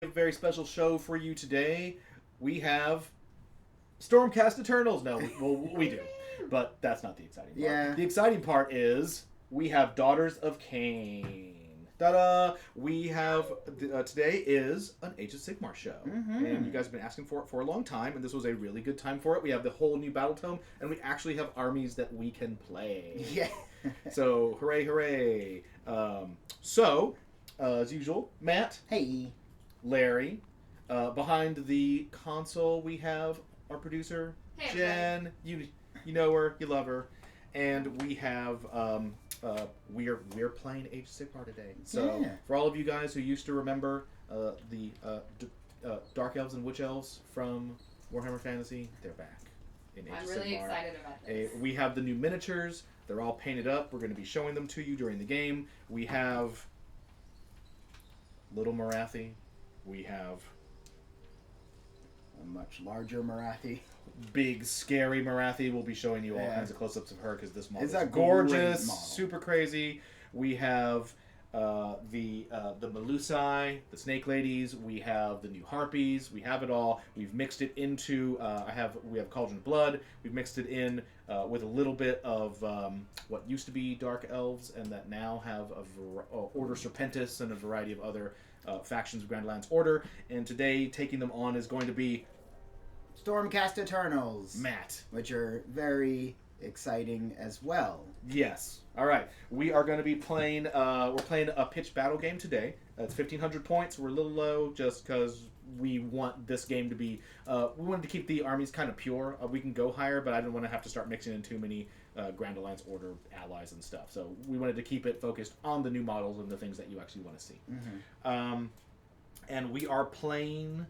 A very special show for you today. We have Stormcast Eternals. No, we do, but that's not the exciting part. Yeah. The exciting part is we have Daughters of Khaine. Ta-da! We have today is an Age of Sigmar show, and you guys have been asking for it for a long time, and this was a really good time for it. We have the whole new battle tome, and we actually have armies that we can play. Yeah. So hooray, hooray! As usual, Matt. Hey. Larry. Behind the console, we have our producer, Hey, Jen. You know her, you love her, and we have we're playing Age of Sigmar today. So Yeah. for all of you guys who used to remember the Dark Elves and Witch Elves from Warhammer Fantasy, they're back in Age I'm of really Sigmar. excited about this. We have the new miniatures. They're all painted up. We're going to be showing them to you during the game. We have Little Morathi. We have A much larger Morathi. big, scary Morathi. We'll be showing you all Yeah. kinds of close-ups of her because this model It's is a great gorgeous, model. super crazy. We have the Melusai, the Snake Ladies. We have the new Harpies. We have it all. We've mixed it into. We have Cauldron of Blood. We've mixed it in with a little bit of what used to be Dark Elves and that now have Order Serpentis and a variety of other factions of Grand Alliance Order. And today, taking them on is going to be Stormcast Eternals. Matt. Which are very exciting as well. Yes. All right. We are going to be playing. We're playing a pitched battle game today. It's 1,500 points. We're a little low just because we want this game to be. We wanted to keep the armies kind of pure. We can go higher, but I didn't want to have to start mixing in too many Grand Alliance Order allies and stuff. So we wanted to keep it focused on the new models and the things that you actually want to see. And we are playing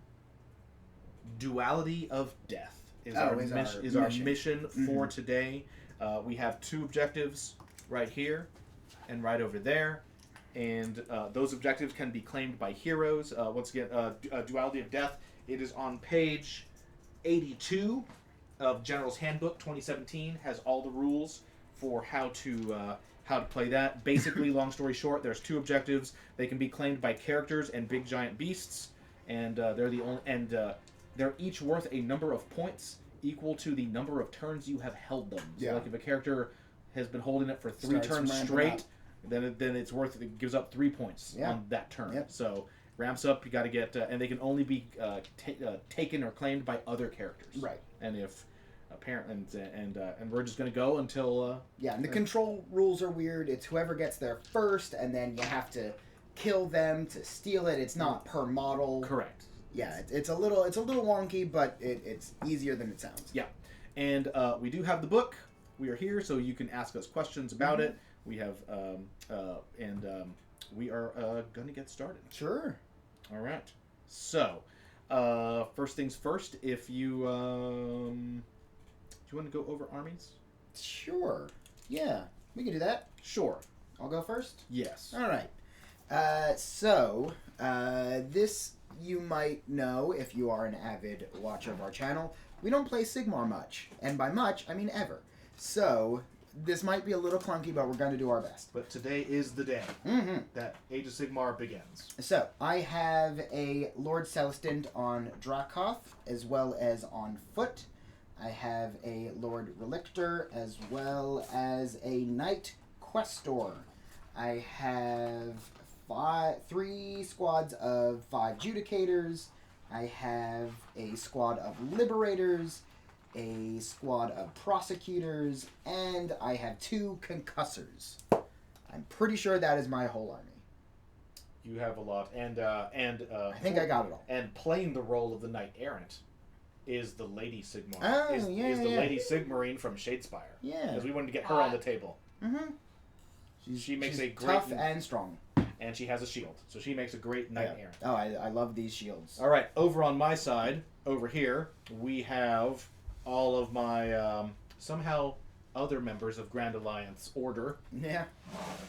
Duality of Death. Is our mission for today. We have two objectives right here and right over there, and those objectives can be claimed by heroes. Once again, Duality of Death. It is on page 82 of General's Handbook 2017. Has all the rules for how to play that. Basically, long story short, there's two objectives. They can be claimed by characters and big giant beasts, and they're the only they're each worth a number of points equal to the number of turns you have held them. So like if a character has been holding it for three turns straight, then it gives up 3 points on that turn. Yep. So ramps up, you got to get, and they can only be taken or claimed by other characters. Right. And if and we're just going to go until and the control rules are weird. It's whoever gets there first, and then you have to kill them to steal it. It's not per model. Correct. Yeah, it's a little wonky, but it's easier than it sounds. Yeah, and we do have the book. We are here, so you can ask us questions about it. We have, we are going to get started. Sure. All right. So, first things first. If you do, you want to go over armies? Sure. Yeah, we can do that. Sure. I'll go first. Yes. All right. This you might know if you are an avid watcher of our channel. We don't play Sigmar much, and by much I mean ever. So this might be a little clunky, but we're going to do our best. But today is the day that Age of Sigmar begins. So I have a Lord Celestant on Dracoth as well as on foot. I have a Lord Relictor as well as a Knight Questor. I have 3 squads of 5 Judicators. I have a squad of Liberators, a squad of Prosecutors, and I have 2 Concussors. I'm pretty sure that is my whole army. You have a lot, and I think I got it all. And playing the role of the Knight Errant is the Lady Sigmar. Oh, is the Lady Sigmarine from Shadespire. Yeah, because we wanted to get her on the table. She makes a great tough and strong. And she has a shield, so she makes a great Knight Errant. Oh, I love these shields. All right, over on my side, over here, we have all of my somehow other members of Grand Alliance Order. Yeah.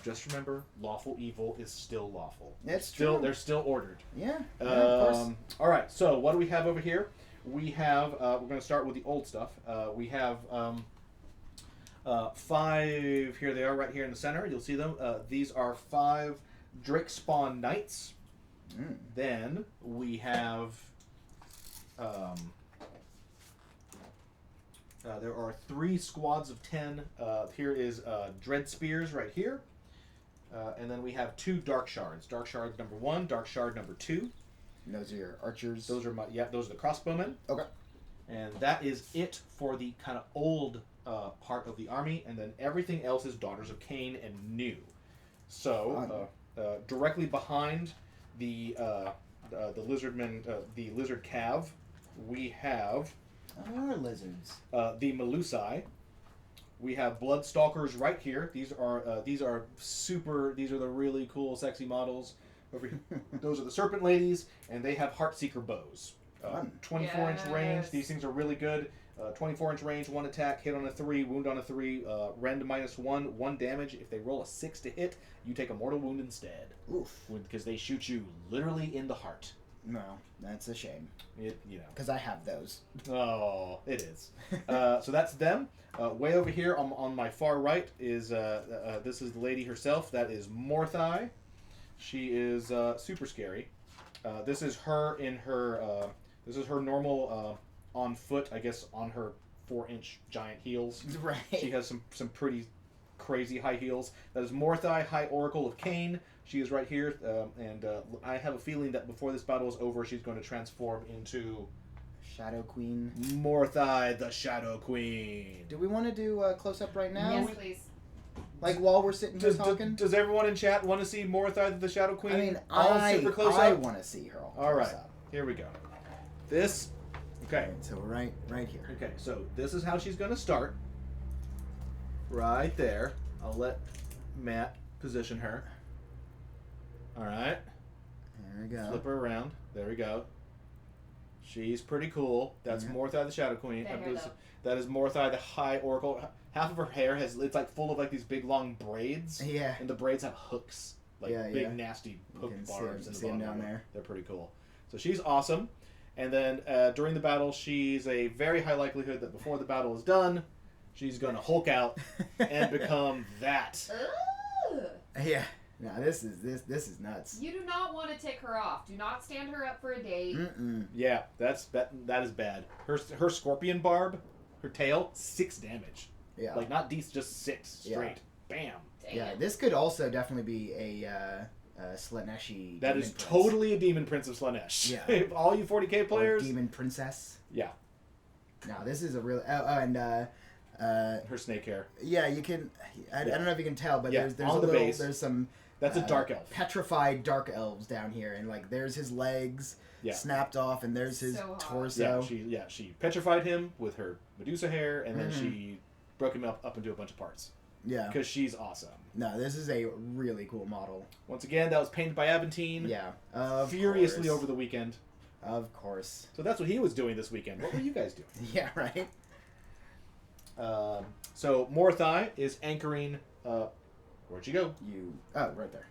Just remember, lawful evil is still lawful. It's true. They're still ordered. Yeah. Of course. All right, so what do we have over here? We have. We're going to start with the old stuff. We have 5. Here they are, right here in the center. You'll see them. These are 5 Drake Spawn Knights. Then we have. There are 3 squads of 10. Here is Dread Spears right here. And then we have 2 Dark Shards. Dark Shard number 1, Dark Shard number 2. And those are your archers? Those are those are the crossbowmen. Okay. And that is it for the kind of old part of the army. And then everything else is Daughters of Khaine and new. So, directly behind the lizardmen, the lizard cav, we have... lizards. The Melusai. We have Bloodstalkers right here. These are super. These are the really cool, sexy models. Over here. Those are the Serpent Ladies, and they have Heartseeker bows. 24-inch range. These things are really good. 24-inch range, 1 attack, hit on a 3, wound on a 3, rend -1, 1 damage. If they roll a 6 to hit, you take a mortal wound instead. Oof. Because they shoot you literally in the heart. No, that's a shame. Because I have those. Oh, it is. So that's them. Way over here on my far right is this is the lady herself. That is Morathi. She is super scary. This is her in her. This is her normal on foot. I guess on her 4-inch giant heels. Right. She has some pretty crazy high heels. That is Morathi, High Oracle of Khaine. She is right here, and I have a feeling that before this battle is over, she's going to transform into... Shadow Queen. Morathi, the Shadow Queen. Do we want to do a close-up right now? Yes, please. Like while we're sitting here talking? Does everyone in chat want to see Morathi, the Shadow Queen? I mean, super close I up? want to see her all right, up. Here we go. This... Okay. Right, so right here. Okay, so this is how she's going to start. Right there. I'll let Matt position her. All right. There we go. Flip her around. There we go. She's pretty cool. That's Morathi, the Shadow Queen. That is Morathi, the High Oracle. Half of her hair it's like full of like these big long braids. Yeah. And the braids have hooks, like big nasty hook barbs in the bottom down there. They're pretty cool. So she's awesome. And then during the battle, she's a very high likelihood that before the battle is done, she's going to Hulk out and become that. Ooh. Yeah. No, this is nuts. You do not want to take her off. Do not stand her up for a date. Mm-mm. Yeah, that is bad. Her scorpion barb, her tail, 6 damage. Yeah. Like not decent, just 6 straight. Yeah. Bam. Damn. Yeah, this could also definitely be a Slaneshi. That is Prince. totally a Demon Prince of Slanesh. Yeah. All you 40k players. Or Demon Princess. Yeah. No, this is a real. Her snake hair. Yeah, you can. I don't know if you can tell, but there's on a the little. base. There's some. That's a dark elf. Petrified dark elves down here, and like there's his legs snapped off, and there's his torso. She petrified him with her Medusa hair, and then she broke him up into a bunch of parts. Yeah. Because she's awesome. No, this is a really cool model. Once again, that was painted by Aventine. Yeah. Furiously over the weekend. Of course. So that's what he was doing this weekend. What were you guys doing? Yeah, right. So Morathi is anchoring. Where'd you go? Right there.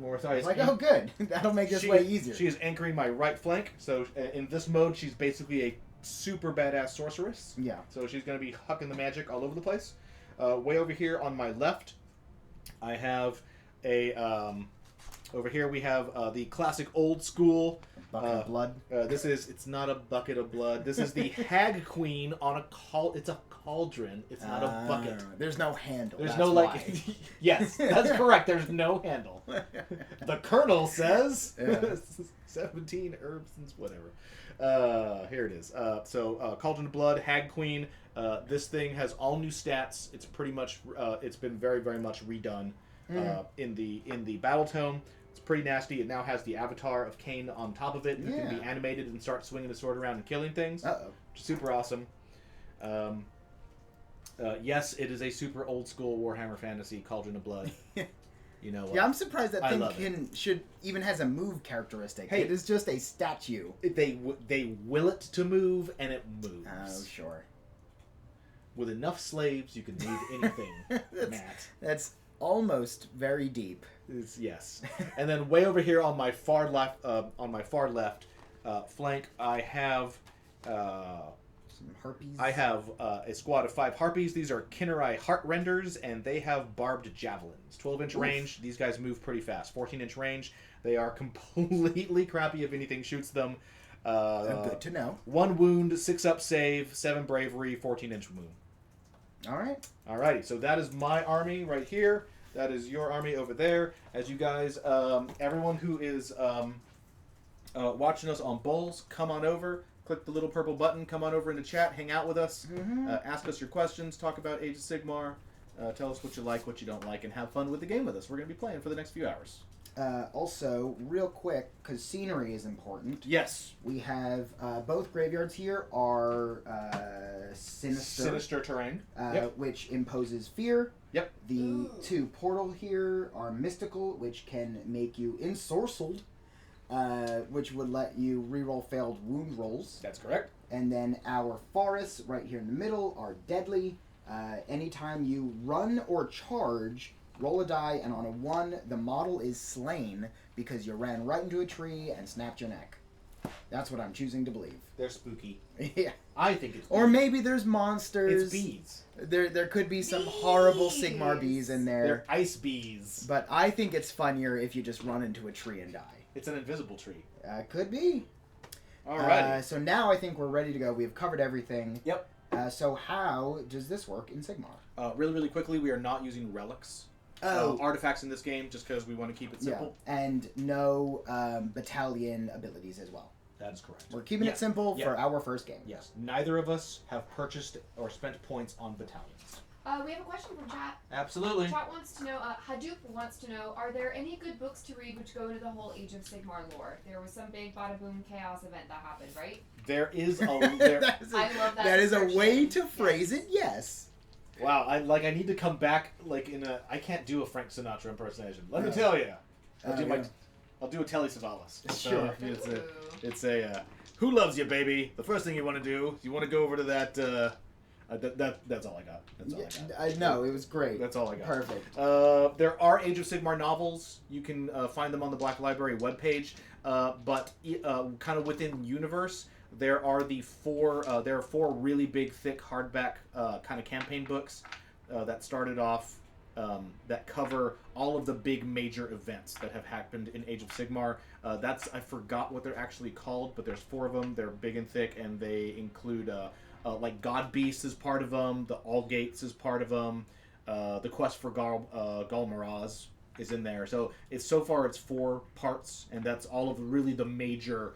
Morathi is like, oh, good. That'll make this way easier. She is anchoring my right flank. So in this mode, she's basically a super badass sorceress. Yeah. So she's going to be hucking the magic all over the place. Way over here on my left, I have a. Over here we have the classic old school. Bucket of blood. It's not a bucket of blood. This is the Hag Queen on a it's a cauldron. It's not a bucket. There's no handle. There's no like. Yes, that's correct. There's no handle. The Colonel says 17 herbs and whatever. Here it is. So Cauldron of Blood, Hag Queen. This thing has all new stats. It's pretty much. It's been very very much redone in the battle tome. It's pretty nasty. It now has the avatar of Khaine on top of it. You can be animated and start swinging the sword around and killing things. Super awesome. Yes, it is a super old school Warhammer fantasy Cauldron of Blood. You know what? Yeah, I'm surprised that thing even has a move characteristic. Hey, it is just a statue. They will it to move, and it moves. Oh, sure. With enough slaves, you can move anything, Matt. That's almost very deep. Yes. And then way over here on my far left, flank, I have Some harpies. I have a squad of 5 harpies. These are Kinnerai heart renders, and they have barbed javelins. 12-inch range. These guys move pretty fast. 14-inch range. They are completely crappy if anything shoots them. Good to know. 1 wound, 6 up save, 7 bravery, 14-inch wound. All right. Alrighty, so that is my army right here. That is your army over there. As you guys, everyone who is watching us on Bulls, come on over. Click the little purple button. Come on over in the chat. Hang out with us. Ask us your questions. Talk about Age of Sigmar. Tell us what you like, what you don't like, and have fun with the game with us. We're going to be playing for the next few hours. Also, real quick, because scenery is important. Yes. We have both graveyards here are sinister terrain, which imposes fear. Yep. The 2 portal here are mystical, which can make you ensorcelled, which would let you reroll failed wound rolls. That's correct. And then our forests right here in the middle are deadly. Anytime you run or charge, roll a die, and on a 1, the model is slain because you ran right into a tree and snapped your neck. That's what I'm choosing to believe. They're spooky. Yeah. I think it's Or maybe there's monsters. It's bees. There could be some horrible Sigmar bees in there. They're ice bees. But I think it's funnier if you just run into a tree and die. It's an invisible tree. Could be. Alrighty. So now I think we're ready to go. We've covered everything. Yep. So how does this work in Sigmar? Really, really quickly, we are not using relics. Artifacts in this game just because we want to keep it simple. Yeah. And no battalion abilities as well. That is correct. We're keeping it simple for our first game. Yes. Neither of us have purchased or spent points on battalions. We have a question from chat. Absolutely. Chat wants to know, Hadoop wants to know, are there any good books to read which go into the whole Age of Sigmar lore? There was some big bada boom chaos event that happened, right? There is a... I love that. That is a way to phrase it, yes. Wow, I need to come back I can't do a Frank Sinatra impersonation. Let me tell you. I'll do a Telly Savalas. Sure. It's a who loves you, baby? The first thing you want to do is you want to go over to that that's all I got. That's all I got. No, it was great. That's all I got. Perfect. There are Age of Sigmar novels. You can find them on the Black Library webpage. But kind of within universe, there are there are 4 really big, thick hardback kind of campaign books that started off that cover all of the big major events that have happened in Age of Sigmar. I forgot what they're actually called, but there's 4 of them. They're big and thick, and they include like God Beast is part of them, the All Gates is part of them, the Quest for Galmaraz is in there. So so far it's 4 parts, and that's all of the major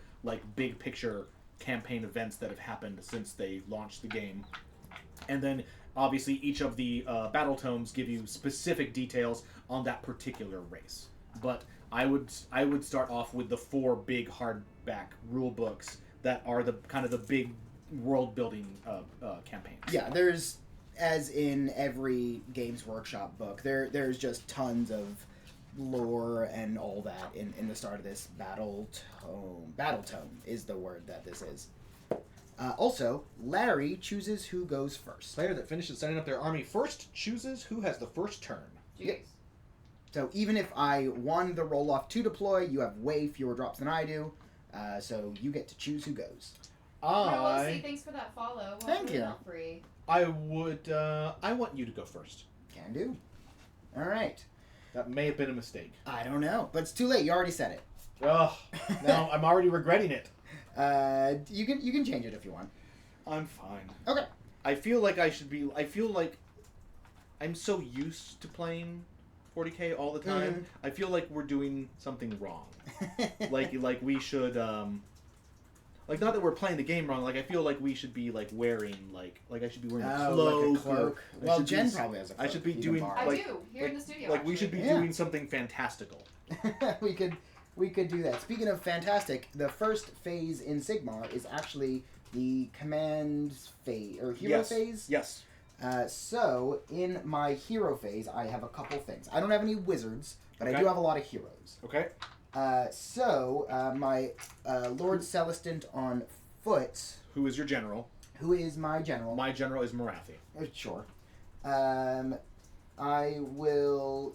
big picture campaign events that have happened since they launched the game. And then obviously each of the battle tomes give you specific details on that particular race. But I would start off with the 4 big hardback rule books that are the kind of the big world building campaigns. Yeah, there's, as in every Games Workshop book, there's just tons of lore and all that in the start of this battle tome. Battle tome is the word that this is. Also, Larry chooses who goes first. Player that finishes setting up their army first chooses who has the first turn. Jeez. So even if I won the roll-off to deploy, you have way fewer drops than I do. So you get to choose who goes. Thanks for that follow. Thank you. Free. I want you to go first. Can do. All right. That may have been a mistake. I don't know, but it's too late. You already said it. Oh, now I'm already regretting it. You can change it if you want. I'm fine. Okay. I feel like I'm so used to playing 40K all the time. Mm. I feel like we're doing something wrong. like we should not that we're playing the game wrong. I feel like we should be wearing I should be wearing a cloak. Like a cloak. Well, Jen probably has a cloak. I should be doing. I do here in the studio. We should be doing something fantastical. We could do that. Speaking of fantastic, the first phase in Sigmar is actually the command phase or hero phase. Yes. So in my hero phase, I have a couple things. I don't have any wizards, but I do have a lot of heroes. Okay. My Lord Celestant on foot. Who is your general? Who is my general? My general is Morathi. Sure. I will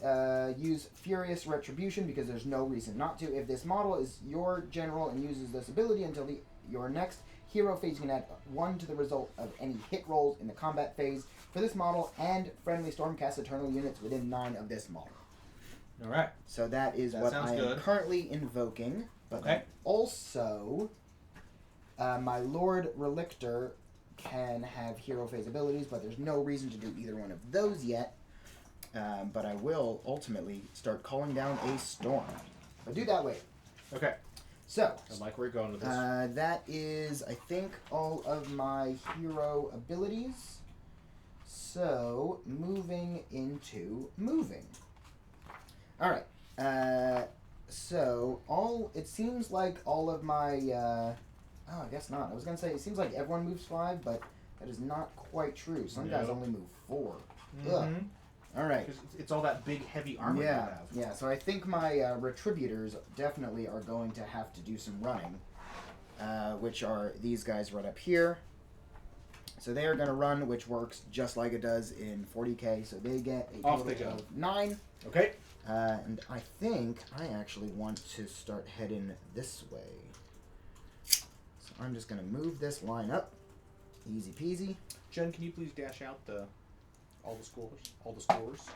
use Furious Retribution because there's no reason not to. If this model is your general and uses this ability until your next hero phase, you can add 1 to the result of any hit rolls in the combat phase for this model and friendly Stormcast Eternal units within 9 of this model. All right. So that is what I am currently invoking. But okay. Also, my Lord Relictor can have hero phase abilities, but there's no reason to do either one of those yet. But I will ultimately start calling down a storm. I'll do that later. Okay. So, I like where you're going with this. That is, I think, all of my hero abilities. So, moving into moving. All right. So, it seems like all of my, I guess not. I was going to say, it seems like everyone moves 5, but that is not quite true. Some guys only move 4. Mm-hmm. Ugh. All right. It's all that big, heavy armor you have. Yeah, so I think my Retributors definitely are going to have to do some running, which are these guys right up here. So they are going to run, which works just like it does in 40k. So they get a total of 9. Okay. And I think I actually want to start heading this way. So I'm just going to move this line up. Easy peasy. Jen, can you please dash out all the scores?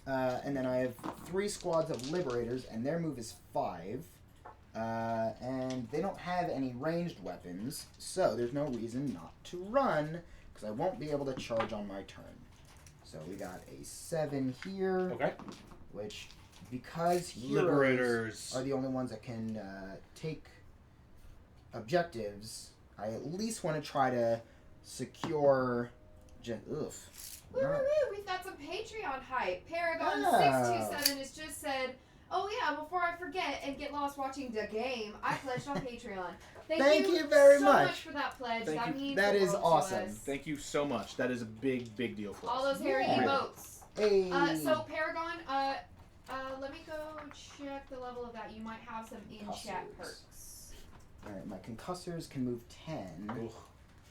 And then I have 3 squads of Liberators, and their move is 5. And they don't have any ranged weapons, so there's no reason not to run, because I won't be able to charge on my turn. So we got a 7 here. Okay. Which, because heroes Liberators are the only ones that can take objectives, I at least want to try to secure... We've got some Patreon hype. Paragon627 has just said, "Oh yeah, before I forget and get lost watching the game, I pledged on Patreon." Thank you very much for that pledge. That is awesome. Thank you so much. That is a big, big deal for us. All those hairy emotes. Hey. So Paragon, let me go check the level of that. You might have some in-chat perks. Alright, my concussors can move 10. Ugh.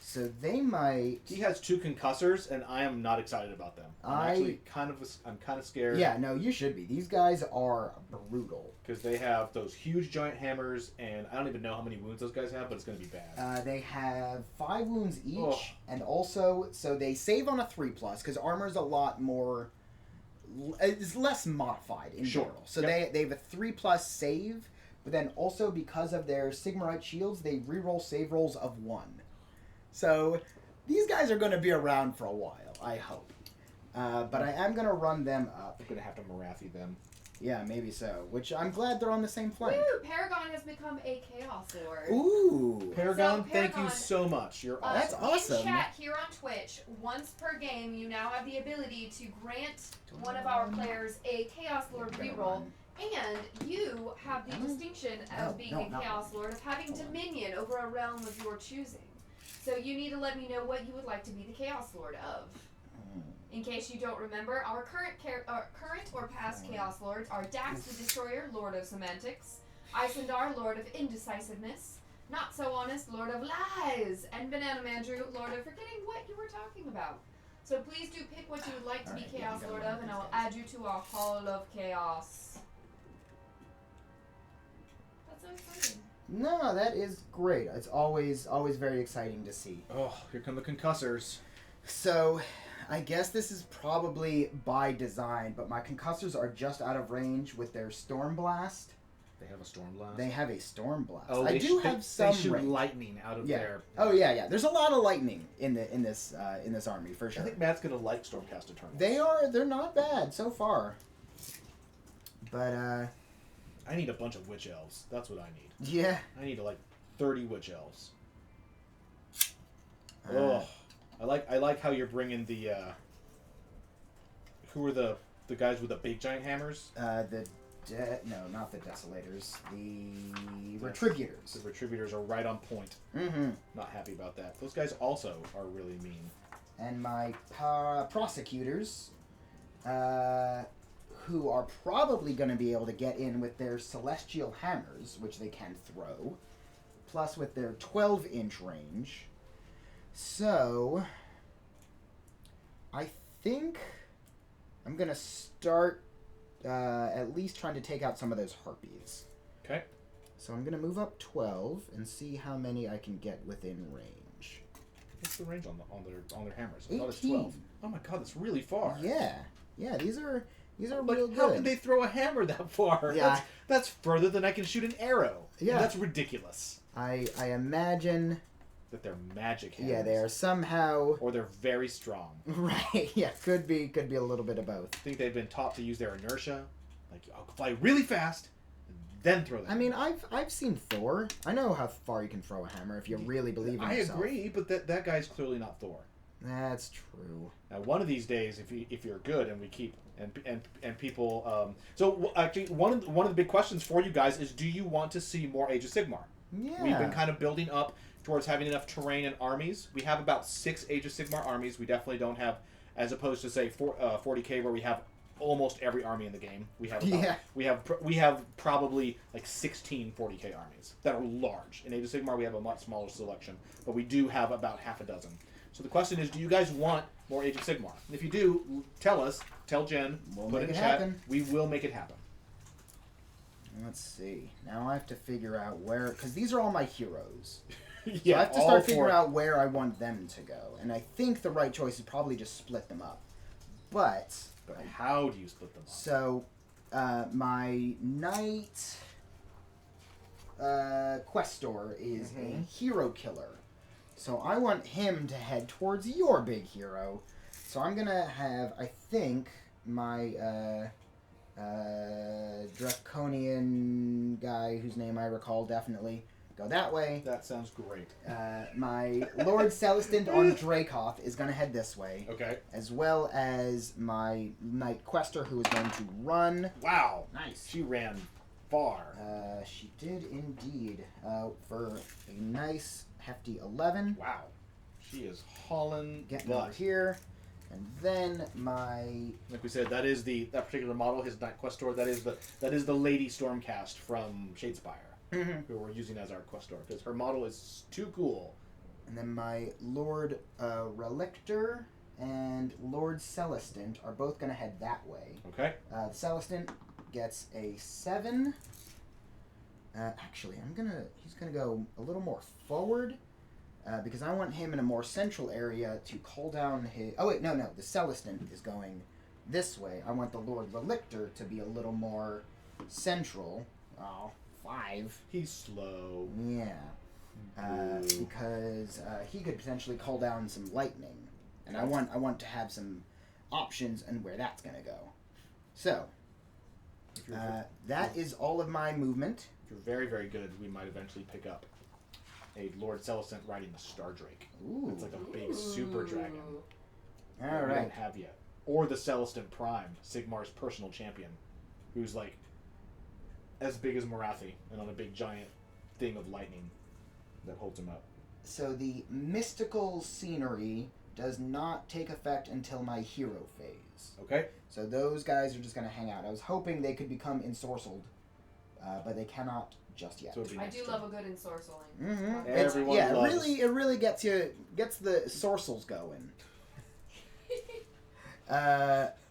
So they might... He has 2 concussors, and I am not excited about them. I'm kind of scared. Yeah, no, you should be. These guys are brutal. Because they have those huge giant hammers, and I don't even know how many wounds those guys have, but it's going to be bad. They have 5 wounds each, and also, so they save on a 3+, because armor's a lot more... It's less modified in general. So they have a 3+ save, but then also because of their Sigmarite shields, they reroll save rolls of 1. So, these guys are going to be around for a while, I hope. But I am going to run them up. I'm going to have to Morathi them. Yeah, maybe so. Which I'm glad they're on the same flank. Woo! Paragon has become a Chaos Lord. Ooh! Paragon, thank you so much. You're awesome. That's awesome. In chat here on Twitch, once per game, you now have the ability to grant one of our players a Chaos Lord reroll. And you have the distinction of being a Chaos Lord of having dominion over a realm of your choosing. So you need to let me know what you would like to be the Chaos Lord of. In case you don't remember, our current or past Chaos Lords are Dax the Destroyer, Lord of Semantics, Isendar, Lord of Indecisiveness, Not So Honest, Lord of Lies, and Banana Mandrew, Lord of Forgetting What You Were Talking About. So please do pick what you would like to be Chaos Lord of, and I will add you to our Hall of Chaos. That's so exciting. No, that is great. It's always very exciting to see. Oh, here come the concussors. So, I guess this is probably by design, but my concussors are just out of range with their Storm Blast. They have a Storm Blast? They have a Storm Blast. Oh, I do have some They shoot range. lightning out of their... Oh, yeah. There's a lot of lightning in this army, for sure. I think Matt's going to like Stormcast Eternal. They're not bad so far. But, I need a bunch of Witch Elves. That's what I need. Yeah. I need like 30 Witch Elves. I like how you're bringing the who are the guys with the big giant hammers? No, not the Desolators. The Retributors. The Retributors are right on point. Mm-hmm. Not happy about that. Those guys also are really mean. And my Prosecutors, who are probably going to be able to get in with their Celestial Hammers, which they can throw, plus with their 12-inch range. So, I think I'm gonna start at least trying to take out some of those harpies. Okay. So I'm gonna move up 12 and see how many I can get within range. What's the range on their hammers? I 18. thought it's 12. Oh my god, that's really far. Yeah, these are real good. How can they throw a hammer that far? Yeah. That's further than I can shoot an arrow. Yeah. That's ridiculous. I imagine that they're magic hammers. Yeah, they are somehow. Or they're very strong. Right. Yeah, could be a little bit of both. I think they've been taught to use their inertia. Like, I'll fly really fast, and then throw them. I mean, I've seen Thor. I know how far you can throw a hammer if you really believe in yourself. I agree, but that guy's clearly not Thor. That's true. Now, one of these days, if you're good, and we keep and people, so actually one of the big questions for you guys is: do you want to see more Age of Sigmar? Yeah. We've been kind of building up towards having enough terrain and armies. We have about 6 Age of Sigmar armies. We definitely don't have, as opposed to say 40K, where we have almost every army in the game. We have we have probably like 16 40K armies that are large. In Age of Sigmar, we have a much smaller selection, but we do have about half a dozen. So the question is, do you guys want more Age of Sigmar? And if you do, tell us. Tell Jen. We'll put make it in it chat. happen. We will make it happen. Let's see. Now I have to figure out where, because these are all my heroes. Yeah, so I have to start figuring out where I want them to go. And I think the right choice is probably just split them up. But how do you split them up? So, my knight questor is a hero killer. So I want him to head towards your big hero. So I'm going to have, I think, my draconian guy, whose name I recall definitely, go that way. That sounds great. My Lord Celestin on Dracoth is going to head this way. Okay. As well as my Knight Quester, who is going to run. Wow. Nice. She ran far. She did indeed. For a nice, hefty 11. Wow. She is hauling Getting butt. over here. And then my... Like we said, that particular model, his Knight Questor, that is the Lady Stormcast from Shadespire. Who we're using as our Questor, because her model is too cool. And then my Lord Relictor and Lord Celestin are both going to head that way. Okay. Celestin gets a 7. Actually, he's gonna go a little more forward because I want him in a more central area to call down his... Oh wait, no, the Celestin is going this way. I want the Lord Relictor to be a little more central. Oh. 5. He's slow. Yeah. Because he could potentially call down some lightning. And I want to have some options and where that's going to go. So, that is all of my movement. If you're very, very good, we might eventually pick up a Lord Celestin riding the Star Drake. Ooh. It's like a big super dragon. All that we right. don't have yet. Or the Celestin Prime, Sigmar's personal champion, who's like as big as Morathi and on a big giant thing of lightning that holds him up. So the mystical scenery does not take effect until my hero phase. Okay. So those guys are just going to hang out. I was hoping they could become ensorcelled, but they cannot just yet. So I do love a good ensorcelling. Mm-hmm. Everyone loves. It really gets the sorcels going.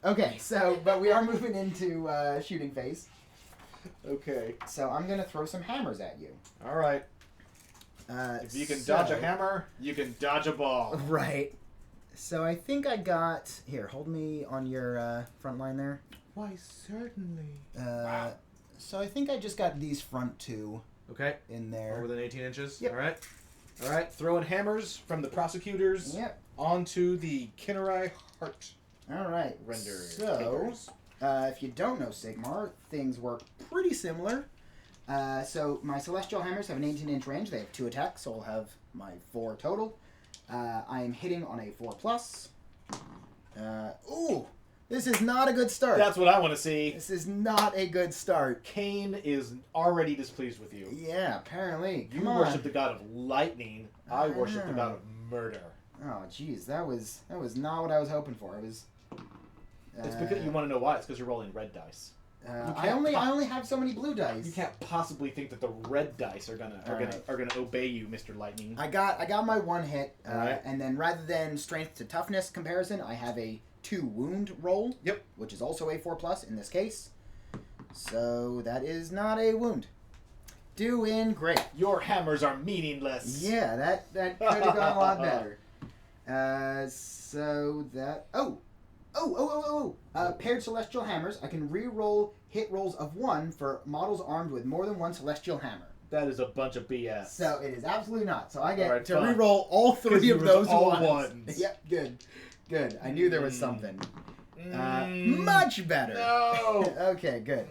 Okay, so but we are moving into shooting phase. Okay. So I'm gonna throw some hammers at you. All right. If you can dodge a hammer, you can dodge a ball. Right. So I think I got... Here, hold me on your front line there. Why, certainly. Wow. So I think I just got these front 2 Okay. in there. More than 18 inches? Yep. All right. Throwing hammers from the prosecutors onto the Kinnerai Heart. All right. Render. So, if you don't know Sigmar, things work pretty similar. So my Celestial Hammers have an 18-inch range. They have 2 attacks, so I'll have my 4 total. I am hitting on a 4+. Ooh! This is not a good start. That's what I want to see. This is not a good start. Khaine is already displeased with you. Yeah, apparently. You worship the god of lightning. I worship the god of murder. Oh, jeez, that was not what I was hoping for. It was. It's because you want to know why. It's because you're rolling red dice. I only have so many blue dice. You can't possibly think that the red dice are gonna obey you, Mr. Lightning. I got my 1 hit, right. and then rather than strength to toughness comparison, I have a 2 wound roll. Yep. Which is also a 4+ in this case. So that is not a wound. Doing great. Your hammers are meaningless. Yeah, that could have gone a lot better. So that... paired celestial hammers. I can re-roll hit rolls of 1 for models armed with more than 1 celestial hammer. That is a bunch of BS. So it is absolutely not. So I get to fine. re-roll all 3 of those all ones. Yep, good. I knew there was something. Much better. No. Okay, good.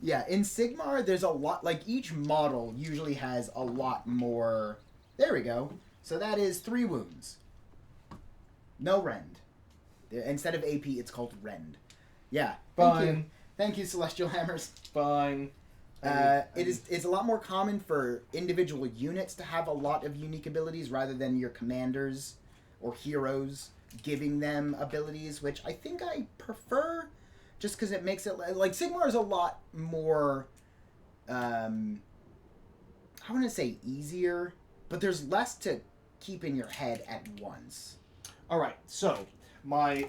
Yeah, in Sigmar, there's a lot... Like, each model usually has a lot more... There we go. So that is 3 wounds. No rend. Instead of AP, it's called rend. Yeah. Fine. Thank you, Celestial Hammers. Fine. It's a lot more common for individual units to have a lot of unique abilities rather than your commanders or heroes giving them abilities, which I think I prefer just because it makes it... Like, Sigmar is a lot more... I want to say easier, but there's less to keep in your head at once. All right, so my...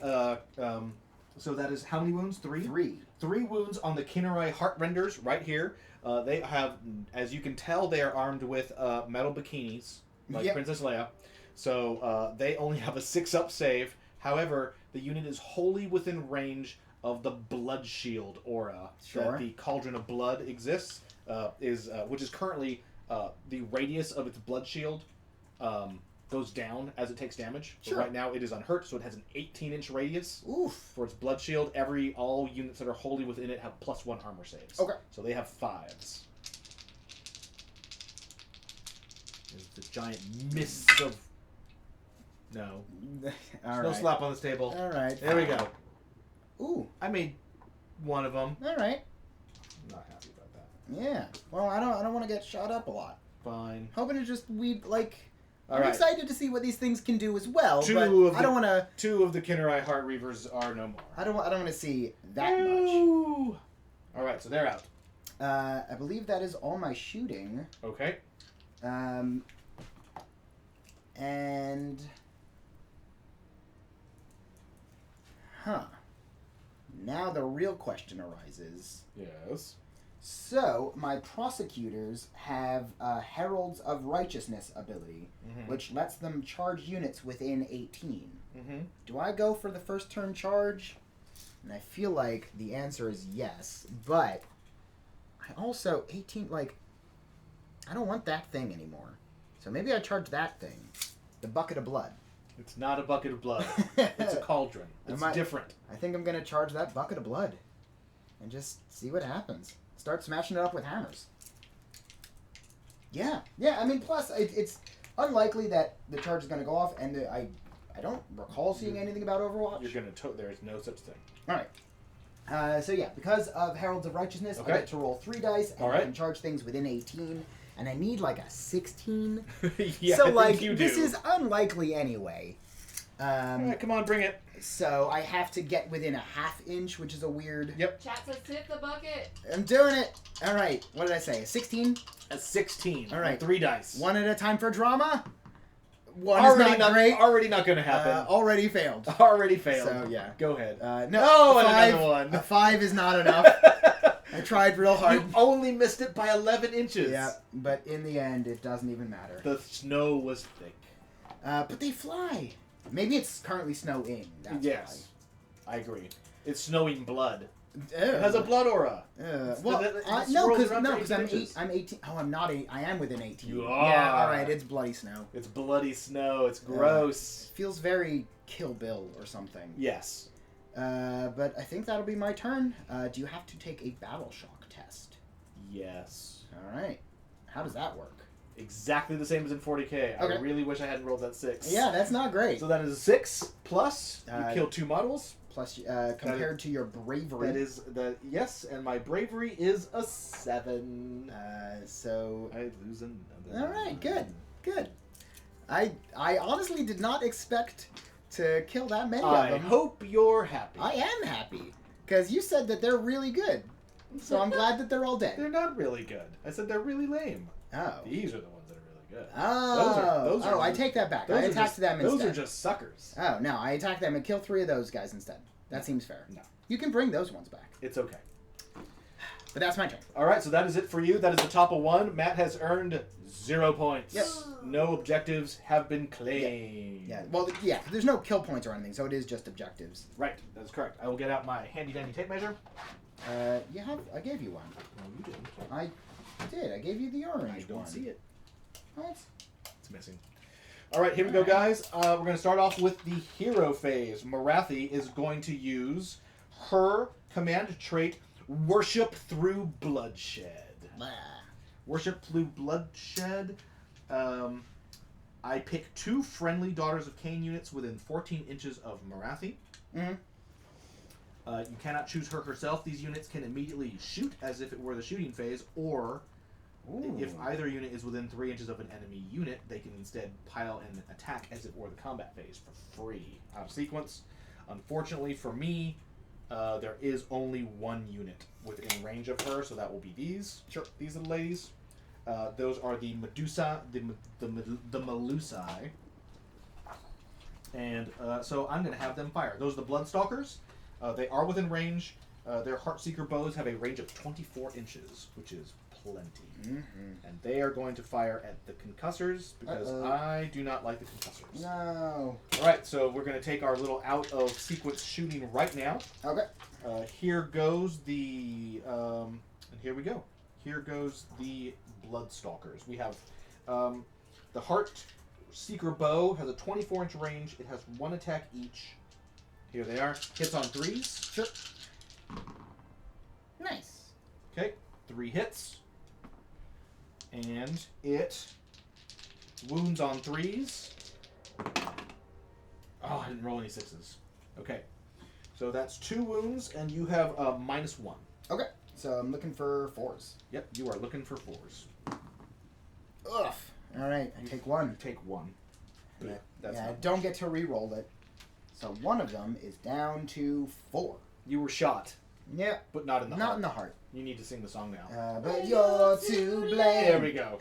so that is how many wounds? 3? 3 wounds on the Kinnerai Heartrenders right here. They have, as you can tell, they are armed with metal bikinis, like Princess Leia. So they only have a 6-up save. However, the unit is wholly within range of the Blood Shield aura that the Cauldron of Blood exists, which is currently the radius of its Blood Shield goes down as it takes damage. Sure. But right now it is unhurt, so it has an 18-inch radius. Oof. For its Blood Shield. All units that are wholly within it have +1 armor saves. Okay. So they have 5s. There's the giant mist of... No. No slap on this table. All right. There we go. Ooh. I made one of them. All right. I'm not happy about that. Yeah. Well, I don't want to get shot up a lot. Fine. Hoping to just All I'm right. excited to see what these things can do as well. I don't want to. 2 of the Kinnerai Heart Reavers are no more. I don't want to see that much. All right, so they're out. I believe that is all my shooting. Okay. And now the real question arises. Yes. So, my prosecutors have Heralds of Righteousness ability, which lets them charge units within 18. Do I go for the first turn charge? And I feel like the answer is yes, but I also, 18, I don't want that thing anymore. So maybe I charge that thing. The Bucket of Blood. It's not a bucket of blood. It's a cauldron. It's different. I think I'm going to charge that Bucket of Blood and just see what happens. Start smashing it up with hammers. Yeah. I mean, plus, it's unlikely that the charge is going to go off, and I don't recall seeing anything about Overwatch. You're going to... There is no such thing. All right. So, yeah, because of Heralds of Righteousness, I get to roll 3 dice, and I can charge things within 18, and I need, a 16. Yeah, so, I think you this do. is unlikely anyway. All right, come on, bring it. So, I have to get within a ½ inch, which is a weird... Yep. Chat says tip the bucket. I'm doing it. All right. What did I say? A 16? A 16. All right. 3 dice. 1 at a time for drama. 1 already is not great. Already not going to happen. Already failed. Already failed. So, yeah. Go ahead. No, and 5, another one. A 5 is not enough. I tried real hard. You only missed it by 11 inches. Yeah, but in the end, it doesn't even matter. The snow was thick. But they fly. Maybe it's currently snowing. That's yes. I agree. It's snowing blood. Why. It has a blood aura. No, because I'm 18. Oh, I'm not 8. I am within 18. You are. Yeah, all right. It's bloody snow. It's bloody snow. It's gross. Feels very Kill Bill or something. Yes. But I think that'll be my turn. Do you have to take a battle shock test? Yes. All right. How does that work? Exactly the same as in 40k. Okay. I really wish I hadn't rolled that 6. Yeah, that's not great. So that is a 6 plus you kill 2 models. Plus, compared to your bravery. That is yes, and my bravery is a 7. So I lose another. All right, good. I honestly did not expect to kill that many of them. I hope you're happy. I am happy because you said that they're really good, so I'm glad that they're all dead. They're not really good. I said they're really lame. Oh. These are the ones that are really good. Oh, I take that back. I attacked them instead. Those are just suckers. Oh, no, I attack them and kill 3 of those guys instead. That seems fair. No. You can bring those ones back. It's okay. But that's my turn. All right, so that is it for you. That is the top of 1. Matt has earned 0 points. Yep. No objectives have been claimed. Yeah. Well, yeah. There's no kill points or anything, so it is just objectives. Right. That is correct. I will get out my handy dandy tape measure. I gave you one. No, you didn't. I did. I gave you the orange I don't see it. What? It's missing. All right, here we go, guys. We're going to start off with the hero phase. Morathi is going to use her command trait, Worship Through Bloodshed. Blah. Worship Through Bloodshed. I pick 2 friendly Daughters of Khaine units within 14 inches of Morathi. Mm-hmm. You cannot choose her herself. These units can immediately shoot as if it were the shooting phase, or if either unit is within 3 inches of an enemy unit, they can instead pile and attack as it were the combat phase for free out of sequence. Unfortunately for me, there is only 1 unit within range of her, so that will be these. Sure, these are the ladies. Those are the Medusa, the Melusai. And so I'm going to have them fire. Those are the Bloodstalkers. They are within range. Their Heartseeker bows have a range of 24 inches, which is plenty. Mm-hmm. And they are going to fire at the concussors because I do not like the concussors. No. All right, so we're going to take our little out of sequence shooting right now. Okay. Here goes the and here we go. Here goes the Bloodstalkers. We have the Heartseeker bow has a 24-inch range. It has 1 attack each. Here they are. Hits on 3s. Sure. Nice. Okay, 3 hits. And it wounds on 3s. Oh, I didn't roll any 6s. Okay. So that's 2 wounds, and you have -1. Okay. So I'm looking for 4s. Yep, you are looking for 4s. Ugh. All right, I take 1. You take 1. That's I don't get to re-roll it. So one of them is down to 4. You were shot. Yeah. But not in the heart. Not in the heart. You need to sing the song now. But you're to blame. There we go.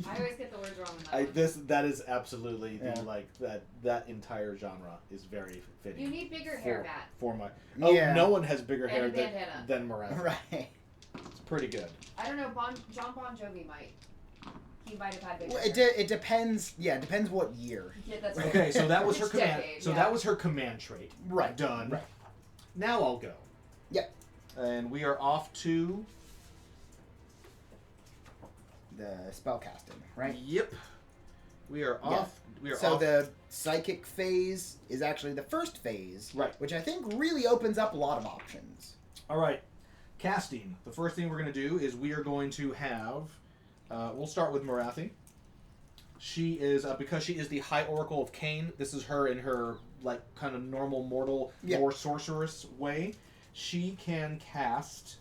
I always get the words wrong in that one. That is absolutely that entire genre is very fitting. You need bigger hair, Matt. For my no one has bigger hair than Morathi. Right. It's pretty good. I don't know. John Bon Jovi might. He might have had bigger hair. It depends. Yeah, it depends what year. Yeah, that's right. Okay, so that was her command. Decade, that was her command trait. Right. Done. Right. Now I'll go. Yep. And we are off to the spellcasting, right? Yep. We are off. We are so off. The psychic phase is actually the first phase, right? Which I think really opens up a lot of options. All right. Casting. The first thing we're going to do is we are going to have. We'll start with Morathi. She is because she is the High Oracle of Khaine. This is her in her like kind of normal mortal, more sorceress way. She can cast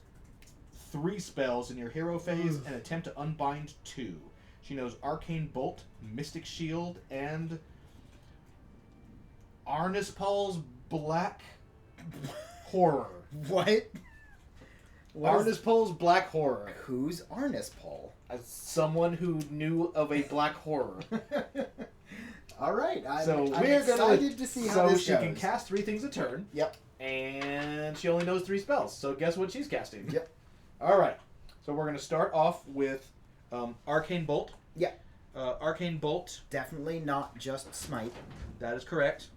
3 spells in your hero phase and attempt to unbind 2. She knows Arcane Bolt, Mystic Shield, and Arnispal's Black Horror. What? Arnispal's Black Horror. Who's Arnispal? Someone who knew of a black horror. All right. I'm excited to see how this goes. So she can cast 3 things a turn. Yep. And she only knows 3 spells. So guess what she's casting? Yep. All right. So we're going to start off with Arcane Bolt. Yeah. Arcane Bolt. Definitely not just Smite. That is correct.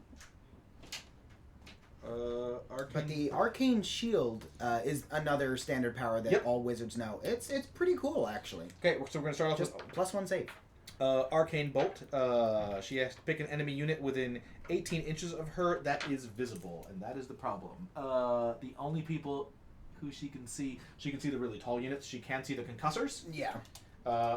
But the Arcane Shield is another standard power that all wizards know. It's pretty cool, actually. Okay, so we're going to start off just with +1 save. Arcane Bolt. She has to pick an enemy unit within 18 inches of her that is visible, and that is the problem. The only people who she can see the really tall units. She can see the concussors. Yeah.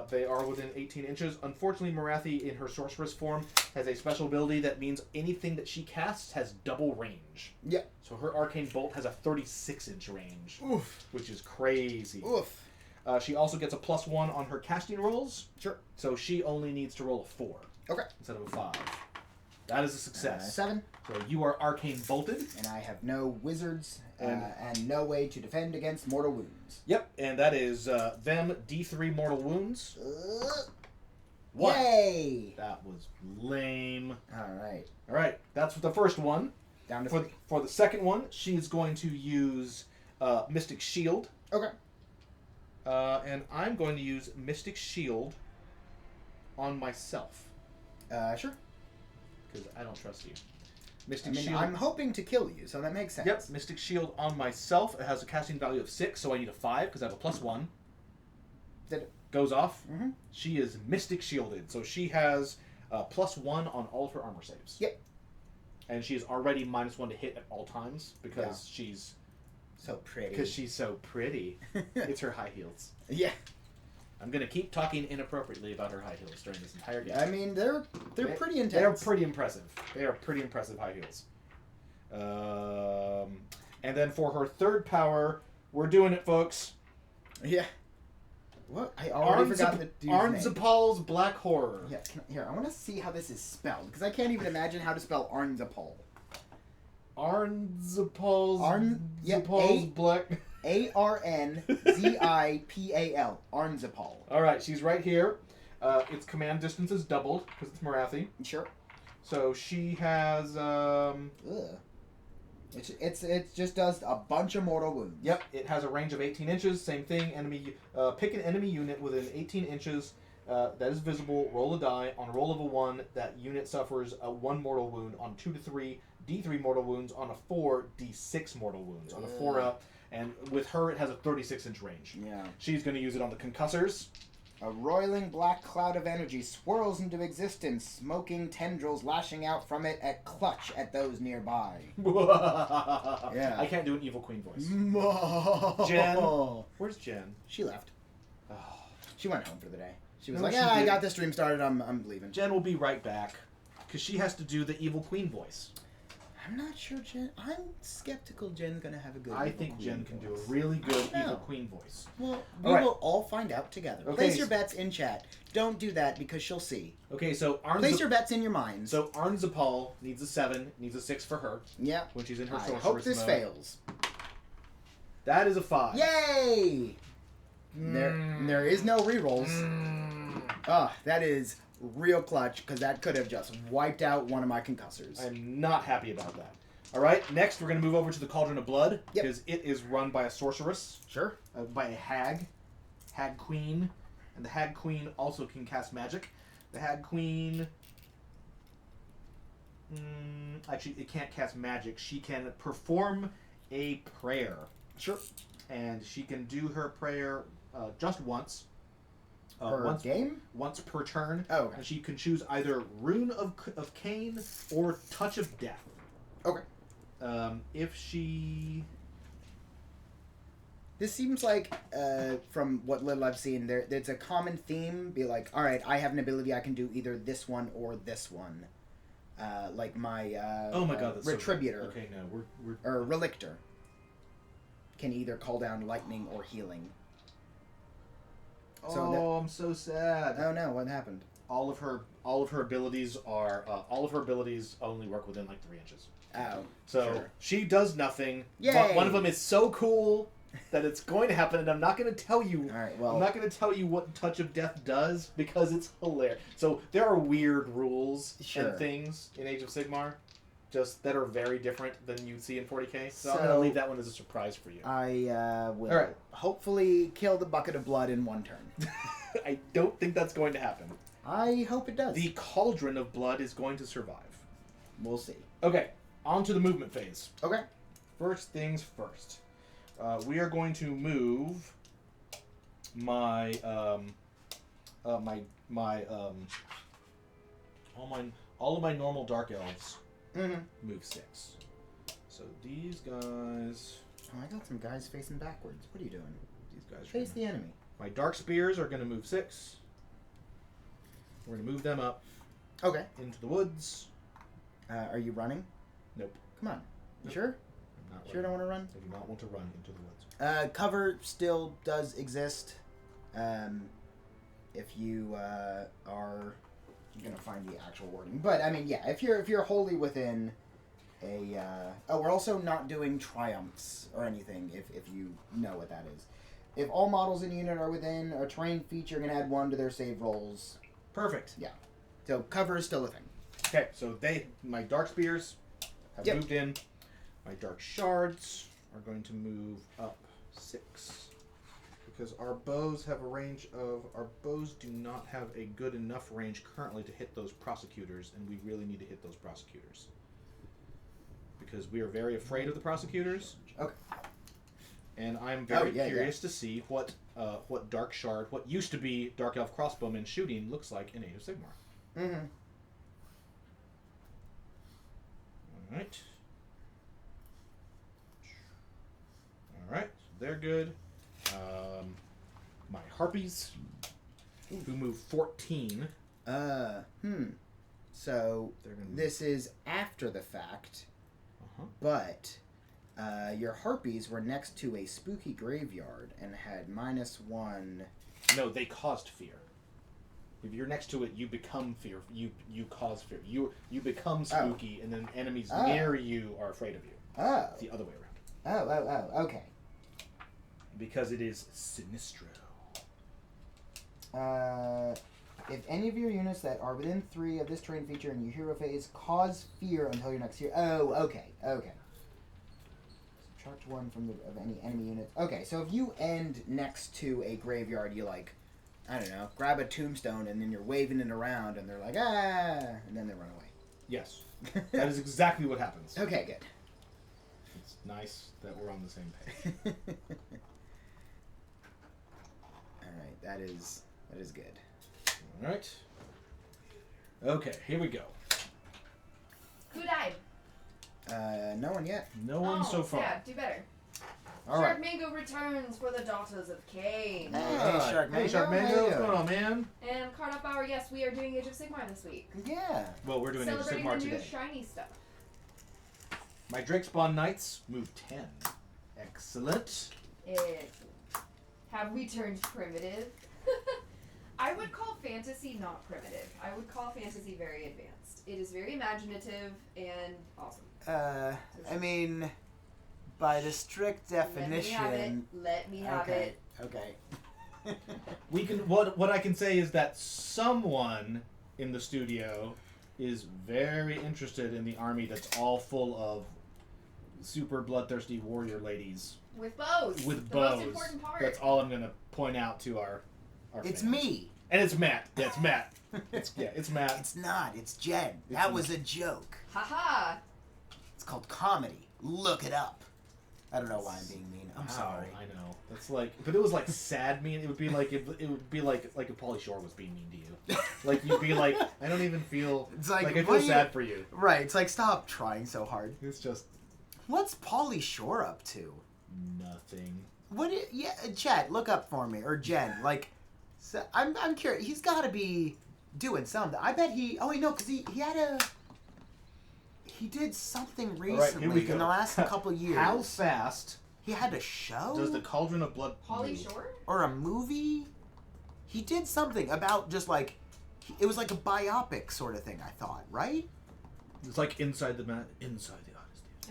They are within 18 inches. Unfortunately, Morathi, in her sorceress form, has a special ability that means anything that she casts has double range. Yeah. So her Arcane Bolt has a 36-inch range. Oof. Which is crazy. Oof. She also gets a +1 on her casting rolls. Sure. So she only needs to roll a 4. Okay. Instead of a 5. That is a success. 7. So you are Arcane Bolted. And I have no wizards and no way to defend against mortal wounds. Yep, and that is them D3 mortal wounds. 1. Yay! That was lame. All right. That's the first one. Down to for 3. For the second one, she's going to use Mystic Shield. Okay. And I'm going to use Mystic Shield on myself. Sure. Because I don't trust you. Shield. I'm hoping to kill you, so that makes sense. Yep, Mystic Shield on myself. It has a casting value of 6, so I need a 5 because I have a +1. Did it? Goes off. Mm-hmm. She is Mystic Shielded, so she has +1 on all of her armor saves. Yep. And she's already -1 to hit at all times because she's so pretty. Because she's so pretty. It's her high heels. Yeah. I'm gonna keep talking inappropriately about her high heels during this entire game. I mean, they're pretty intense. They're pretty impressive. They are pretty impressive high heels. And then for her third power, we're doing it, folks. Yeah. What? I already forgot the dude's name. Arnzapal's Black Horror. Yeah. Here, I want to see how this is spelled because I can't even imagine how to spell Arnzapal. Arnzapal's Black. Arnzipal. Arnzapal. All right, she's right here. Its command distance is doubled because it's Morathi. Sure. So she has. It just does a bunch of mortal wounds. Yep, it has a range of 18 inches. Same thing. Enemy. Pick an enemy unit within 18 inches that is visible. Roll a die. On a roll of a 1, that unit suffers a 1 mortal wound. On 2 to 3, D3 mortal wounds. On a 4, D6 mortal wounds. On a 4 up. And with her, it has a 36-inch range. Yeah. She's going to use it on the concussors. A roiling black cloud of energy swirls into existence, smoking tendrils lashing out from it at clutch at those nearby. Yeah. I can't do an evil queen voice. Jen? Where's Jen? She left. Oh. She went home for the day. She was I got this stream started, I'm leaving. Jen will be right back, because she has to do the evil queen voice. I'm not sure Jen... I'm skeptical Jen's going to have a good I think Jen can do a really good evil queen voice. Well, we will all find out together. Okay. Place your bets in chat. Don't do that because she'll see. Okay, so place your bets in your minds. So Arnzapal needs a 7, needs a 6 for her. Yeah. When she's in her sorceress mode. I hope this fails. That is a 5. Yay! There is no rerolls. That is real clutch, because that could have just wiped out one of my concussors. I'm not happy about that. All right, next we're going to move over to the Cauldron of Blood, because it is run by a sorceress. Sure. By a hag queen, and the hag queen also can cast magic. The hag queen... actually, it can't cast magic. She can perform a prayer. Sure. And she can do her prayer just once. Game? Once per turn. Oh, okay. And she can choose either Rune of Khaine or Touch of Death. Okay. If she... This seems like, from what little I've seen, there's a common theme. Be like, all right, I have an ability I can do either this one or this one. Like my oh my god, that's Retributor. So okay, no, we're or Relictor can either call down lightning or healing. So I'm so sad. Oh no, what happened? All of her abilities are only work within like 3 inches. Oh. So sure. She does nothing. Yay! One of them is so cool that it's going to happen, and I'm not going to tell you. All right, well, I'm not going to tell you what Touch of Death does because it's hilarious. So there are weird rules and things in Age of Sigmar, just that are very different than you'd see in 40k. So I'm going to leave that one as a surprise for you. I will hopefully kill the bucket of blood in one turn. I don't think that's going to happen. I hope it does. The Cauldron of Blood is going to survive. We'll see. Okay, on to the movement phase. Okay. First things first. We are going to move my all of my normal dark elves. Move 6. So these guys. Oh, I got some guys facing backwards. What are you doing? These guys face the enemy. My dark spears are going to move 6. We're going to move them up. Okay. Into the woods. Are you running? Nope. Come on. You sure? I'm not sure don't want to run? I do not want to run into the woods. Cover still does exist. If you are going to find the actual wording. But, I mean, yeah, if you're wholly within a... we're also not doing triumphs or anything, if you know what that is. If all models in the unit are within a terrain feature, you're going to add 1 to their save rolls. Perfect. Yeah. So cover is still a thing. Okay, so my dark spears have moved in. My dark shards are going to move up 6. Because our bows do not have a good enough range currently to hit those prosecutors, and we really need to hit those prosecutors. Because we are very afraid of the prosecutors. Okay. And I'm very curious to see what Dark Shard, what used to be Dark Elf Crossbowman shooting, looks like in Age of Sigmar. Mm-hmm. Alright. Alright, so they're good. My Harpies, who move 14. So, this is after the fact, but your Harpies were next to a spooky graveyard and had -1. No, they caused fear. If you're next to it, you become fear. You cause fear. You become spooky, and then enemies near you are afraid of you. Oh. It's the other way around. Okay. Because it is Sinistro. If any of your units that are within 3 of this terrain feature in your hero phase cause fear until your next hero. Oh, okay. Subtract 1 of any enemy units. Okay, so if you end next to a graveyard, you I don't know, grab a tombstone and then you're waving it around and they're like, and then they run away. Yes. That is exactly what happens. Okay, good. It's nice that we're on the same page. Alright, that is good. Alright. Okay, here we go. Who died? No one yet. No one so far. Yeah, do better. Alright. Sharkmango returns for the Daughters of Khaine. Hey, Sharkmango. Hey, Sharkmango. What's going on, man? And Card Up Hour, yes, we are doing Age of Sigmar this week. Yeah. Well, we're doing Age of Celebrating Sigmar the new today. shiny stuff. My Drakespawn Knights move 10. Excellent. Have we turned primitive? I would call fantasy not primitive. I would call fantasy very advanced. It is very imaginative and awesome. I mean, by the strict definition. Let me have it. Okay. We can. What I can say is that someone in the studio is very interested in the army that's all full of super bloodthirsty warrior ladies with bows. With the bows. Most important part. That's all I'm gonna point out to our It's fans. me. And it's Matt. Yeah, it's Matt. It's Matt. It's not. It's Jen. That was a joke. Haha. It's called comedy. Look it up. I don't know why I'm being mean. I'm sorry. I know. That's but it was sad mean. It would be like if Pauly Shore was being mean to you. Like you'd be like, I don't even feel. It's like I feel sad for you. Right. It's like stop trying so hard. It's just. What's Pauly Shore up to? Nothing. Chat, look up for me, or Jen. So I'm curious. He's got to be doing something. I bet he. Oh, wait, no, because he did something recently in the last couple years. How fast? He had a show. Does the Cauldron of Blood? Pauly Shore? Or a movie? He did something about just it was like a biopic sort of thing. I thought, right? It's like inside the artist.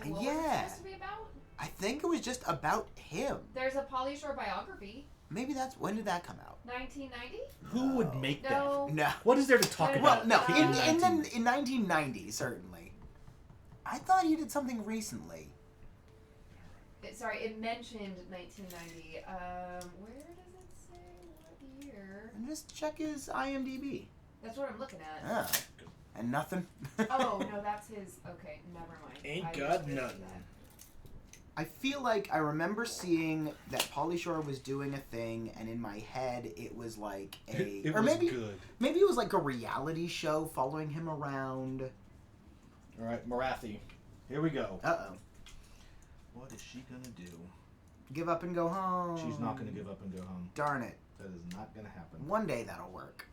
And what was it supposed to be about? I think it was just about him. There's a Pauly Shore biography. Maybe when did that come out? 1990? Who would make that? No. What is there to talk about? Well, no. In 1990, certainly. I thought he did something recently. It mentioned 1990. Where does it say what year? And just check his IMDb. That's what I'm looking at. Oh. And nothing? Oh, no, that's his. Okay, never mind. Ain't got nothing. I feel like I remember seeing that Pauly Shore was doing a thing, and in my head it was like maybe it was like a reality show following him around. All right, Morathi, here we go. Uh-oh. What is she gonna do? Give up and go home. She's not gonna give up and go home. Darn it. That is not gonna happen. One day that'll work.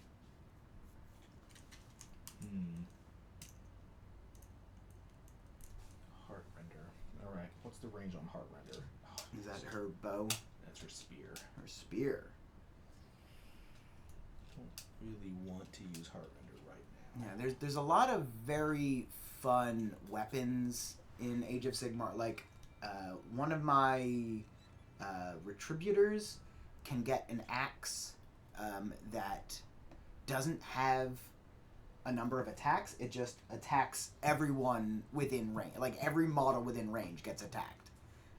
Heartrender. All right. What's the range on Heartrender? Oh, is that her bow? That's her spear. Her spear. Don't really want to use Heartrender right now. Yeah, there's a lot of very fun weapons in Age of Sigmar. One of my Retributors can get an axe that doesn't have a number of attacks. It just attacks everyone within range. Like, every model within range gets attacked.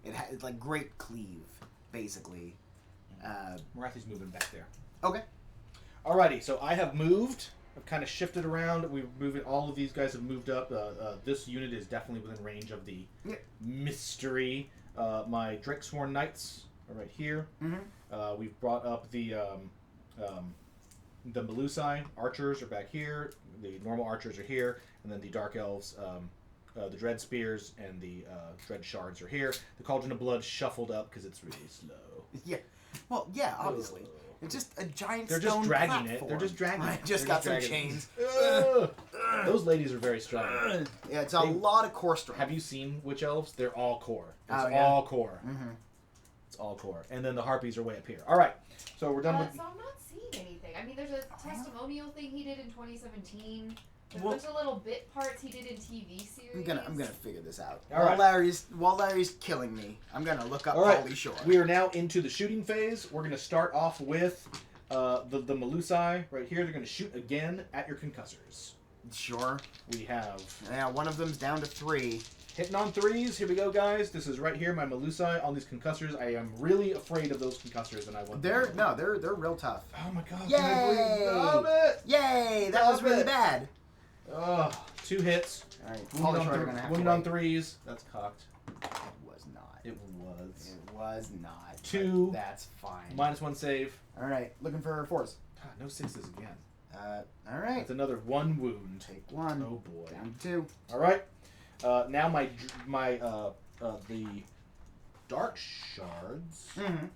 It's like great cleave, basically. Morathi's moving back there. Okay. Alrighty, so I have moved. I've kind of shifted around. We're moving. All of these guys have moved up. This unit is definitely within range of the mystery. My Drakesworn Knights are right here. Mm-hmm. We've brought up the Melusai archers are back here. The normal archers are here, and then the Dark Elves, the Dread Spears, and the Dread Shards are here. The Cauldron of Blood shuffled up because it's really slow. Yeah. Well, yeah, obviously. It's just a giant They're stone just dragging platform. it. They're just dragging it. I just got some chains. Those ladies are very strong. Yeah, it's a lot of core strength. Have you seen Witch Elves? They're all core. It's all core. Mm-hmm. It's all core. And then the Harpies are way up here. All right. So we're done with... So I'm not seeing anything. I mean, there's a testimonial thing he did in 2017. There's a bunch of little bit parts he did in TV series. I'm gonna figure this out. All right. While Larry's killing me, I'm gonna look up Pauly Shore. We are now into the shooting phase. We're gonna start off with the Melusai right here. They're gonna shoot again at your concussors. Sure. We have... Yeah, one of them's down to 3. Hitting on 3s. Here we go, guys. This is right here, my Melusai on these concussors. I am really afraid of those concussors, and I want. They're real tough. Oh my god! Yay! Can I please stop it? Yay! That was really bad. Oh, 2 hits. All right, Wounded on 3s. That's cocked. It was not. It was. It was not. 2. That's fine. -1 save. All right, looking for 4s. God, no 6s again. All right. That's another 1 wound. Take 1. Oh boy. Down to 2. All right. Now the Dark Shards. Mm-hmm.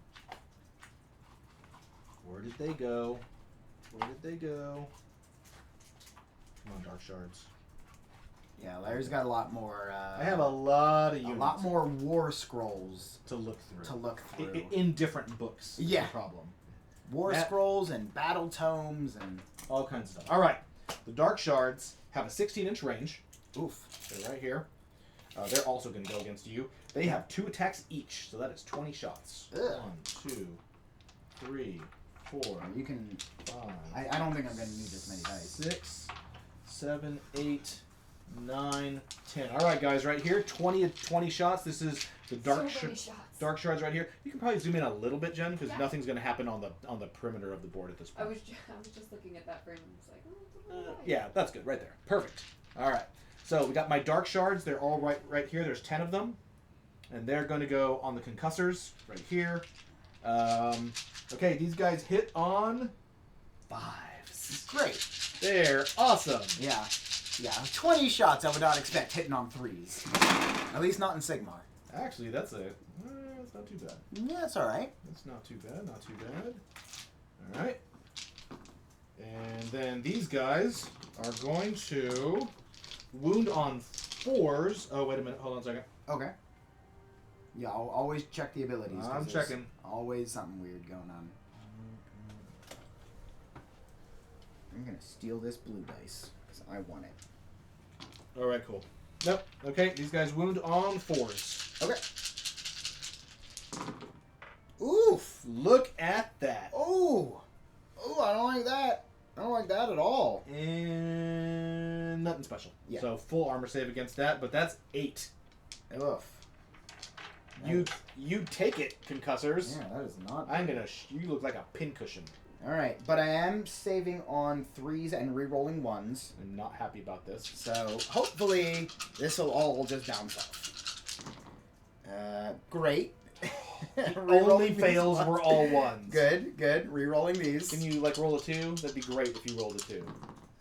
Where did they go? Where did they go? Come on, Dark Shards. Yeah, Larry's got a lot more. I have a lot of units. A lot more war scrolls to look through. In different books. Yeah. Is the problem. War scrolls and battle tomes and all kinds of stuff. All right. The Dark Shards have a 16-inch range. Oof. They're right here. They're also going to go against you. They have 2 attacks each, so that is 20 shots. Ugh. 1, 2, 3, 4. You can. 5. I don't think I'm going to need this many dice. 6, 7, 8, 9, 10. All right, guys, right here, 20 shots. This is the Dark Shards right here. You can probably zoom in a little bit, Jen, because nothing's going to happen on the perimeter of the board at this point. I was just looking at that frame and was like, yeah, that's good, right there. Perfect. All right. So we got my Dark Shards. They're all right here. There's 10 of them. And they're going to go on the concussors right here. Okay, these guys hit on 5s. Great. They're awesome. Yeah. Yeah, 20 shots I would not expect hitting on 3s. At least not in Sigmar. Actually, that's not too bad. Yeah, that's all right. That's not too bad. Not too bad. All right. And then these guys are going to wound on 4s. Oh, wait a minute. Hold on a second. Okay. Yeah, I'll always check the abilities. I'm checking. Always something weird going on. I'm going to steal this blue dice because I want it. All right, cool. Nope. Okay, these guys wound on 4s. Okay. Oof. Look at that. Ooh. Ooh, I don't like that. I don't like that at all. And nothing special. Yeah. So full armor save against that, but that's 8. Oof. You take it, concussors. Yeah, that is not. I'm gonna. You look like a pincushion. All right, but I am saving on 3s and re-rolling 1s. I'm not happy about this. So hopefully this will all just bounce off. Great. Only fails were all 1s. Good, good. Re-rolling these. Can you roll a 2? That'd be great if you rolled a 2.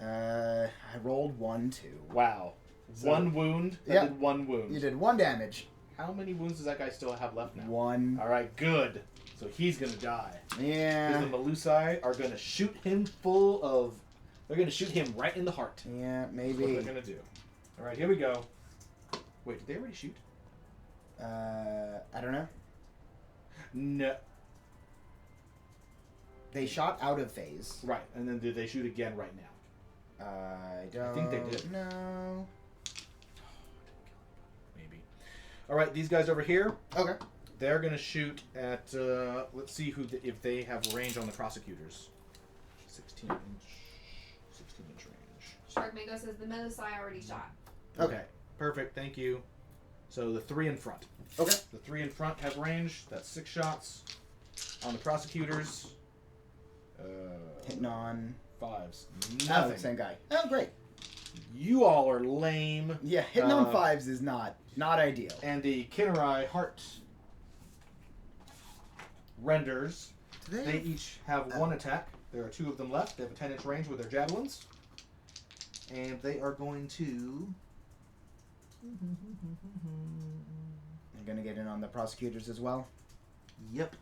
I rolled 1, 2. Wow. So, 1 wound. Yeah. Did 1 wound. You did 1 damage. How many wounds does that guy still have left now? 1. All right, good. So he's gonna die. Yeah. Because the Melusai are gonna shoot him full of. They're gonna shoot him right in the heart. Yeah, maybe. That's what they're gonna do. All right, here we go. Wait, did they already shoot? I don't know. No. They shot out of phase. Right, and then did they shoot again right now? I think they did. No. Maybe. All right, these guys over here. Okay. They're gonna shoot at. Let's see if they have range on the prosecutors. 16 inch. Sharkmango says the Melusai already shot. Okay. Perfect. Thank you. So the 3 in front. Okay. The 3 in front have range. That's 6 shots. On the prosecutors. Hitting on 5s. Oh, Nothing. same guy. Oh, great. You all are lame. Yeah, hitting on 5s is not ideal. And the Kinnerai Heart renders. They each have 1 attack. There are 2 of them left. They have a 10-inch range with their javelins. And they are going to... They're going to get in on the prosecutors as well. Yep.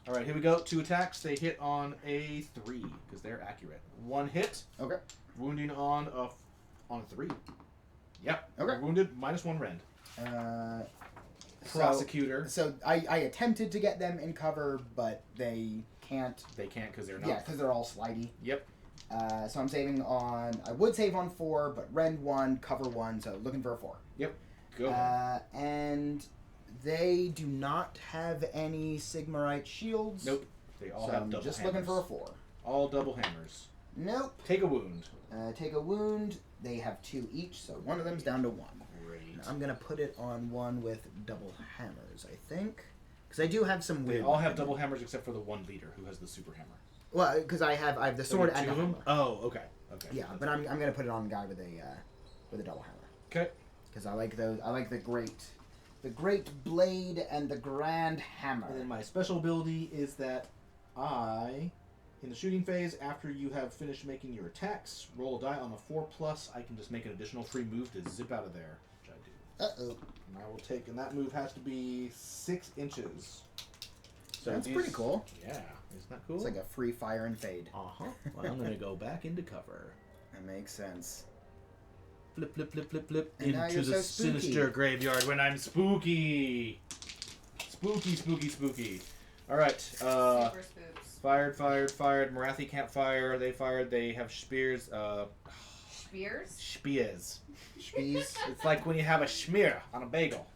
All right, here we go. 2 attacks. They hit on a 3 because they're accurate. 1 hit. Okay. Wounding on a 3. Yep. Okay. Wounded. -1 rend. Prosecutor. So I attempted to get them in cover, but they can't. They can't because they're not. Yeah, because they're all slidey. Yep. So I'm saving on. I would save on 4, but rend 1, cover 1. So looking for a 4. Yep. Go. And they do not have any Sigmarite shields. Nope. They all so have I'm double just hammers. looking for a 4. All double hammers. Nope. Take a wound. Take a wound. They have 2 each, so one of them's down to 1. Great. And I'm gonna put it on one with double hammers, I think, because I do have some They weird. all have double hammers except for the one leader who has the super hammer. Well, because I have the sword you have and the 2 of them? hammer. Oh, okay. Okay. Yeah, but I'm gonna put it on a guy with a double hammer. Okay. Because I like those. I like the great blade and the grand hammer. And then my special ability is that in the shooting phase, after you have finished making your attacks, roll a die on a 4+. I can just make an additional free move to zip out of there, which I do. Uh-oh. And I will take, and that move has to be 6 inches. So That's pretty cool. Yeah, isn't that cool? It's like a free fire and fade. Uh-huh. Well, I'm going to go back into cover. That makes sense. Flip, flip, flip, flip, flip. And now into you're the so spooky. sinister graveyard when I'm spooky. Spooky, spooky, spooky. All right. Super spooks. Fired. Morathi can't fire. They fired. They have spears. Spears? Spears. Spies. It's like when you have a schmear on a bagel.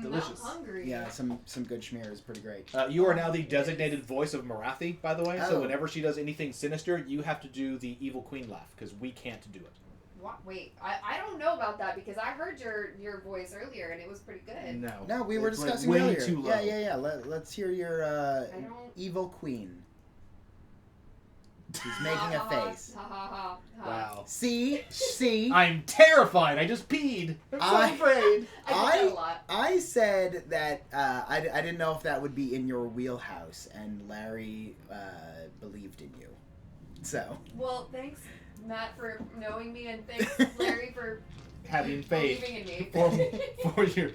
Delicious. I'm hungry. Yeah, some good schmear is pretty great. You are now the designated voice of Morathi, by the way. Oh. So whenever she does anything sinister, you have to do the evil queen laugh because we can't do it. What? Wait, I don't know about that because I heard your voice earlier and it was pretty good. No, we were It's discussing way earlier. too low. Yeah. Let's hear your evil queen. She's making a face. Ha ha ha. Wow. See. I'm terrified. I just peed. I'm so afraid. I get that a lot. I said that I didn't know if that would be in your wheelhouse, and Larry believed in you. So. Well, thanks, Matt, for knowing me, and thanks, Larry, for Having faith believing in me. for your.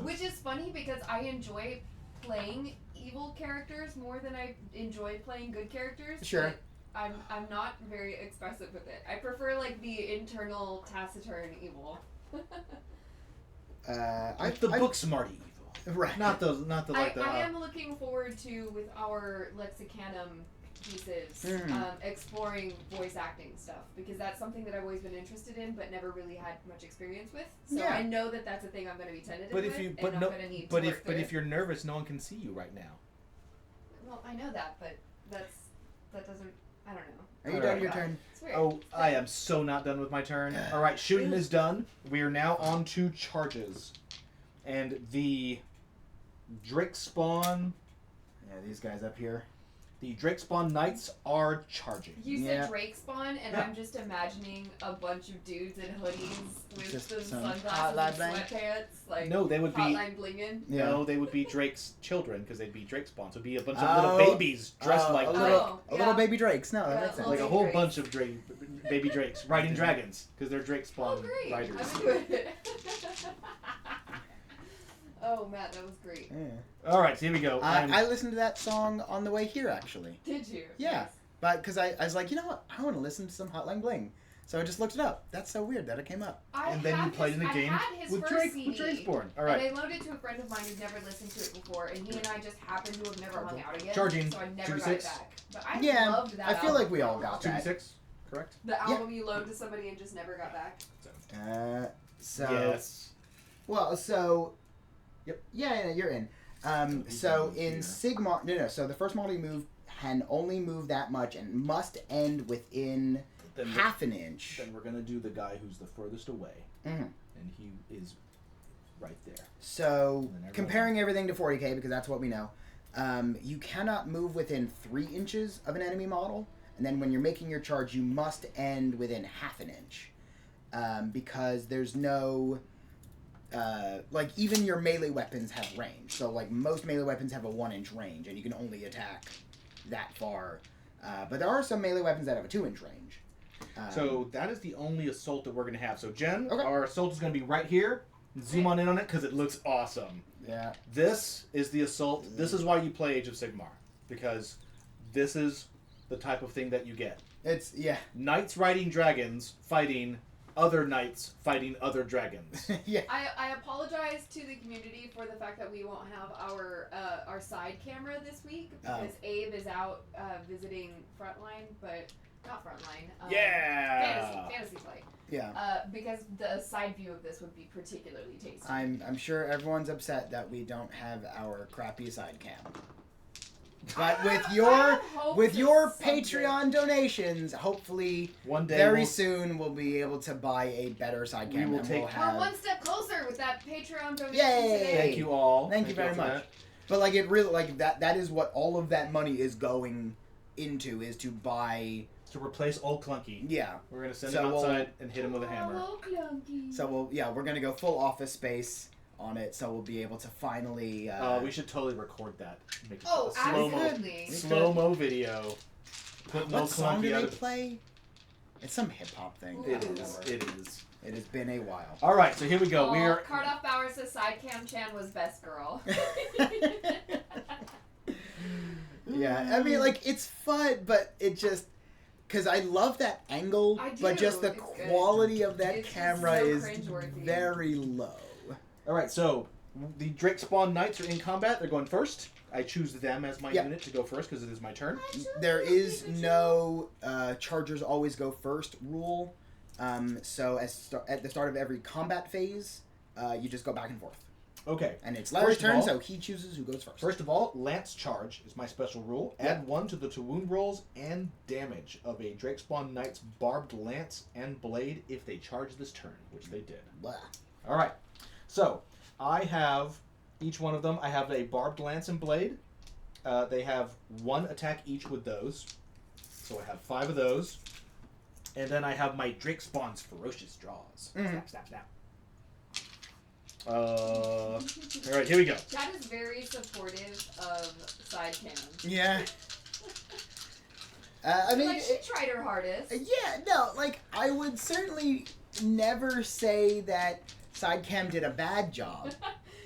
Which is funny because I enjoy playing evil characters more than I enjoy playing good characters. Sure. But I'm not very expressive with it. I prefer like the internal taciturn evil. the book smarty evil. Right. Not the like the. I am looking forward to, with our Lexicanum pieces, exploring voice acting stuff, because that's something that I've always been interested in but never really had much experience with. So Yeah. I know that that's a thing I'm going to be tentative But with. if you, and but I'm no, gonna need but to if work but through if it. you're nervous, no one can see you right now. Well, I know that, but that doesn't. I don't know. Are you All done right. your turn? It's weird. Oh, I am so not done with my turn. All right, shooting is done. We are now on to charges, and the Drake spawn. Yeah, these guys up here. The Drake spawn knights are charging. You said Yeah. Drake spawn, and Yeah. I'm just imagining a bunch of dudes in hoodies with Just the some sunglasses hotline and bling? sweatpants, like No, they would be. hotline blinging. Yeah. No, they would be Drake's children because they'd be Drake spawn. So it'd be a bunch of Oh. little babies dressed like a Drake. little, Oh, little yeah. baby Drakes. No, that Yeah, makes sense. little Like a baby whole Drakes. bunch of baby Drakes riding dragons because they're Drake spawn Oh, great! riders. I'm into it. Oh, Matt, that was great. Yeah. All right, so here we go. I listened to that song on the way here, actually. Did you? Yeah. But because I was like, you know what? I want to listen to some Hotline Bling. So I just looked it up. That's so weird that it came up. And then you played in the game with Drake. Drake's born. All right. And I loaned it to a friend of mine who'd never listened to it before, and he and I just happened to have never hung out again. Charging. So I never 2d6. got it back. But I Yeah, loved that I feel album like we for a all long got time. that. 2d6, correct? The album you loaned to somebody and just never got back. So. Yes. Well, so. Yep. Yeah, you're in. So in Sigmar, no. So the first model you move can only move that much and must end within half an inch. Then we're gonna do the guy who's the furthest away, Mm-hmm. and he is right there. So comparing everything to 40k, because that's what we know, you cannot move within 3 inches of an enemy model, and then when you're making your charge, you must end within half an inch, because there's no like even your melee weapons have range. So like most melee weapons have a 1-inch range, and you can only attack that far. But there are some melee weapons that have a 2-inch range. So that is the only assault that we're going to have. So Jen, Okay. our assault is going to be right here. Zoom on in on it because it looks awesome. Yeah. This is the assault. This is why you play Age of Sigmar. Because this is the type of thing that you get. It's, yeah. Knights riding dragons fighting other knights fighting other dragons. Yeah. I apologize to the community for the fact that we won't have our side camera this week because Abe is out visiting Frontline, but not Frontline. Yeah. Fantasy Flight. Yeah. Because the side view of this would be particularly tasty. I'm sure everyone's upset that we don't have our crappy side cam. But with your Patreon donations, hopefully one day very soon we'll be able to buy a better side cam. We're one step closer with that Patreon donation Yay! today. Thank you all. Thank you very much. That. But like it really like that is what all of that money is going into, is to buy, to replace old Clunky. yeah. We're gonna send him outside and hit him with a hammer. Oh, clunky. So we're gonna go full office space on it, so we'll be able to finally We should totally record that. Make it Oh, a absolutely. slow-mo video. Put no what song Clunky do out they of play? It's some hip hop thing. It is. It is. It has been a while. All right, so here we go. Oh, We are. Cardoff Bauer says Sidecam Chan was best girl. Yeah, I mean, like, it's fun, but it just, because I love that angle, I do, but just the it's quality good. of that It's camera so is cringeworthy. very low. All right, so the Drake Spawn Knights are in combat. They're going first. I choose them as my Yep. unit to go first because it is my turn. There is no chargers always go first rule, so at the start of every combat phase, you just go back and forth. Okay. And it's Larry's First of turn, all- so he chooses who goes first. First of all, Lance Charge is my special rule. Add 1 to the to wound rolls and damage of a Drake Spawn Knight's barbed lance and blade if they charge this turn, which they did. Blah. All right. So I have each one of them. I have a barbed lance and blade. They have 1 attack each with those. So I have 5 of those. And then I have my Drake Spawn's ferocious draws. Mhm. Snap, snap, snap. All right, here we go. Chad is very supportive of Sidecam. Yeah. I mean, Like, she tried her hardest. yeah, no, like, I would certainly never say that Sidecam did a bad job.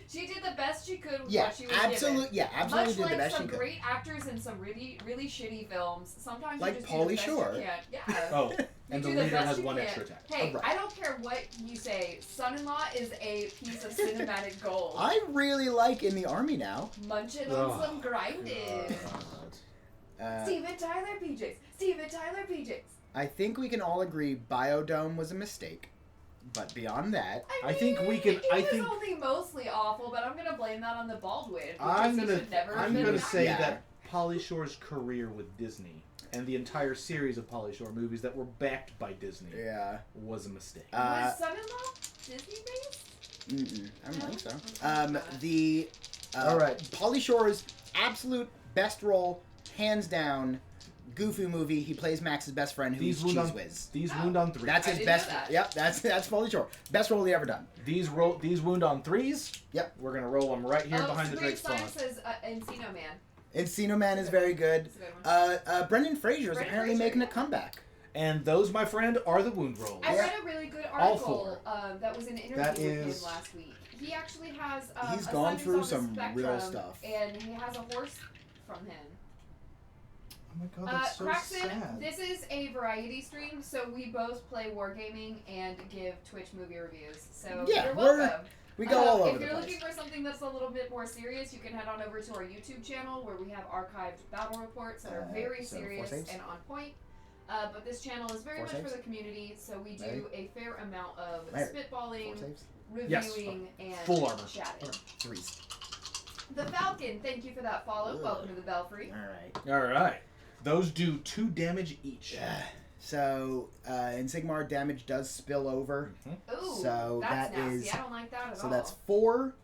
She did the best she could with Yeah, what she was absolutely. given. Yeah, absolutely Much did like the best some she could. great actors in some really, really shitty films. Sometimes Like you just Pauly do the best Shore. you can. Yeah. Oh, You and the do the leader best has you 1 can. extra attack. Hey, Oh, right. I don't care what you say. Son-in-law is a piece of cinematic gold. I really like In the Army Now. Munching Oh, on some grinding. Steven Tyler PJs. Steven Tyler PJs. I think we can all agree Biodome was a mistake. But beyond that, I think we can- He I was think- only mostly awful, but I'm gonna blame that on the Baldwin. I'm because he should never have I'm been gonna back. say Yeah. that Pauly Shore's career with Disney and the entire series of Pauly Shore movies that were backed by Disney yeah. was a mistake. Was Son-in-Law Disney based? I don't think so. Okay. The All right. Pauly Shore's absolute best role, hands down, Goofy movie. He plays Max's best friend, who's Cheese Whiz. These Oh. wound on 3. That's I his didn't best. know that. Yep, that's Pauly Shore. Best role he ever done. These wound on 3s. Yep. We're gonna roll them right here behind the Drake Sweet Spawn. Science says Encino Man. Encino Man is very good. That's a good one. Brendan Fraser is Brendan apparently Fraser, making a yeah. comeback. And those, my friend, are the wound rolls. I Yeah. read a really good All article that was an interview That with is- him last week. He actually has He's a gone son who's through on the some real spectrum, stuff. and he has a horse from him. Oh my god, that's so Craxton, sad. this is a variety stream, so we both play wargaming and give Twitch movie reviews. So Yeah, you're we're- welcome. We go all over If the you're place. looking for something that's a little bit more serious, you can head on over to our YouTube channel where we have archived battle reports that are very so 4 serious saves? and on point. But this channel is very 4 much saves? for the community, so we do Larry? a fair amount of Larry? spitballing, 4 saves? reviewing, and Full armor. chatting. Threes. The Falcon, thank you for that follow. Welcome to the Belfry. All right. Those do 2 damage each. So, in Sigmar, damage does spill over. Ooh, so that's that nasty. is, I don't like that at all. so that's 4.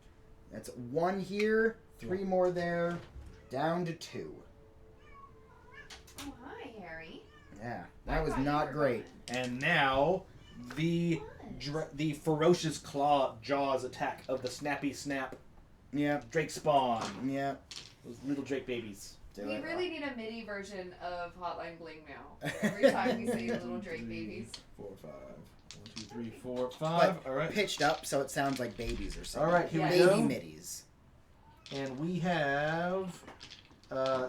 That's 1 here, 3 more there, down to 2. Oh, hi, Harry. Yeah, that was not great. And now, the ferocious claw jaws attack of the snappy snap. Yeah. Drake spawn. Yeah. Those little Drake babies. We really need a MIDI version of Hotline Bling now. Every time we say little Drake babies. 4, 5. 1, 2, 3, 4, 5. All right. Pitched up so it sounds like babies or something. All right, here we Baby go. middies. And we have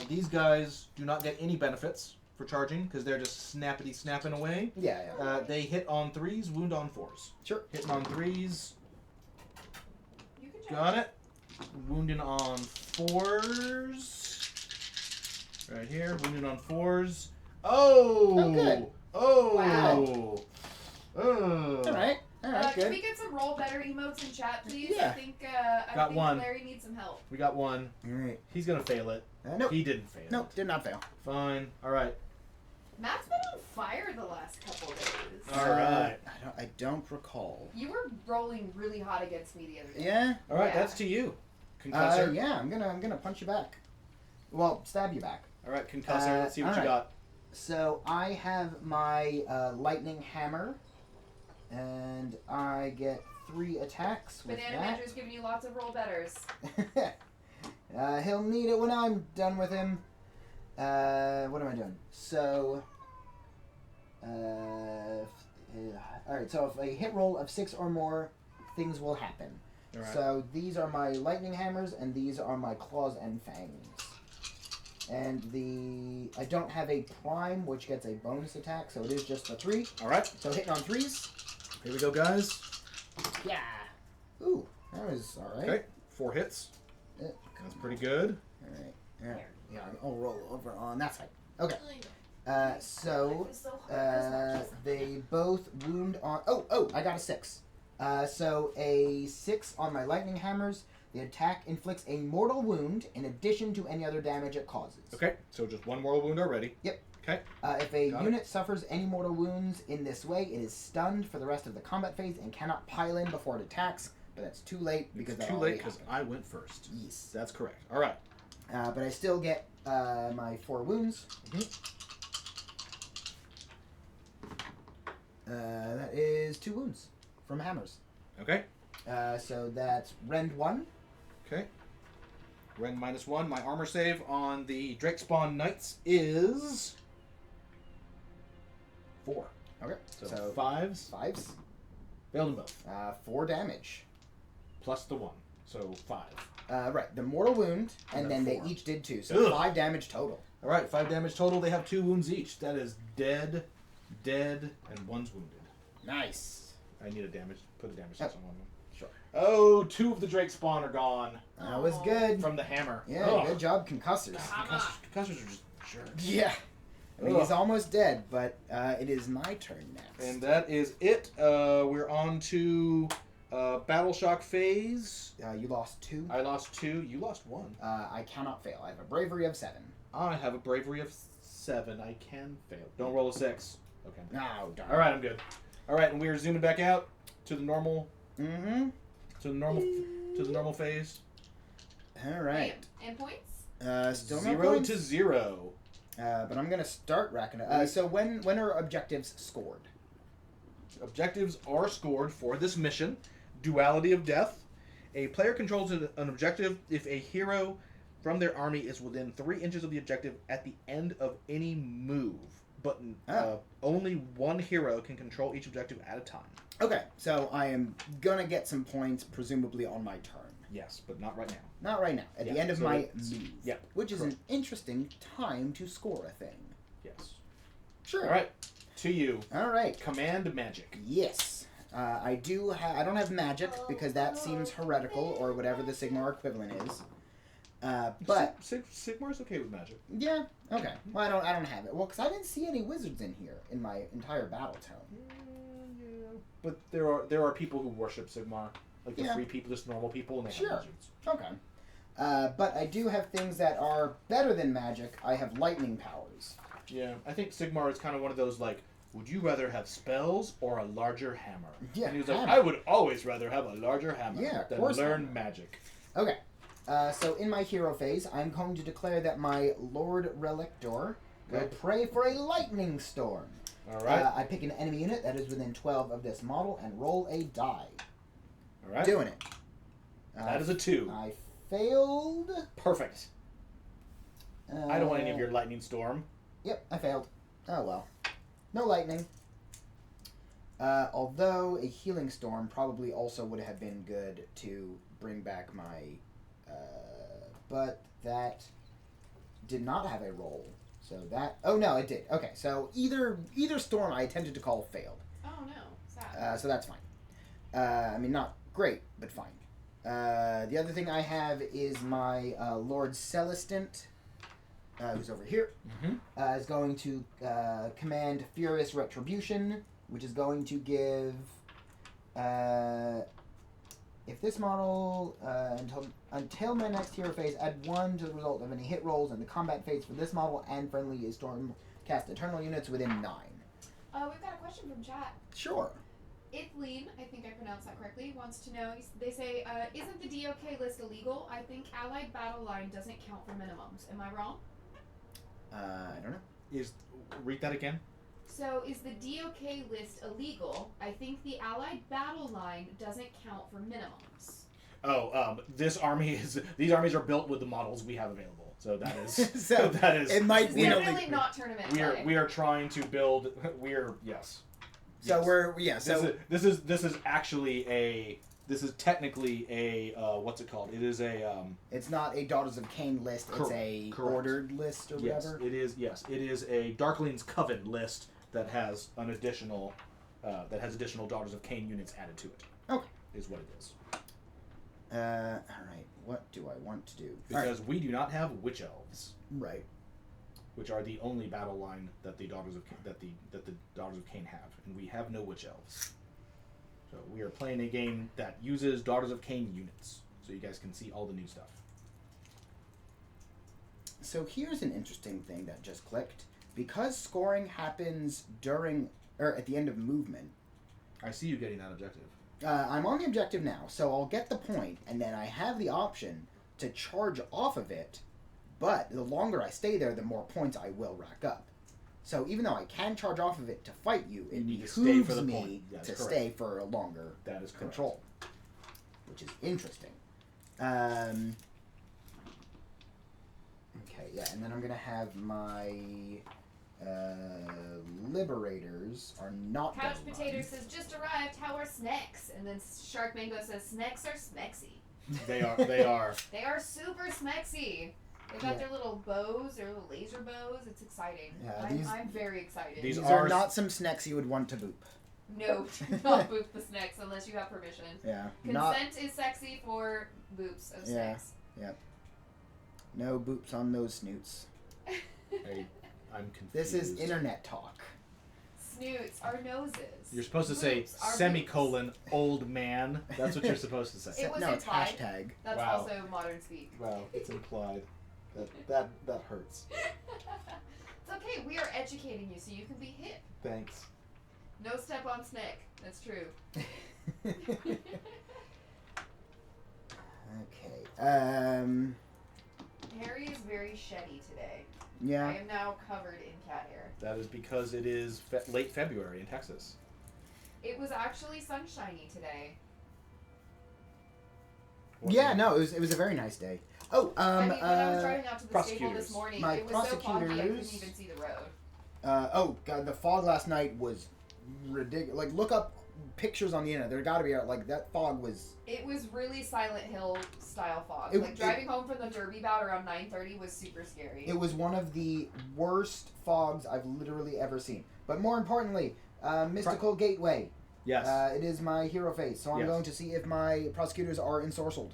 these guys do not get any benefits for charging because they're just snappity snapping away. Yeah. They hit on 3s, wound on 4s. Sure. Hitting on 3s. You can Got it. Wounding on 4s. Right here. Wounding on 4s. Oh! Oh, good. Oh! Wow. Oh! All right. Good. Can we get some roll better emotes in chat, please? Yeah. I think one. Larry needs some help. We got 1. All right. He's gonna fail it. Nope. He didn't fail. Nope. Did not fail. Fine. All right. Matt's been on fire the last couple of days. All right. I don't recall. You were rolling really hot against me the other day. Yeah. All right. Yeah. That's to you. Concussor. Yeah. I'm gonna punch you back. Well, stab you back. All right, Concussor. Let's see what you all right. got. So I have my lightning hammer, and I get 3 attacks with Banana that. Manager's giving you lots of roll betters. He'll need it when I'm done with him. What am I doing? So, alright, so if a hit roll of 6 or more, things will happen. All right. So these are my lightning hammers, and these are my claws and fangs. And I don't have a prime, which gets a bonus attack, so it is just the 3. All right. So hitting on 3s. Here we go, guys. Yeah. Ooh, that was alright. Okay. 4 hits. That's pretty good. Alright. Yeah, I'll roll over on that side. Okay. They both wound on... Oh, I got a 6. So a 6 on my lightning hammers. The attack inflicts a mortal wound in addition to any other damage it causes. Okay, so just 1 mortal wound already. Yep. Okay. If a unit suffers any mortal wounds in this way, it is stunned for the rest of the combat phase and cannot pile in before it attacks. But that's too late because it's too late because I went first. Yes. That's correct. All right. But I still get my 4 wounds. That is 2 wounds from hammers. Okay. So that's rend 1. Okay. Rend -1. My armor save on the Drake Spawn Knights is 4. Okay. So 5s. 5s. Failed them both. 4 damage. Plus the 1. So 5. Right. The mortal wound, and then then 4. they each did 2. So Ugh. 5 damage total. All right. 5 damage total. They have 2 wounds each. That is dead, and 1's wounded. Nice. I need a damage. Put a damage test on one of them. Sure. Oh, 2 of the Drake Spawn are gone That was good. from the hammer. Yeah, Ugh. good job, concussors. Concussors are just jerks. Yeah. I mean, Ugh. he's almost dead, but it is my turn next. And that is it. We're on to Battle Shock phase. You lost 2. I lost 2. You lost 1. I cannot fail. I have a bravery of 7. I have a bravery of 7. I can fail. Don't roll a 6. Okay. No, darn. All right, I'm good. All right, and we are zooming back out to the normal. Mm-hmm. To the normal phase. All right. And points? Still no 0 points. to 0. But I'm gonna start racking it. So when are objectives scored? Objectives are scored for this mission. Duality of Death. A player controls an objective if a hero from their army is within 3 inches of the objective at the end of any move. But only 1 hero can control each objective at a time. Okay, so I am gonna get some points, presumably on my turn. Yes, but not right now. Not right now. At the end of so my move. Yeah, Which is correct. an interesting time to score a thing. Yes. Sure. All right. To you. All right. Command magic. Yes. I do. I don't have magic because that seems heretical or whatever the Sigmar equivalent is. But Sigmar's okay with magic. yeah. Okay. Well, I don't have it. Well, because I didn't see any wizards in here in my entire battle tome. Yeah. But there are people who worship Sigmar, like the free people, just normal people, and they have wizards. Okay. But I do have things that are better than magic. I have lightning powers. Yeah, I think Sigmar is kind of one of those, like, would you rather have spells or a larger hammer? Yeah, and he was like, I would always rather have a larger hammer than learn hammer. magic. Okay. So in my hero phase, I'm going to declare that my Lord Relictor will pray for a lightning storm. All right. I pick an enemy unit that is within 12 of this model and roll a die. All right. Doing it. That is a 2. I failed. Perfect. I don't want any of your lightning storm. Yep, I failed. Oh well. No lightning. Although a healing storm probably also would have been good to bring back my... but that did not have a roll. So that... Oh, no, it did. Okay, so either storm I attempted to call failed. Oh, no. Sad. So that's fine. I mean, not great, but fine. The other thing I have is my Lord Celestant, who's over here, is going to command Furious Retribution, which is going to give... if this model, until my next hero phase, add 1 to the result of any hit rolls in the combat phase for this model and friendly Stormcast Eternal units within 9. We've got a question from chat. Sure. Ithleen, I think I pronounced that correctly, wants to know, they say, isn't the DOK list illegal? I think Allied Battle Line doesn't count for minimums. Am I wrong? I don't know. Read that again? So, is the DOK list illegal? I think the Allied Battle Line doesn't count for minimums. Oh, these armies are built with the models we have available. So that is... so that is... It might be definitely not tournament play. We are trying to build... Yes. So yes. we're... Yeah, so... This is actually a... This is technically a... what's it called? It is a... It's not a Daughters of Khaine list. It's a ordered list or whatever. Yes, it is a Darkling's Coven list that has an additional... additional Daughters of Khaine units added to it. Okay. Is what it is. Alright. What do I want to do? Because we do not have Witch Elves. Right. Which are the only battle line that the Daughters of Khaine have, and we have no Witch Elves. So we are playing a game that uses Daughters of Khaine units, so you guys can see all the new stuff. So here's an interesting thing that just clicked. Because scoring happens during or at the end of movement. I see you getting that objective. I'm on the objective now, so I'll get the point, and then I have the option to charge off of it. But the longer I stay there, the more points I will rack up. So even though I can charge off of it to fight you, it behooves me to stay for a longer control. Which is interesting. Okay, yeah, and then I'm going to have my Liberators are not Couch Potato says, just arrived, how are snacks? And then Shark Mango says, snacks are smexy. They are. They are super smexy. They've got their little bows, their little laser bows. It's exciting. Yeah, I'm very excited. These are not some snacks you would want to boop. No, do not boop the snacks unless you have permission. Yeah. Consent is sexy for boops of snacks. Yeah. No boops on those snoots. I'm confused. This is internet talk. Snoots are noses. You're supposed to say semicolon boots. Old man. That's what you're supposed to say. It was it's hashtag. That's also modern speak. Wow, it's implied. That hurts. It's okay. We are educating you so you can be hip. Thanks. No step on snack. That's true. Okay. Harry is very sheddy today. Yeah. I am now covered in cat hair. That is because it is late February in Texas. It was actually sunshiny today. Yeah, no, it was a very nice day. Oh, I mean, when I was driving out to the stable this morning, it was so foggy I couldn't even see the road. Oh god, the fog last night was ridiculous. Like, look up pictures on the internet. There got to be like that fog was. It was really Silent Hill style fog. Like driving home from the Derby bout around 9:30 was super scary. It was one of the worst fogs I've literally ever seen. But more importantly, Mystical Gateway. Yes. It is my hero phase, so I'm going to see if my prosecutors are ensorcelled.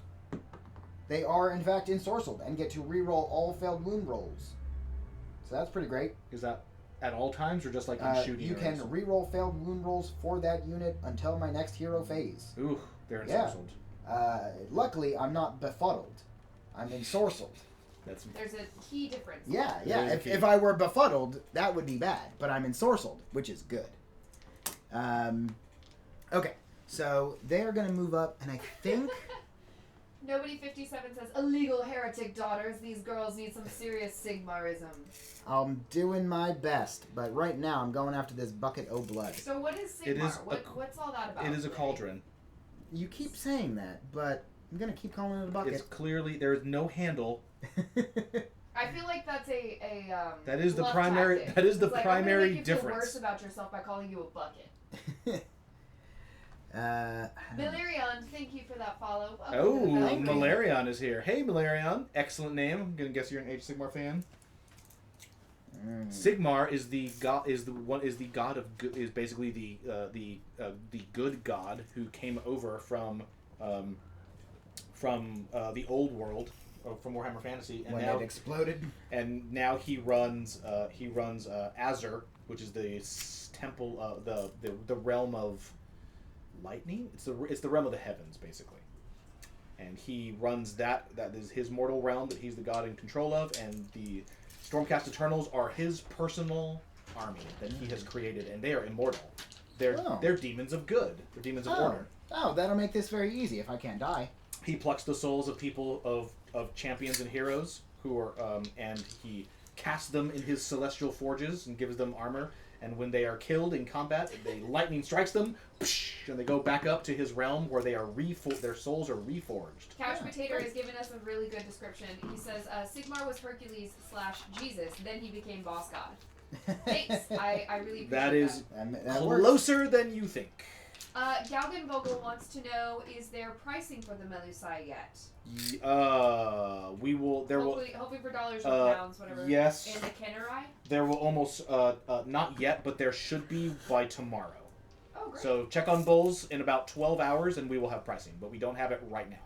They are, in fact, ensorcelled and get to reroll all failed wound rolls. So that's pretty great. Is that at all times or just like in shooting? You can reroll failed wound rolls for that unit until my next hero phase. Ooh, they're ensorcelled. Luckily, I'm not befuddled. I'm ensorcelled. There's a key difference. Yeah. If I were befuddled, that would be bad. But I'm ensorcelled, which is good. Okay, so they're gonna move up, and I think. Nobody 57 says illegal heretic daughters. These girls need some serious Sigmarism. I'm doing my best, but right now I'm going after this bucket o' blood. So what is Sigmar? What's all that about? It is a cauldron. You keep saying that, but I'm gonna keep calling it a bucket. It's clearly there is no handle. I feel like that's a that is the bluff primary. tactic. That is the it's like, primary I'm gonna make you difference. Feel worse about yourself by calling you a bucket. Valerian, thank you for that follow. Malarion is here. Hey, Malarion. Excellent name. I'm gonna guess you're an Age of Sigmar fan. Sigmar is the god. Is the god of good. Is basically the good god who came over from the old world, from Warhammer Fantasy, and when now it exploded. And now he runs Azur, which is the temple, the realm of lightning. It's the realm of the heavens, basically. And he runs that is his mortal realm that he's the god in control of, and the Stormcast Eternals are his personal army that he has created, and they are immortal. They're demons of good. They're demons of order. Oh, that'll make this very easy if I can't die. He plucks the souls of people of champions and heroes who are and he casts them in his celestial forges and gives them armor. And when they are killed in combat, lightning strikes them, and they go back up to his realm where they are their souls are reforged. Couch Potato has given us a really good description. He says Sigmar was Hercules / Jesus, then he became boss god. Thanks. I really appreciate that. That is closer than you think. Galgenvogel wants to know: is there pricing for the Melusai yet? We will. Hopefully for dollars or pounds, whatever. Yes. And the Kennerai? There will almost not yet, but there should be by tomorrow. Oh, great. So check on Bulls in about 12 hours, and we will have pricing, but we don't have it right now.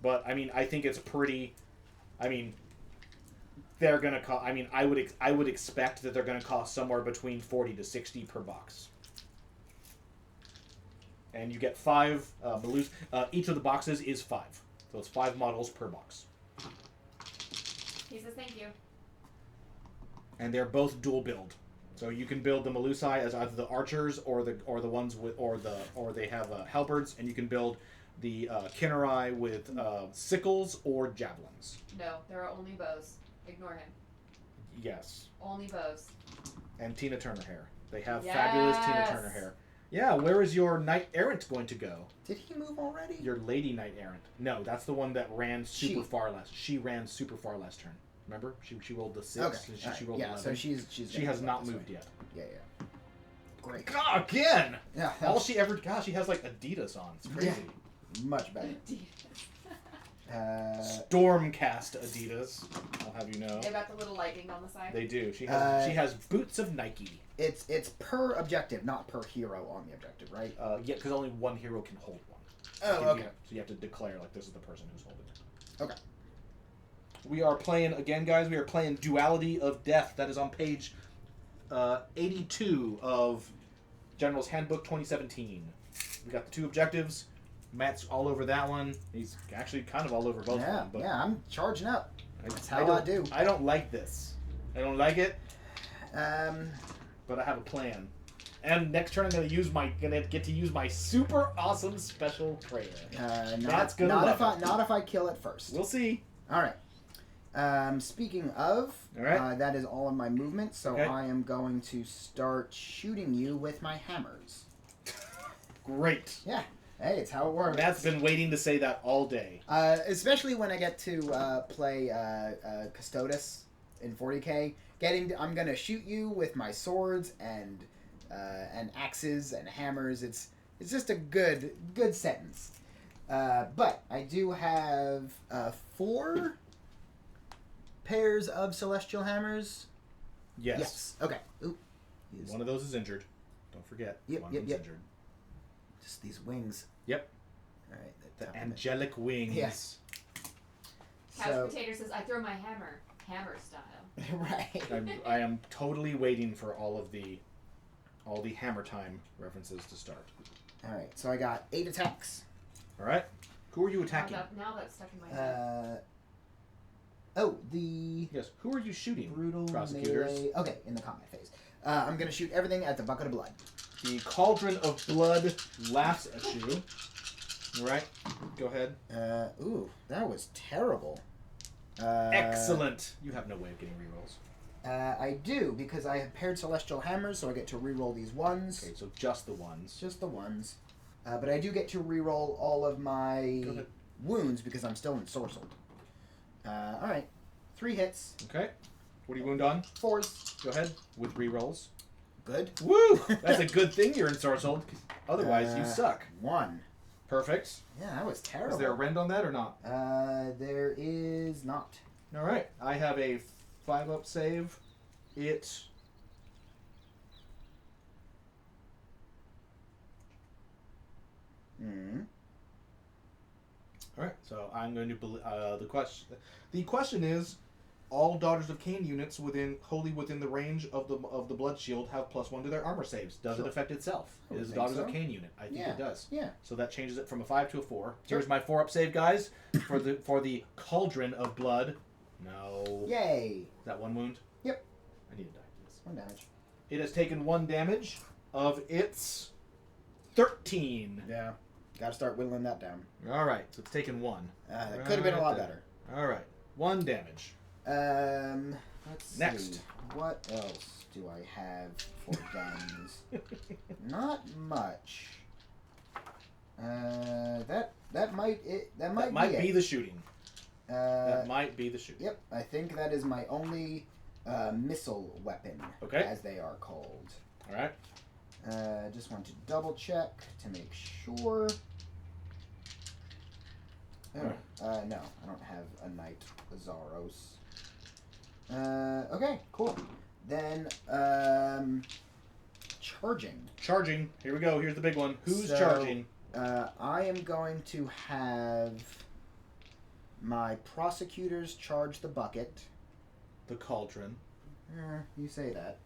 But I mean, I think it's pretty. I mean, they're gonna cost. I mean, I would expect that they're gonna cost somewhere between 40 to 60 per box. And you get 5 Malus. Each of the boxes is 5. So it's 5 models per box. He says thank you. And they're both dual build. So you can build the Melusai as either the archers or the ones with or they have halberds, and you can build the Kennerai with sickles or javelins. No, there are only bows. Ignore him. Yes. Only bows. And Tina Turner hair. They have fabulous Tina Turner hair. Yeah, where is your knight errant going to go? Did he move already? Your lady knight errant. No, that's the one that ran super far last. She ran super far last turn. Remember? She rolled the 6. Okay. And she rolled 11. So she has not moved yet. Yeah. Great. God, again. Yeah. All she ever. Gosh, she has like Adidas on. It's crazy. Yeah. Much better. Stormcast Adidas. I'll have you know. They got the little lightning on the side. They do. She has boots of Nike. It's per objective, not per hero on the objective, right? Yeah, because only one hero can hold one. Oh, okay. So you have to declare like this is the person who's holding it. Okay. We are playing again, guys. We are playing Duality of Death. That is on page 82 of General's Handbook 2017. We got the 2 objectives. Matt's all over that one. He's actually kind of all over both of them. But yeah, I'm charging up. That's how I do. I don't like this. I don't like it. But I have a plan. And next turn I'm gonna get to use my super awesome special prayer. Not if I kill it first. We'll see. All right. Speaking of, that is all of my movement. So I am going to start shooting you with my hammers. Great. Yeah. Hey, it's how it works. Matt's been waiting to say that all day. Especially when I get to play Custodes in 40k. I'm gonna shoot you with my swords and axes and hammers. It's just a good sentence. But I do have 4 pairs of celestial hammers. Yes. Okay. Ooh. One of those is injured. Don't forget. Yep. One of them's injured. Just these wings. Yep. All right. The angelic wings. Yes. Couch Potato says, I throw my hammer style. Right. I am totally waiting for all the Hammer Time references to start. All right. So I got 8 attacks. All right. Who are you attacking? Now that's stuck in my head. Yes. Who are you shooting? Brutal prosecutors. melee. Okay, in the combat phase. I'm gonna shoot everything at the bucket of blood. The Cauldron of Blood laughs at you. All right. Go ahead. Ooh, that was terrible. Excellent. You have no way of getting rerolls. I do, because I have paired Celestial Hammers, so I get to reroll these ones. Okay, so just the ones. Just the ones. But I do get to reroll all of my wounds, because I'm still ensorcelled. Alright. 3 hits. Okay. What do you wound on? 4s. Go ahead. With rerolls. Good. Woo! That's a good thing you're ensorcelled. Otherwise, you suck. 1. Perfect. Yeah, that was terrible. Is there a rend on that or not? There is not. All right. I have a 5-up save. All right. So I'm going to the question. The question is, all Daughters of Khaine units wholly within the range of the Blood Shield have +1 to their armor saves. Does it affect itself? It is a Daughters of Khaine unit. I think it does. Yeah. So that changes it from a 5 to a 4. Here's my 4-up save, guys, for the Cauldron of Blood. No. Yay. Is that 1 wound? Yep. I need to die for this. 1 damage. It has taken 1 damage of its 13. Yeah. Gotta start whittling that down. All right. So it's taken 1. That could have been a lot better. All right. 1 damage. Let's Next. see. What else do I have for guns? Not much. That might be the shooting. That might be the shooting. Yep, I think that is my only missile weapon, as they are called. All right. Just want to double check to make sure. Oh, no, I don't have a Knight Azaros. Okay, cool. Then, charging. Charging. Here we go. Here's the big one. Who's charging? I am going to have my prosecutors charge the bucket. The cauldron. You say that.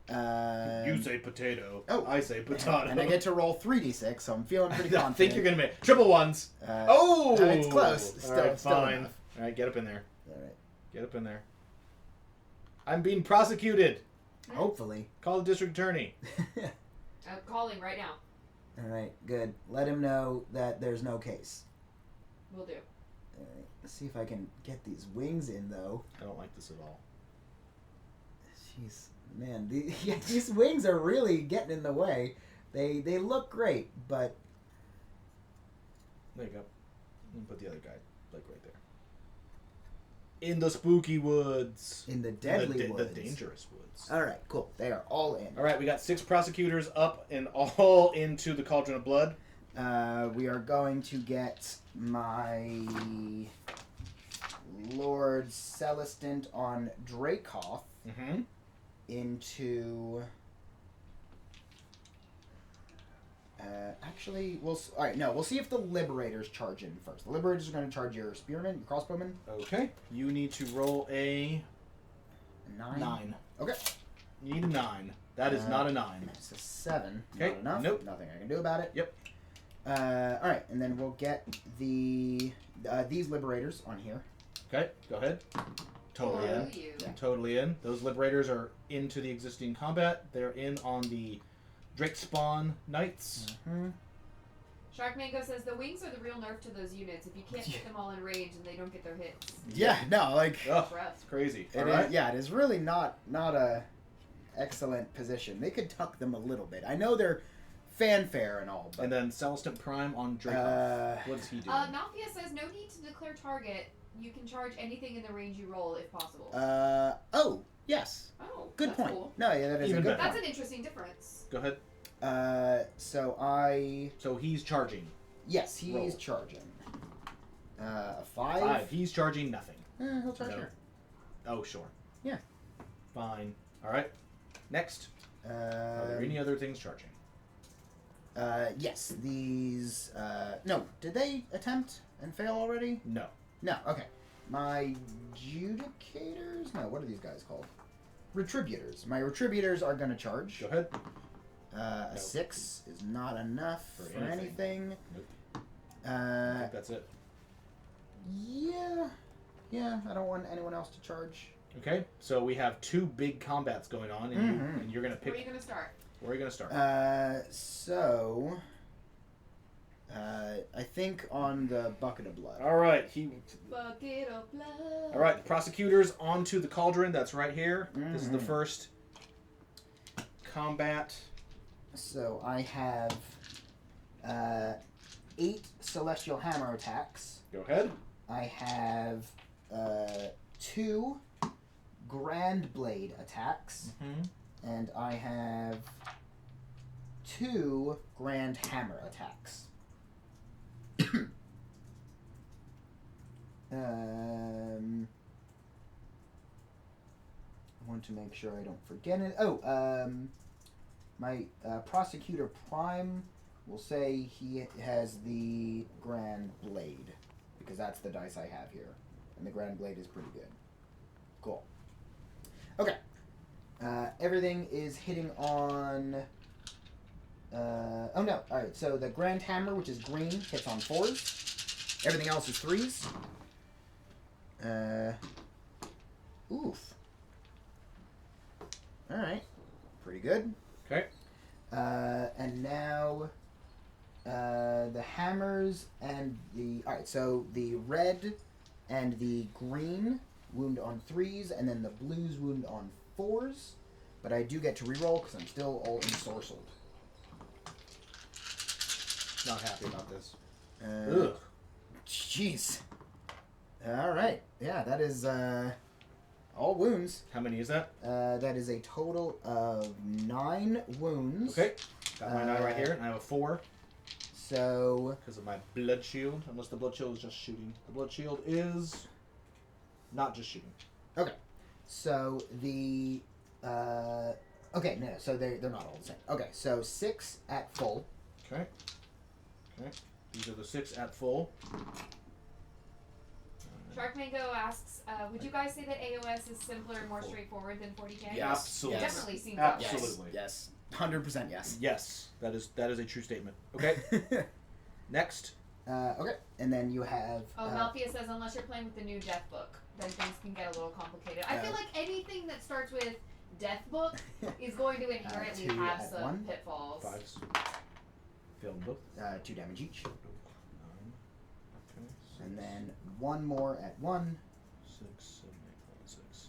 You say potato. Oh, I say potato. And I get to roll 3d6, so I'm feeling pretty confident. I think you're gonna make triple ones. It's close. Still fine. enough. All right, get up in there. All right. Get up in there. I'm being prosecuted. Hopefully. Call the district attorney. I'm calling right now. All right, good. Let him know that there's no case. Will do. All right. Let's see if I can get these wings in, though. I don't like this at all. Jeez. Man, these wings are really getting in the way. They look great, but... There you go. You can put the other guy, like, right there. In the spooky woods. In the deadly woods. The dangerous woods. All right, cool. They are all in. All right, we got 6 prosecutors up and all into the Cauldron of Blood. We are going to get my Lord Celestant on Dracoth into... actually, all right, no, we'll see if the Liberators charge in first. The Liberators are going to charge your Spearmen, your Crossbowmen. Okay. You need to roll a 9. Okay. You need a 9. That is not a 9. It's a 7. Okay. Not enough. Nope. Nothing I can do about it. Yep. All right, and then we'll get these Liberators on here. Okay. Go ahead. Totally in. Yeah. Totally in. Those Liberators are into the existing combat. They're in on the Drake Spawn Knights. Sharkmango says the wings are the real nerf to those units. If you can't hit them all in range and they don't get their hits. Yeah, no, like... Oh, it's crazy. Yeah, it is really not a excellent position. They could tuck them a little bit. I know they're fanfare and all, but... And then Celestant Prime on Dracoth. What does he do? Nafia says no need to declare target. You can charge anything in the range you roll if possible. Oh, yes. Oh, good that's point. Cool. No, yeah, that is Even a good better. point. That's an interesting difference. Go ahead. So he's charging. Yes, he's Roll. charging. 5? 5. He's charging nothing. He'll charge here. Oh, sure. Yeah. Fine. All right. Next. Are there any other things charging? Yes, these... no, did they attempt and fail already? No. No, okay. My Judicators? No, what are these guys called? Retributors. My Retributors are going to charge. Go ahead. A 6 is not enough for anything. Nope. I think that's it. Yeah. I don't want anyone else to charge. Okay, so we have 2 big combats going on, and you're gonna pick. Where are you gonna start? Where are you gonna start? I think on the bucket of blood. All right, Bucket of blood. All right, the prosecutors onto the cauldron. That's right here. This is the first combat. So I have 8 celestial hammer attacks. Go ahead. I have 2 grand blade attacks, and I have 2 grand hammer attacks. I want to make sure I don't forget it. My prosecutor prime will say he has the grand blade, because that's the dice I have here, and the grand blade is pretty good. Cool. Okay. Everything is hitting on. Oh no! All right. So the grand hammer, which is green, hits on 4s. Everything else is 3s. Oof. All right. Pretty good. Okay. And now, the hammers and the... Alright, so the red and the green wound on 3s, and then the blues wound on 4s. But I do get to reroll because I'm still all ensorcelled. Not happy about this. Ugh. Jeez. Alright. Yeah, that is, all wounds. How many is that? That is a total of 9 wounds. Okay. Got my 9 right here, and I have a 4. So... Because of my blood shield, unless the blood shield is just shooting. The blood shield is not just shooting. Okay. So the... okay, no, so they're not all the same. Okay, so 6 at full. Okay. These are the 6 at full. Sharkmango asks, would you guys say that AOS is simpler and more straightforward than 40k? Yeah, absolutely. It definitely seems that way. Absolutely. Yes. 100% yes. Yes. That is a true statement. Okay. Next. Okay, and then you have... Malphia says, unless you're playing with the new Death Book, then things can get a little complicated. I feel like anything that starts with Death Book is going to inherently have some pitfalls. 5s. Failed both. 2 damage each. 9. Okay. 6, And then 1 more at 1. 6, 7, 8, 6,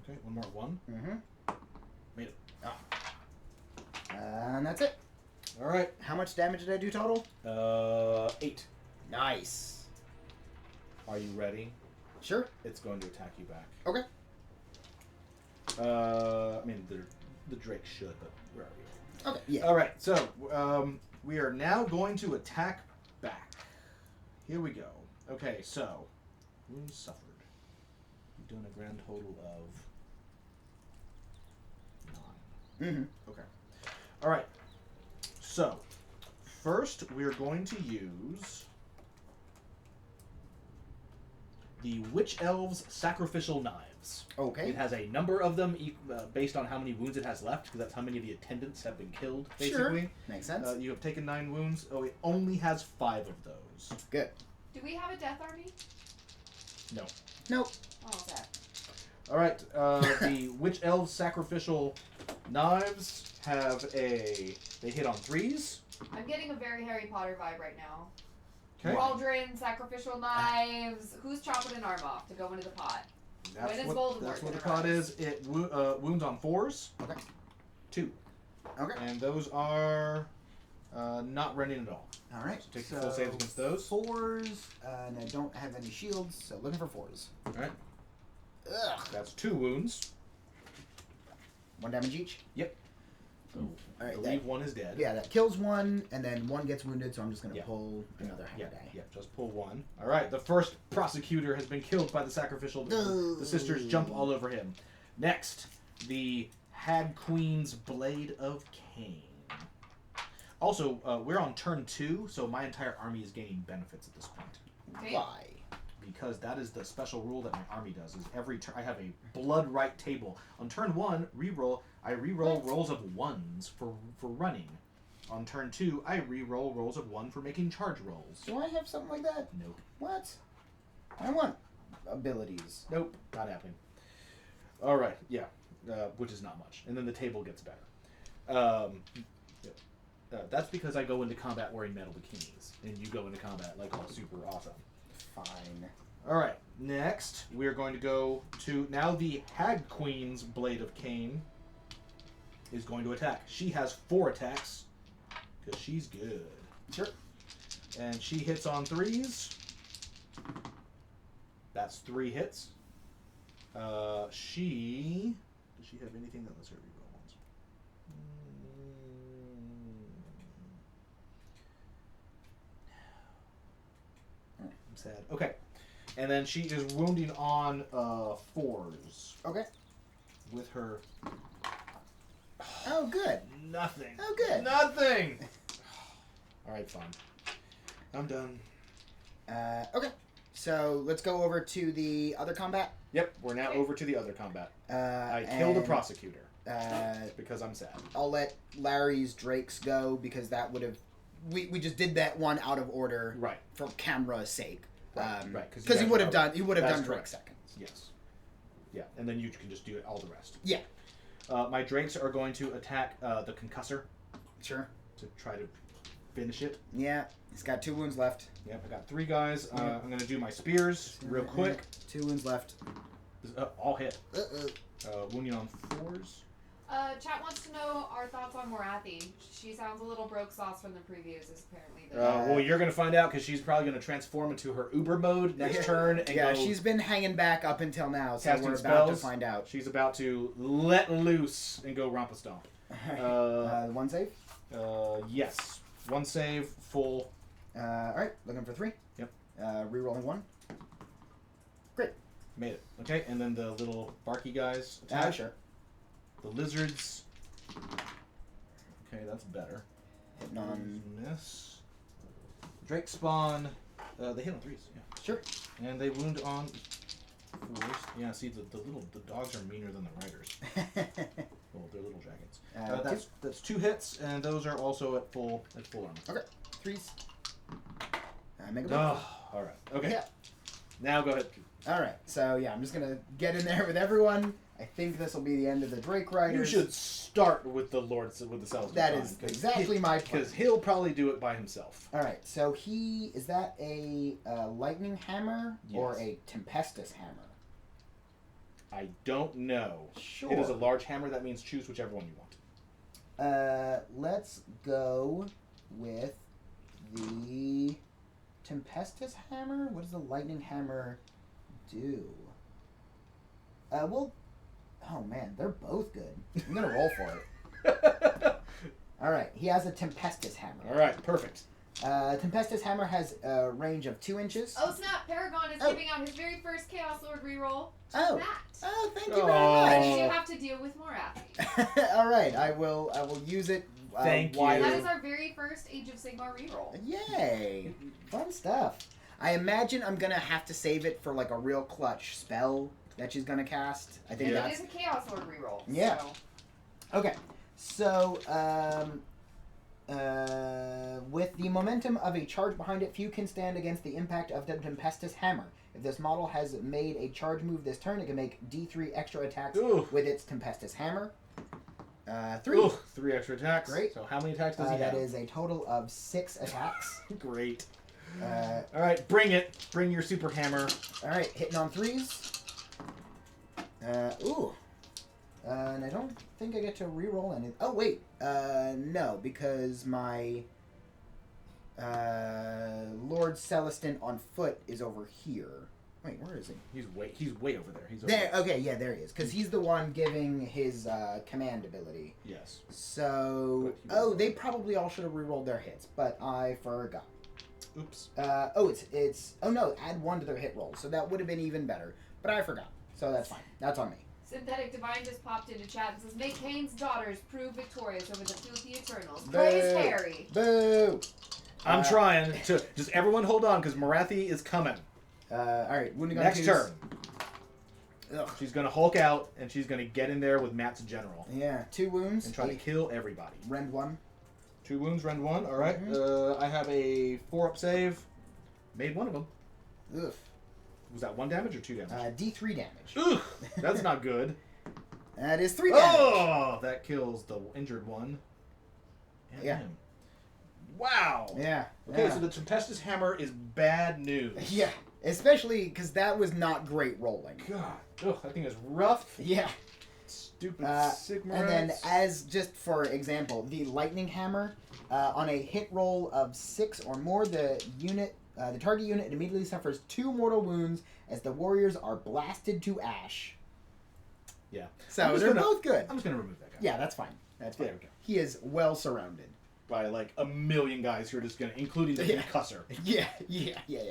7, 8. Okay, 1 more at 1. Mm-hmm. Made it. And that's it. All right. How much damage did I do total? 8. Nice. Are you ready? Sure. It's going to attack you back. Okay. I mean, the Drake should, but where are you? Okay, yeah. All right, so we are now going to attack back. Here we go. Okay, so wounds suffered. You've done a grand total of 9. Mm-hmm. Okay. All right. So first, we're going to use the Witch Elves Sacrificial Knives. Okay. It has a number of them based on how many wounds it has left, because that's how many of the attendants have been killed, basically. Sure. Makes sense. You have taken 9 wounds. Oh, it only has 5 of those. Good. Do we have a Death Army? No. Nope. Oh, that. All right. The Witch Elves Sacrificial Knives have they hit on 3s. I'm getting a very Harry Potter vibe right now. Okay. Cauldron, sacrificial knives. Who's chopping an arm off to go into the pot? When is Voldemort That's what the gonna pot rise? is. It wounds on 4s. Okay. 2. Okay. And those are not running at all. All right. So take the full saves against those. 4s, and I don't have any shields, so looking for 4s. All right. Ugh. That's 2 wounds. 1 damage each? Yep. So All right, I believe 1 is dead. Yeah, that kills 1, and then 1 gets wounded, so I'm just going to pull another Yeah, hand die. yeah, just pull 1. All right, the first prosecutor has been killed by the sacrificial. The sisters jump all over him. Next, the Hag Queen's Blade of Khaine. Also, we're on turn 2, so my entire army is gaining benefits at this point. Okay. Why? Because that is the special rule that my army does. Is every turn I have a blood right table. On turn 1, I reroll rolls of 1s for running. On turn 2, I re-roll rolls of 1 for making charge rolls. Do I have something like that? Nope. What? I want abilities. Nope, not happening. All right, yeah, which is not much. And then the table gets better. That's because I go into combat wearing metal bikinis, and you go into combat like all super awesome. Fine. All right, next we're going to go to now the Hag Queen's Blade of Khaine is going to attack. She has 4 attacks because she's good. Sure. And she hits on 3s. That's 3 hits. Does she have anything that lets her reroll ones? I'm sad. Okay. And then she is wounding on 4s. Okay. With her. Oh, good. Nothing. Oh, good. Nothing. All right, fine. I'm done. Okay. So let's go over to the other combat. Yep, we're now over to the other combat. I and, killed a prosecutor. Because I'm sad. I'll let Larry's Drakes go because that would have... We just did that one out of order. Right. For camera's sake. Right. Because he would have done Drake correct. seconds. Yes. Yeah, and then you can just do it all the rest. Yeah. My Drakes are going to attack the Concussor. Sure. To try to finish it. Yeah, he's got 2 wounds left. Yep, I got 3 guys. I'm going to do my spears real quick. 2 wounds left. All hit. Wounding on 4s. Chat wants to know our thoughts on Morathi. She sounds a little broke sauce from the previews, is apparently. Well, you're going to find out because she's probably going to transform into her Uber mode next turn. And she's been hanging back up until now, so we're about spells. to find out. She's about to let loose and go romp a stomp. 1 save? Yes. 1 save, full. Alright, looking for 3. Yep. Rerolling 1. Great. Made it. Okay, and then the little barky guys attack. Sure. The lizards. Okay, that's better. Hitting on... Miss. Drake spawn. They hit on 3s, yeah. Sure. And they wound on 4s. Yeah, see, the dogs are meaner than the riders. Well, they're little dragons. That's 2 hits, and those are also at full armor. Okay. 3s. Make a move. All right. Okay. Yeah. Now go ahead. All right. So yeah, I'm just gonna get in there with everyone. I think this will be the end of the Drake Riders. You should start with the Celestial. That is exactly my plan. Because he'll probably do it by himself. All right. So is that a lightning hammer or a Tempestus hammer? I don't know. Sure. It is a large hammer. That means choose whichever one you want. Let's go with the Tempestus hammer. What does the lightning hammer do? Oh man, they're both good. I'm gonna roll for it. All right, he has a Tempestus hammer. All right, perfect. Tempestus hammer has a range of 2 inches. Oh snap! Paragon is giving out his very first Chaos Lord reroll. Oh, Matt. Oh, thank you very much. You have to deal with Morathi. All right, I will use it. Thank you. That is our very first Age of Sigmar reroll. Yay! Fun stuff. I imagine I'm gonna have to save it for like a real clutch spell that she's gonna cast. I think it is a Chaos Lord reroll. Yeah. So. Okay. So, with the momentum of a charge behind it, few can stand against the impact of the Tempestus hammer. If this model has made a charge move this turn, it can make D3 extra attacks with its Tempestus hammer. 3. Ooh, 3 extra attacks. Great. So how many attacks does he have? That is a total of 6 attacks. Great. All right, bring it. Bring your super hammer. All right, hitting on 3s. And I don't think I get to reroll any. Oh wait, no, because my Lord Celestin on foot is over here. Wait, where is he? He's way over there. He's over there. there. Okay, yeah, there he is. Because he's the one giving his command ability. Yes. So, they probably all should have rerolled their hits, but I forgot. Oops. It's oh no, add 1 to their hit roll, so that would have been even better. But I forgot, so that's fine. That's on me. Synthetic Divine just popped into chat and says, "Make Khaine's daughters prove victorious over the filthy Eternals." Boo. Praise Harry. Boo! I'm trying to just everyone hold on because Morathi is coming. All right, wounding on next 2s. turn. Ugh. She's gonna Hulk out and she's gonna get in there with Matt's general. Yeah, 2 wounds and try to kill everybody. Rend 1. 2 wounds, rend 1. All right. I have a 4-up save. Made one of them. Oof. Was that 1 damage or 2 damage? D3 damage. Ugh, that's not good. That is 3 damage. Oh, that kills the injured one. And him. Wow. Yeah. Okay, so the Tempestus Hammer is bad news. Yeah, especially because that was not great rolling. God, that thing is rough. Yeah. Stupid Sigmar. And then, as just for example, the Lightning Hammer, on a hit roll of 6 or more, the target unit immediately suffers 2 mortal wounds as the warriors are blasted to ash. Yeah. So they're both good. I'm just gonna remove that guy. Yeah, that's fine. That's fine. There we go. He is well surrounded by like a million guys who are just gonna, including the cusser. Yeah.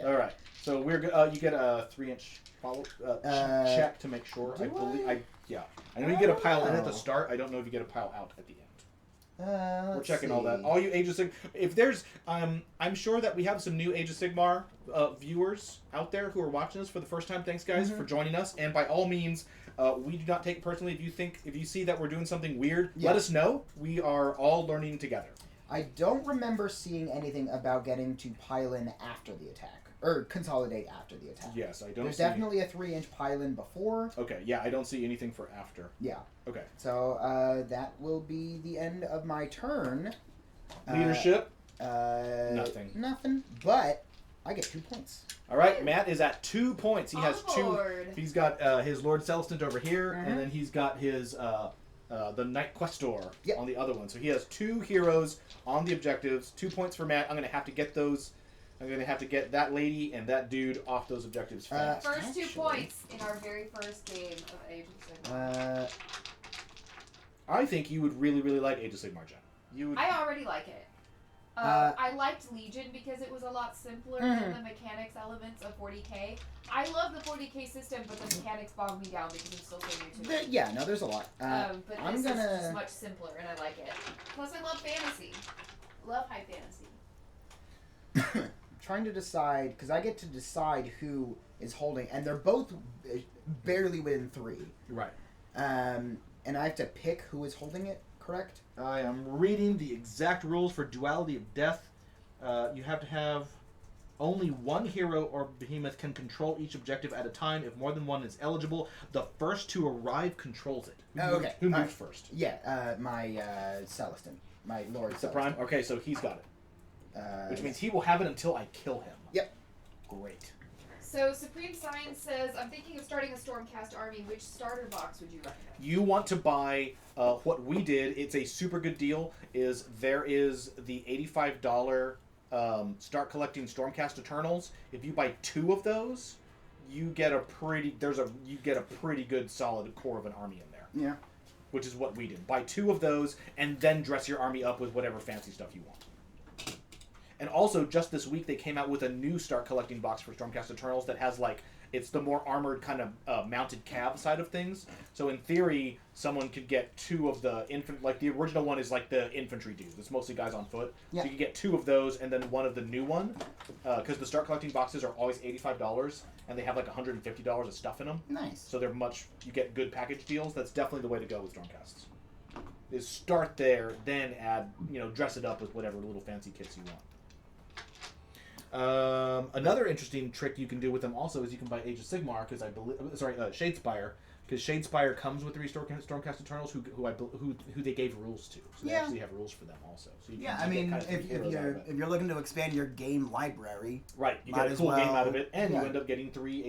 All right. So we're you get a 3-inch follow check to make sure. I know you get a pile in at the start. I don't know if you get a pile out at the end. We're checking all that. All you Age of Sigmar. If there's, I'm sure that we have some new Age of Sigmar viewers out there who are watching us for the first time. Thanks, guys, for joining us. And by all means, we do not take it personally. If you see that we're doing something weird, let us know. We are all learning together. I don't remember seeing anything about getting to pile in after the attack. Or consolidate after the attack. Yes, I don't There's definitely a 3-inch pile-in before. Okay, yeah, I don't see anything for after. Yeah. Okay. So, that will be the end of my turn. Leadership? Nothing. Nothing, but I get 2 points. All right, Matt is at 2 points. He has 2. He's got his Lord Celestant over here, and then he's got his the Knight Questor on the other one. So he has 2 heroes on the objectives. 2 points for Matt. I'm going to have to get those. I'm going to have to get that lady and that dude off those objectives fast. First 2 points in our very first game of Age of Sigmar. I think you would really, really like Age of Sigmar, Jen. I already like it. I liked Legion because it was a lot simpler than the mechanics elements of 40k. I love the 40k system, but the mechanics bog me down because I'm still so new to it. Yeah, no, there's a lot. But this is just much simpler, and I like it. Plus, I love fantasy. Love high fantasy. Trying to decide, because I get to decide who is holding, and they're both barely within 3. Right. And I have to pick who is holding it, correct? I am reading the exact rules for Duality of Death. You have to have only 1 hero or behemoth can control each objective at a time. If more than 1 is eligible, the first to arrive controls it. Okay. Who moves first? Yeah, my Celestin. My Lord The Celestin. Prime? Okay, so he's got it. Which means he will have it until I kill him. Yep. Great. So, Supreme Science says, I'm thinking of starting a Stormcast army. Which starter box would you recommend? You want to buy what we did. It's a super good deal. There is the $85 start collecting Stormcast Eternals. If you buy 2 of those, you get a pretty good solid core of an army in there. Yeah. Which is what we did. Buy 2 of those and then dress your army up with whatever fancy stuff you want. And also, just this week, they came out with a new start collecting box for Stormcast Eternals that has, it's the more armored kind of mounted cav side of things. So in theory, someone could get 2 of the the original one is the infantry dude. It's mostly guys on foot. Yeah. So you can get 2 of those and then 1 of the new one. Because the start collecting boxes are always $85 and they have $150 of stuff in them. Nice. So you get good package deals. That's definitely the way to go with Stormcasts. Is start there, then add, dress it up with whatever little fancy kits you want. Another interesting trick you can do with them also is you can buy Age of Sigmar Shadespire, because Shadespire comes with 3 Stormcast Eternals who they gave rules to, so they actually have rules for them also. So you can if you're looking to expand your game library, right, you get a cool game out of it, and you end up getting 3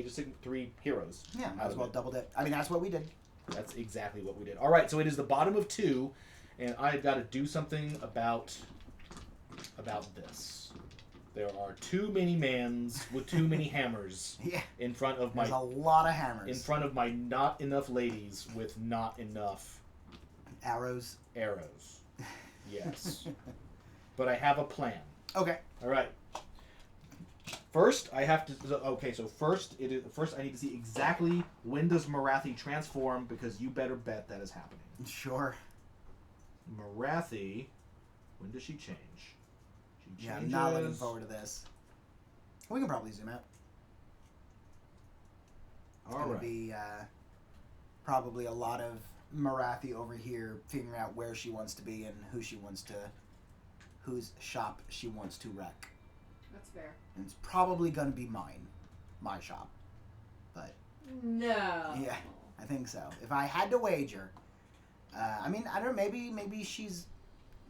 heroes. Yeah, might as well double dip. I mean, that's what we did. That's exactly what we did. All right, so it is the bottom of 2, and I've got to do something about this. There are too many mans with too many hammers in front of There's a lot of hammers. In front of my not enough ladies with not enough arrows. Yes. But I have a plan. Okay. All right. First, I have to. Okay, so first I need to see exactly when does Morathi transform, because you better bet that is happening. Sure. Morathi, when does she change? Yeah, I'm not looking forward to this. We can probably zoom out. It's going to be probably a lot of Morathi over here figuring out where she wants to be and who she wants to whose shop she wants to wreck. That's fair. And it's probably going to be mine. My shop. But... No. Yeah, I think so. If I had to wager... I mean, I don't know, maybe she's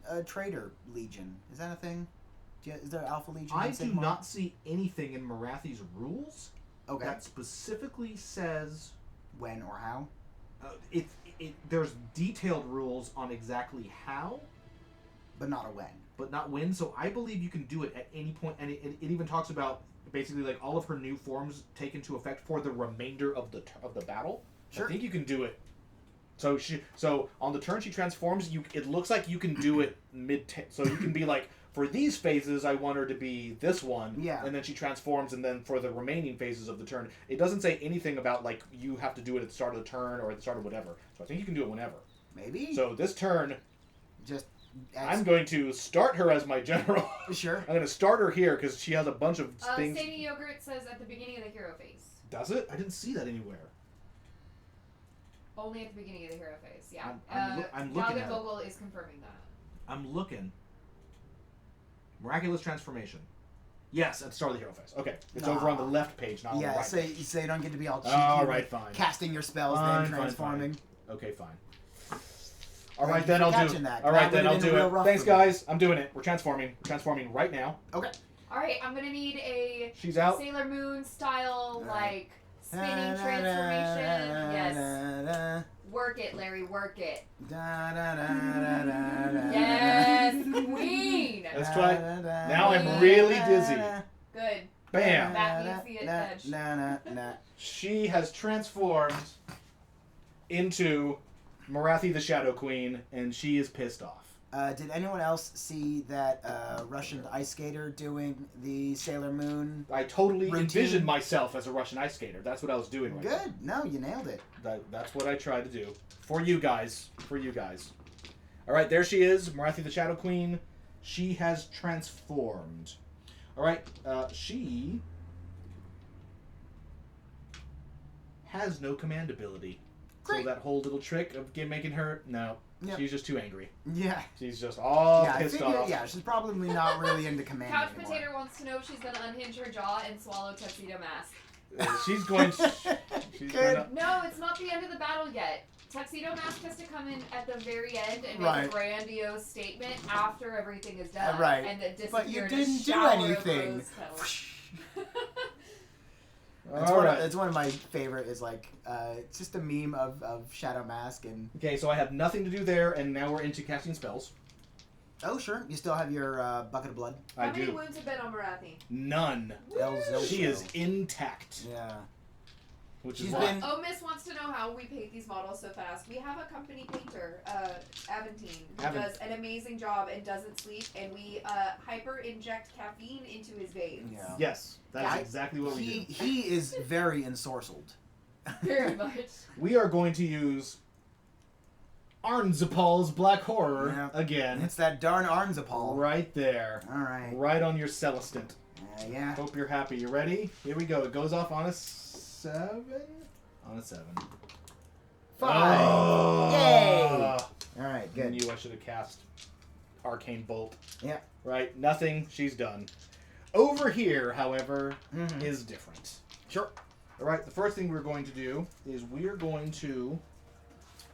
a traitor legion. Is that a thing? Is there Alpha Legion? I do not see anything in Morathi's rules that specifically says when or how. There's detailed rules on exactly how, but not a when. But not when. So I believe you can do it at any point, and it even talks about basically like all of her new forms take into effect for the remainder of the battle. Sure. I think you can do it. So on the turn she transforms, it looks like you can do it so you can be like, for these phases I want her to be this one, yeah, and then she transforms, and then for the remaining phases of the turn, it doesn't say anything about like you have to do it at the start of the turn or at the start of whatever. So I think you can do it whenever. Maybe. So this turn, just I'm going to start her as my general. Sure. I'm going to start her here because she has a bunch of things. Sadie Yogurt says at the beginning of the hero phase. Does it? I didn't see that anywhere. Only at the beginning of the hero phase, yeah. I'm looking at Vogel is confirming that. I'm looking. Miraculous transformation. Yes, at the start of the hero phase. Okay, it's over on the left page, not on the right. Yeah, so you don't get to be all cheeky. All right, fine. Casting your spells, fine, then transforming. Fine. Okay, fine. All right, then I'll do it. All right, then I'll do it. Thanks, for me. guys. I'm doing it. We're transforming. We're transforming right now. Okay. All right, I'm gonna need a She's out. Sailor Moon style like spinning transformation. Yes. Work it, Larry. Work it. Yes, queen. Let's try. Now I'm really dizzy. Good. Bam. That needs the edge. She has transformed into Morathi the Shadow Queen, and she is pissed off. Did anyone else see that Russian ice skater doing the Sailor Moon? I totally routine? envisioned myself as a Russian ice skater. That's what I was doing right Good. No, you nailed it. That's what I tried to do. For you guys. For you guys. All right, there she is, Morathi the Shadow Queen. She has transformed. All right, she has no command ability. Great. So that whole little trick of making her, no. Yep. She's just too angry. Yeah. She's just all pissed off. Yeah, she's probably not really into command Couch anymore. Potato wants to know if she's gonna unhinge her jaw and swallow Tuxedo Mask. She's going to... No, it's not the end of the battle yet. Tuxedo Mask has to come in at the very end and make a grandiose statement after everything is done. Right. And then disappear. But you in a didn't do shower of anything. rose petals. It's one of my favorite. Is like it's just a meme of Shadow Mask and. Okay, so I have nothing to do there, and now we're into casting spells. Oh sure, you still have your bucket of blood. How many wounds have been on Morathi? None. She is intact. Yeah. Which is Miss wants to know how we paint these models so fast. We have a company painter, Aventine, who does an amazing job and doesn't sleep, and we hyper inject caffeine into his veins. Yeah. Yes, that's exactly what we do. He is very ensorcelled. Very much. We are going to use Arnzapal's Black Horror again. It's that darn Arnzapal. Right there. All right. Right on your Celestant. Yeah. Hope you're happy. You ready? Here we go. It goes off on a 7? On a 7. 5. Oh! Yay! All right, good. I knew I should have cast Arcane Bolt. Yeah. Right, nothing. She's done. Over here, however, is different. Sure. All right, the first thing we're going to do is we're going to,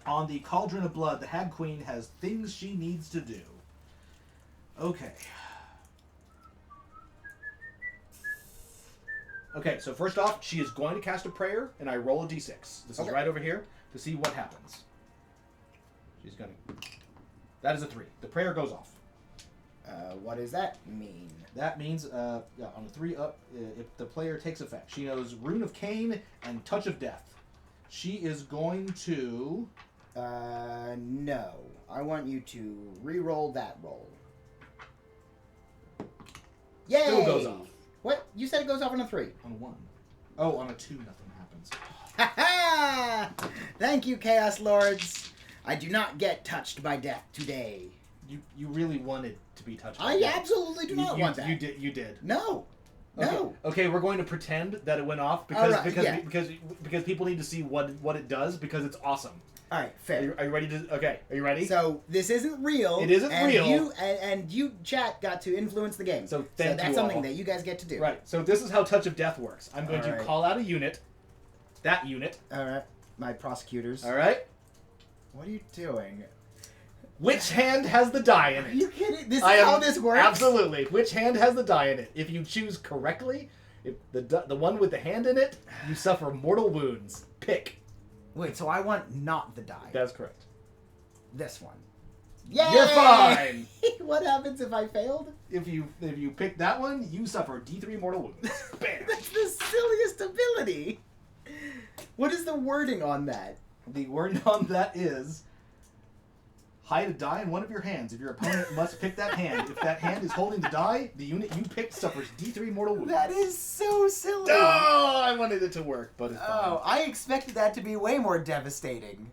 on the Cauldron of Blood, the Hag Queen has things she needs to do. Okay. Okay, so first off, she is going to cast a prayer, and I roll a d6. This is right over here to see what happens. She's going to... That is a 3. The prayer goes off. What does that mean? That means, on the 3 up, if the player takes effect, she knows Rune of Khaine and Touch of Death. She is going to... No. I want you to re-roll that roll. Yay! Still goes off. What? You said it goes off on a 3. On a 1. Oh, on a 2, nothing happens. Ha ha! Thank you, Chaos Lords. I do not get touched by death today. You really wanted to be touched by I death. Absolutely do not want that. You did. No. Okay. No. Okay, we're going to pretend that it went off because people need to see what it does because it's awesome. All right, fair. Are you ready to? Okay, are you ready? So this isn't real. It isn't real. And you, chat, got to influence the game. So that's something that you guys get to do. Right. So this is how Touch of Death works. I'm going to call out a unit. That unit. All right. My prosecutors. All right. What are you doing? Which hand has the die in it? Are you kidding? This is how this works? Absolutely. Which hand has the die in it? If you choose correctly, if the one with the hand in it, you suffer mortal wounds. Pick. Wait, so I want not the die. That's correct. This one. Yay! You're fine. What happens if I failed? If you pick that one, you suffer D3 mortal wounds. Bam. That's the silliest ability. What is the wording on that? The wording on that is hide a die in one of your hands. If your opponent must pick that hand. If that hand is holding the die, the unit you picked suffers D3 mortal wounds. That is so silly. Oh, I wanted it to work, but it's fine. Oh, I expected that to be way more devastating.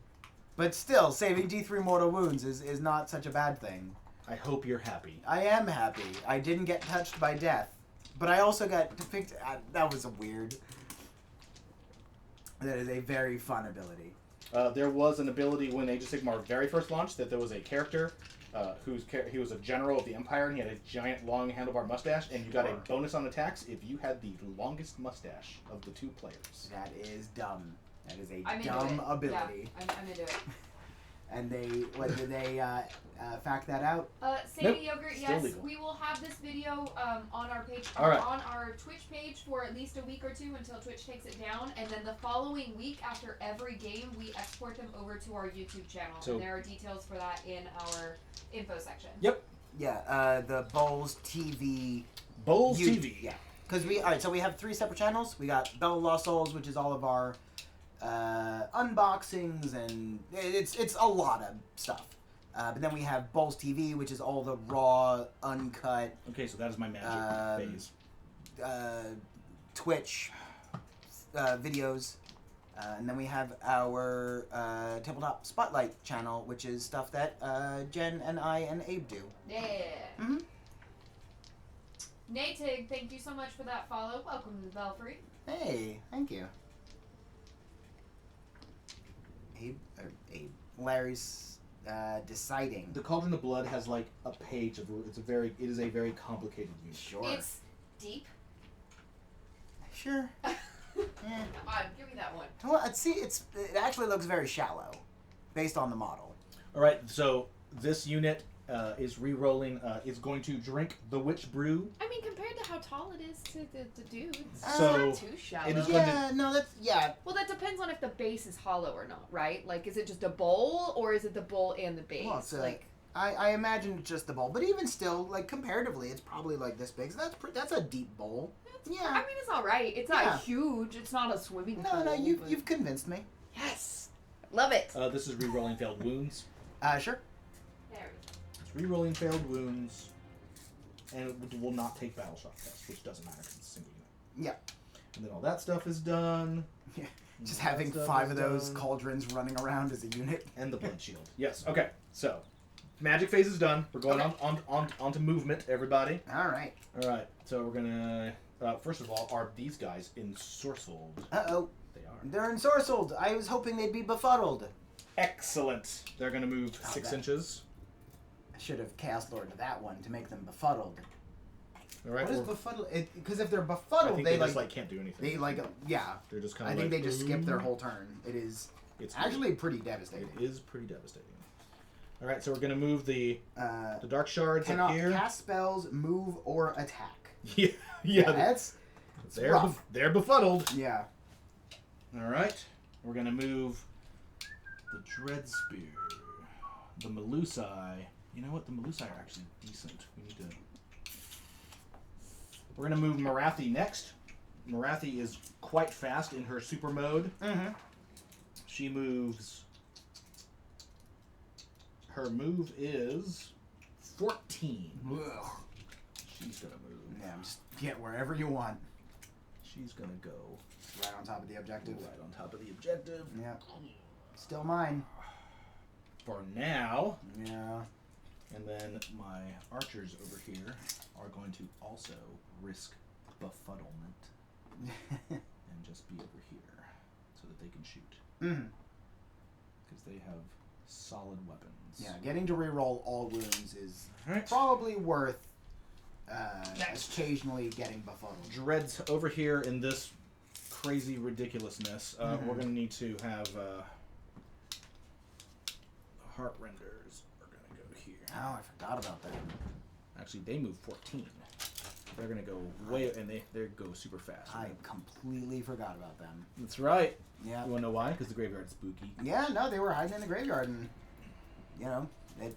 But still, saving D3 mortal wounds is not such a bad thing. I hope you're happy. I am happy. I didn't get touched by death. But I also got depicted... that was a weird... That is a very fun ability. There was an ability when Age of Sigmar very first launched that there was a character he was a general of the Empire and he had a giant long handlebar mustache and you got a bonus on attacks if you had the longest mustache of the two players. That is dumb. That is a I'm dumb ability. Yeah, I'm into it. And did they fact that out? Sadie Nope. Yogurt, Still yes, legal. we will have this video on our page, All right. on our Twitch page for at least a week or two until Twitch takes it down, and then the following week after every game, we export them over to our YouTube channel, So- and there are details for that in our info section. Yep. Yeah, the Bowls TV. Bowls You- TV. Yeah. Because so we have 3 separate channels. We got Bell of Lost Souls, which is all of our unboxings, and it's a lot of stuff. But then we have Bowls TV, which is all the raw, uncut, Okay, so that is my magic phase. Twitch videos. And then we have our Tabletop Spotlight channel, which is stuff that Jen and I and Abe do. Yeah. Mm-hmm. Natig, thank you so much for that follow. Welcome to the Belfry. Hey, thank you. Larry's deciding. The Cauldron of Blood has like a page of it is a very complicated unit. Sure. It's deep. Sure. Come on, give me that one. Well, it actually looks very shallow, based on the model. All right, so this unit is re-rolling. Is going to drink the Witch Brew. I mean, compared to how tall it is to the dudes, So, it's not too shallow. it is Well, that depends on if the base is hollow or not, right? Like, is it just a bowl, or is it the bowl and the base? Well, it's like, I imagine it's just the bowl, but even still, like comparatively, it's probably like this big. So that's a deep bowl. Yeah. I mean, it's all right. It's not huge. It's not a swimming pool. No, but- you've convinced me. Yes, love it. This is re-rolling failed wounds. Sure. There we go. It's re-rolling failed wounds, and it will not take battle shock tests, which doesn't matter because it's a single unit. Yeah. And then all that stuff is done. Yeah. And Just all that having stuff 5 is of those done. cauldrons running around as a unit. And the blood shield. Yes. Okay. So, magic phase is done. We're going on to movement, everybody. All right. All right. So we're gonna. First of all, are these guys ensorcelled? Uh-oh. They are. They're ensorcelled. I was hoping they'd be befuddled. Excellent. They're gonna move 6 inches. I should have Chaos Lord that one to make them befuddled. All right. What is befuddled? Because if they're I befuddled, think they just can't do anything. yeah. They're just kind I of. think they just skip their whole turn. It's actually pretty devastating. It is pretty devastating. All right. So we're gonna move the Uh, dark shards cannot up here. cast spells, move, or attack. Yeah. Yeah. That's They're they're befuddled. yeah. All right. We're gonna move the Dread Spear, the Melusai. You know what? The Melusai are actually decent. We need to. We're gonna move Morathi next. Morathi is quite fast in her super mode. Mm-hmm. She moves. Her move is 14. She's gonna move. Yeah, just get wherever you want. She's gonna go Right on top of the objective. right on top of the objective. Yeah. Still mine. For now. Yeah. And then my archers over here are going to also risk befuddlement and just be over here so that they can shoot. Mm-hmm. Because they have solid weapons. Yeah, getting to reroll all wounds is Right. probably worth occasionally getting befuddled. Dreads over here in this crazy ridiculousness. We're going to need to have heart renders are going to go here. Oh, I forgot about that. Actually, they move 14. They're going to go way, and they go super fast. I completely forgot about them. That's right. Yeah. You want to know why? Because the graveyard's spooky. Yeah, no, they were hiding in the graveyard, and it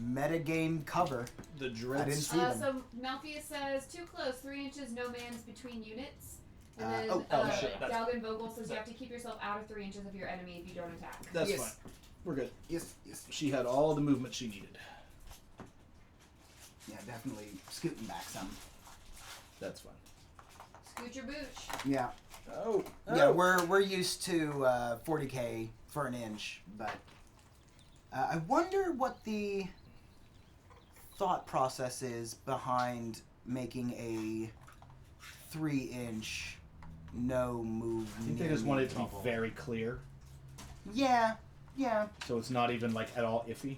metagame cover. The dreads. I didn't see them. So Malpheus says, too close, 3 inches, no man's between units. And then shit. Galgan Vogel says you have to keep yourself out of 3 inches of your enemy if you don't attack. That's Yes. fine. We're good. Yes. She had all the movement she needed. Yeah, definitely scooting back some. That's fine. Scoot your booch. Yeah. Oh. Yeah, we're used to 40k for an inch, but I wonder what the thought process is behind making a 3-inch no move. I think they just wanted it to be very clear, Yeah. so it's not even like at all iffy.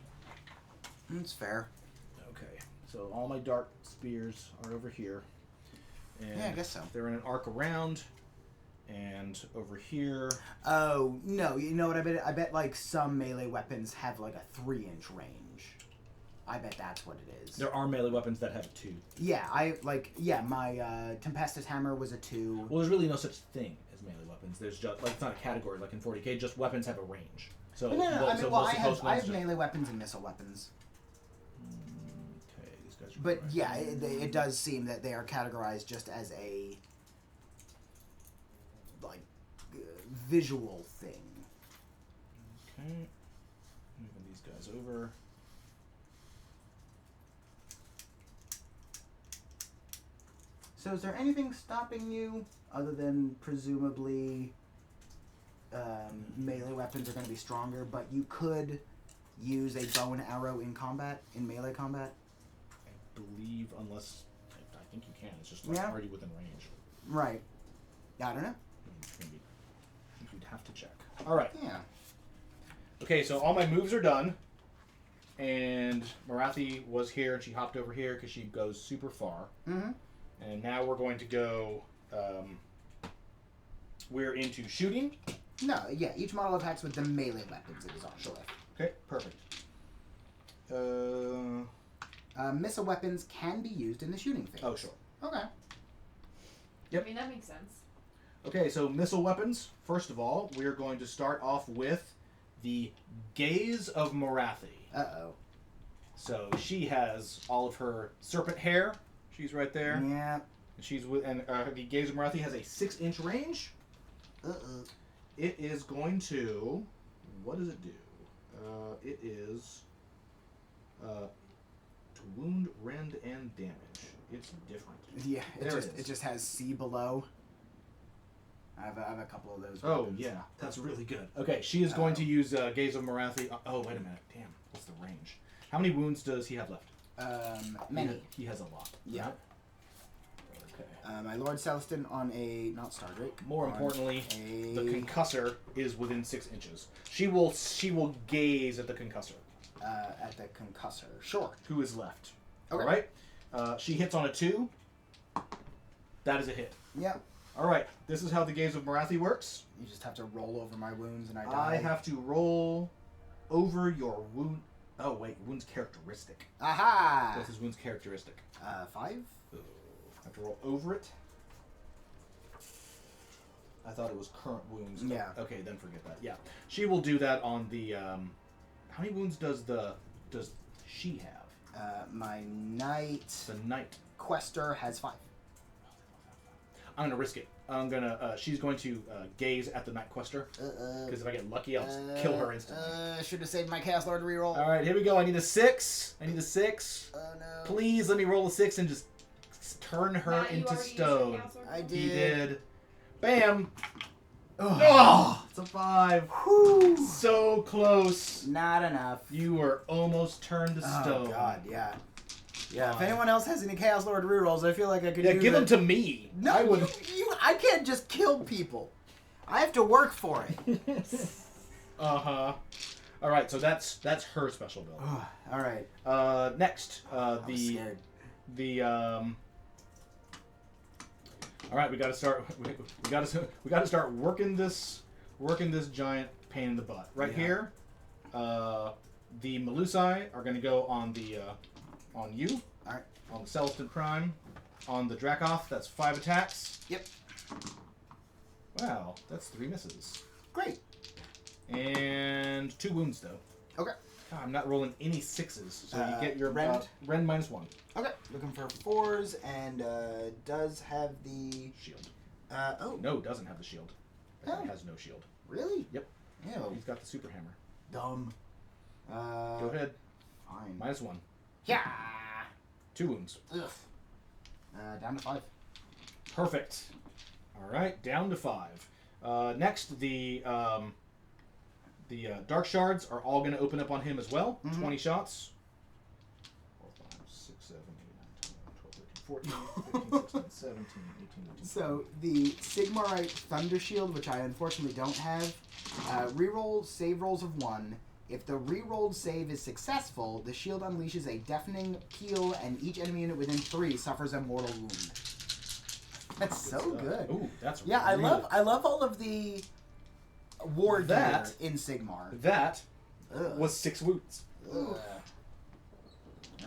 That's fair. Okay, so all my dart spears are over here. And Yeah, I guess so. they're in an arc around, and over here. Oh no! You know what I bet? I bet like some melee weapons have like a 3-inch range. I bet that's what it is. There are melee weapons that have 2. Yeah, my Tempestus Hammer was a 2. Well, there's really no such thing as melee weapons. There's just it's not a category like in 40k. Just weapons have a range. So No. most I have melee weapons and missile weapons. Okay, these guys are. But yeah, it does seem that they are categorized just as a visual thing. Okay, moving these guys over. So is there anything stopping you other than presumably melee weapons are going to be stronger, but you could use a bow and arrow in melee combat? I believe, unless I think you can. It's just already within range. Right. I don't know. Maybe. I think you'd have to check. All right. Yeah. Okay, so all my moves are done, and Morathi was here, and she hopped over here because she goes super far. Mm-hmm. And now we're going to go. We're into shooting. No, yeah. Each model attacks with the melee weapons it is on. Sure. Okay, perfect. Missile weapons can be used in the shooting phase. Oh, sure. Okay. Yep. I mean, that makes sense. Okay, so missile weapons. First of all, we are going to start off with the Gaze of Morathi. Uh-oh. So she has all of her serpent hair. She's right there. Yeah. She's with, and the Gaze of Morathi has a 6-inch range. It is going to. What does it do? It is to wound, rend, and damage. It's different. Yeah. It It just has C below. I have a couple of those. Oh weapons. yeah, that's really good. Okay, she is going to use Gaze of Morathi. Oh wait a minute, damn. What's the range? How many wounds does he have left? Many. He has a lot. Yeah. Right? Okay. My Lord Celestin on a not Stardrake. More importantly, the the concussor is within 6 inches. She will gaze at the concussor. At the concussor. Sure. Who is left? Okay. All right. She hits on a 2. That is a hit. Yep. All right. This is how the Gaze of Morathi works. You just have to roll over my wounds and I die. I have to roll over your wound. Oh wait, wound's characteristic. Aha! What's his wound's characteristic? 5. I have to roll over it. I thought it was current wounds. Yeah. Okay, then forget that. Yeah, she will do that on the. How many wounds does she have? My Knight The Knight. Quester has 5. I'm gonna risk it. I'm gonna. She's going to gaze at the Knight Quester because if I get lucky, I'll just kill her instantly. Should have saved my Chaos Lord to reroll. All right, here we go. I need a 6. Oh no. Please let me roll a 6 and just turn her Matt, you into already used stone. your Chaos Lord? I did. He did. Bam! Ugh. Oh, it's a 5. Whew. So close. Not enough. You were almost turned to stone. Oh god, yeah. Yeah, if anyone else has any Chaos Lord rerolls, I feel like I could do give them that. to me. No, I would. I can't just kill people. I have to work for it. Uh-huh. All right, so that's her special ability. All right. Next, I'm scared. All right, we got to start. We got to start working this giant pain in the butt right here. The Melusai are going to go on the on you. All right. On the Celestin Prime. On the Dracoth, that's 5 attacks. Yep. Wow, that's 3 misses. Great. And 2 wounds though. Okay. God, I'm not rolling any 6s, so you get your rend -1. Okay. Looking for 4s and does have the Shield. Oh. No, doesn't have the shield. It has no shield. Really? Yep. Ew. He's got the super hammer. Dumb. Go ahead. Fine. -1. Yeah. 2 wounds. Ugh. Down to 5. Perfect. All right, down to 5. Next, the Dark Shards are all going to open up on him as well. 20 shots. 4, 5, 6, 7, 8, 9, 10, 11, 12, 13, 14, 15, 16, 17, 18, 19. So the Sigmarite Thunder Shield, which I unfortunately don't have, reroll save rolls of 1. If the rerolled save is successful, the shield unleashes a deafening peal, and each enemy unit within 3 suffers a mortal wound. That's so good. Ooh, that's Yeah, really I love all of the war That- gear in Sigmar. That Ugh. was 6 wounds. Ugh. Full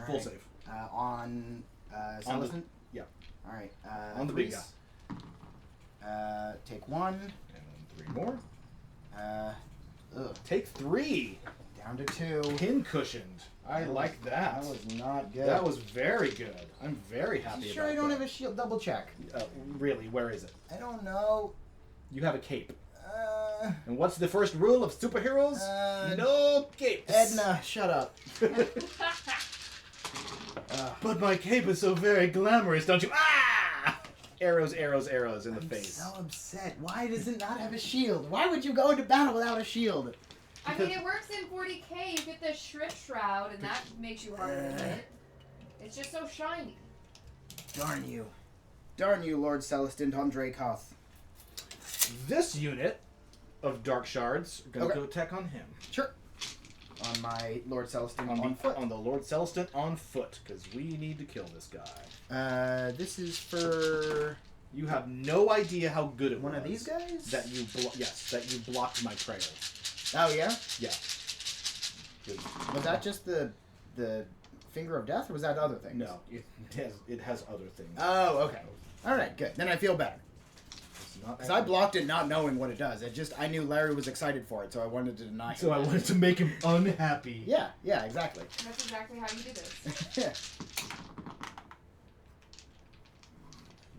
Alright. save. On Celestin? Yeah. Alright. On the big guy. Take 1. And 3 more. Ugh. Take 3. Down to 2. Pin-cushioned. I like that. That was not good. That was very good. I'm very happy You about sure I don't have a shield? Double check. Really, where is it? I don't know. You have a cape. And what's the first rule of superheroes? No capes. Edna, shut up. But my cape is so very glamorous, don't you? Ah! Arrows, arrows, arrows in the I'm face. so upset. Why does it not have a shield? Why would you go into battle without a shield? I mean, it works in 40k. You get the Shrift Shroud, and that makes you harder to hit. It's just so shiny. Darn you. Darn you, Lord Celestin on Dracoth. This unit of Dark Shards are going to go attack on him. Sure. On my Lord Celestin On foot. On the Lord Celestin on foot, because we need to kill this guy. This is for You have no idea how good it was. one of these guys? That you that you blocked my prayer. Oh, yeah? Yeah. Was that just the Finger of Death, or was that other thing? No, it has other things. Oh, okay. Alright, good. Then I feel better. It's not Because I blocked it not knowing what it does. I knew Larry was excited for it, so I wanted to deny him. So I wanted to make him unhappy. Yeah, exactly. That's exactly how you do this. Yeah.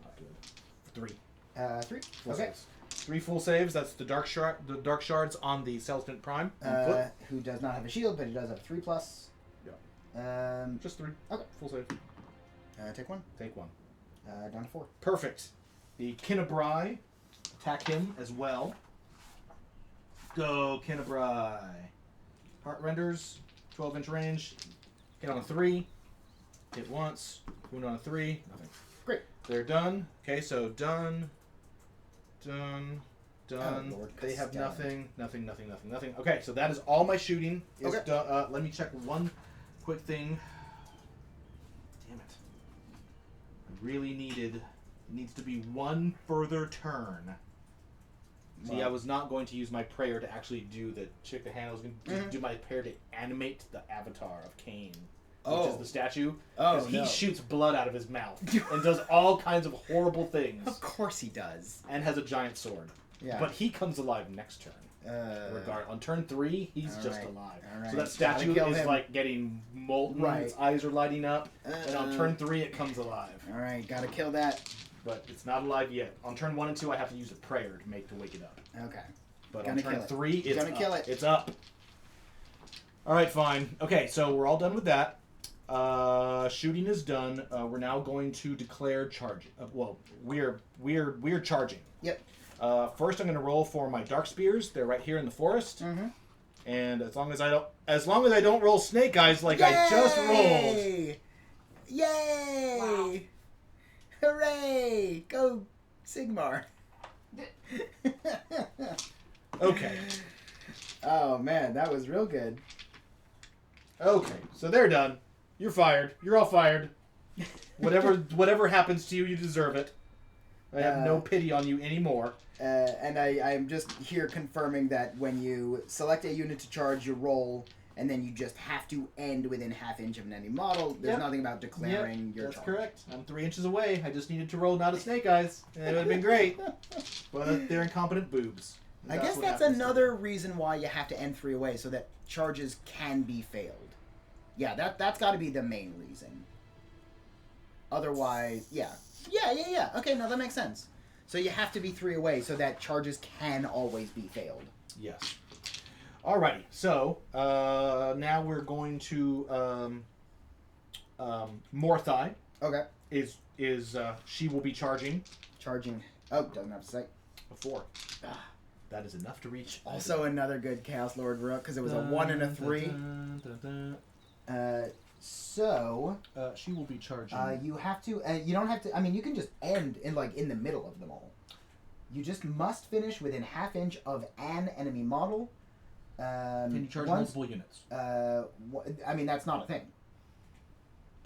Not good. 3. 3. Full Okay. saves. 3 full saves. That's the Dark Shards on the Celestin Prime. On foot. Who does not have a shield, but he does have 3+. Yeah. Just 3. Okay. Full save. Take 1. Take 1. Down to 4. Perfect. The Kinnabrai attack him as well. Go, Kinnabrai. Heart renders, 12-inch range. Hit on a 3. Hit once. Wound on a 3. Nothing. Great. They're done. Okay, so done. Done. Done. Lord, They have done. nothing. Okay, so that is all my shooting. Is Okay. done. Let me check one quick thing. Damn it. I really needs to be one further turn. See, Wow. I was not going to use my prayer to actually do the chick the hand. I was going to do my prayer to animate the avatar of Khaine, which is the statue. Oh, He shoots blood out of his mouth and does all kinds of horrible things. Of course he does. And has a giant sword. Yeah. But he comes alive next turn. On turn 3, he's all just right. alive. All right. So that statue Gotta kill is him. like getting molten. Right. Its eyes are lighting up. And on turn 3, it comes alive. Alright, gotta kill that. But it's not alive yet. On turn 1 and 2, I have to use a prayer to wake it up. Okay. But Gonna on turn kill it. 3, it's Gonna up. kill it. It's up. All right, fine. Okay, so we're all done with that. Shooting is done. We're now going to declare charging. We're charging. Yep. First, I'm going to roll for my dark spears. They're right here in the forest. Mm-hmm. And as long as I don't roll snake eyes like I just rolled. Yay! Wow. Hooray! Go Sigmar. Okay. Oh man, that was real good. Okay, so they're done. You're fired. You're all fired. Whatever happens to you, you deserve it. I have no pity on you anymore. And I'm just here confirming that when you select a unit to charge, you roll, and then you just have to end within half inch of an enemy model. There's nothing about declaring your That's charge. correct. I'm 3 inches away. I just needed to roll not a snake eyes. And it would have been great. But they're incompetent boobs. I guess that's another reason why you have to end 3 away, so that charges can be failed. Yeah, that's got to be the main reason. Otherwise, yeah. Okay, no, that makes sense. So you have to be 3 away so that charges can always be failed. Yes. Alrighty, so now we're going to Morathi. Okay. She will be charging. Charging. Oh, doesn't have to say. A 4. That is enough to reach. Also another good Chaos Lord Rook because it was a 1 and a 3. So she will be charging. You have to. You don't have to. I mean, you can just end in the middle of them all. You just must finish within half inch of an enemy model. Can you charge multiple units? I mean, that's not a thing.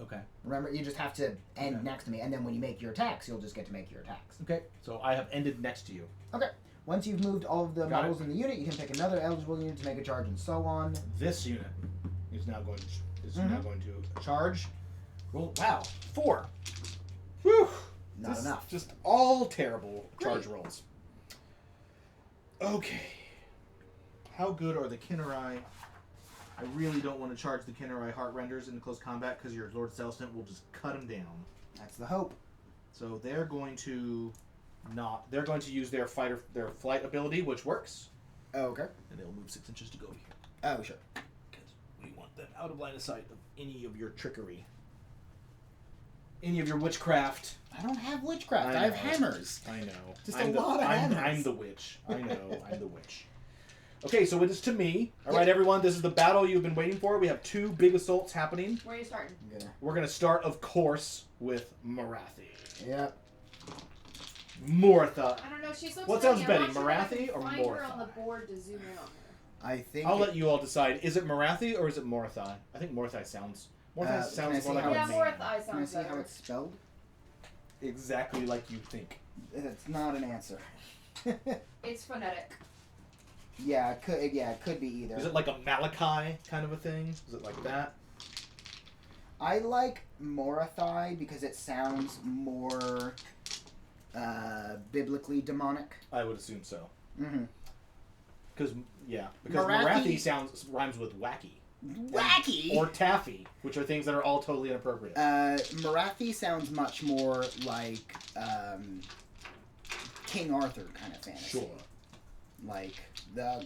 Okay. Remember, you just have to end next to me, and then when you make your attacks, you'll just get to make your attacks. Okay. So I have ended next to you. Okay. Once you've moved all of the models in the unit, you can pick another eligible unit to make a charge, and so on. This unit is now going to charge. Roll. Wow, 4. Whew. Not enough. Just all terrible charge rolls. Okay. How good are the Kinnerai? I really don't want to charge the Kinnerai Heartrenders into close combat because your Lord Celestant will just cut them down. That's the hope. So they're going to They're going to use their flight ability, which works. Oh, okay. And they'll move 6 inches to go here. Oh, sure. Because we want them out of line of sight of any of your trickery. Any of your witchcraft. I don't have witchcraft. I have hammers. I know. Just a lot of hammers. I'm the witch. I know. I'm the witch. Okay, so it is to me. All right, everyone. This is the battle you've been waiting for. We have 2 big assaults happening. Where are you starting? Yeah. We're going to start, of course, with Morathi. Yep. Morathi. I don't know. She looks. What sounds I'm better, not sure Morathi or find her on the Morathi? board to zoom in on her. I think. I'll let you all decide. Is it Morathi or is it Morathi? I think Morathi sounds. Sounds more like a Yeah, name. Morathi Can I sounds see how better. it's spelled? Exactly like you think. It's not an answer. It's phonetic. Yeah, it could be either. Is it like a Malachi kind of a thing? Is it like that? I like Morathi because it sounds more biblically demonic. I would assume so. Mm-hmm. Because Morathi rhymes with wacky. Wacky? Or taffy, which are things that are all totally inappropriate. Morathi sounds much more like King Arthur kind of fantasy. Sure. Like the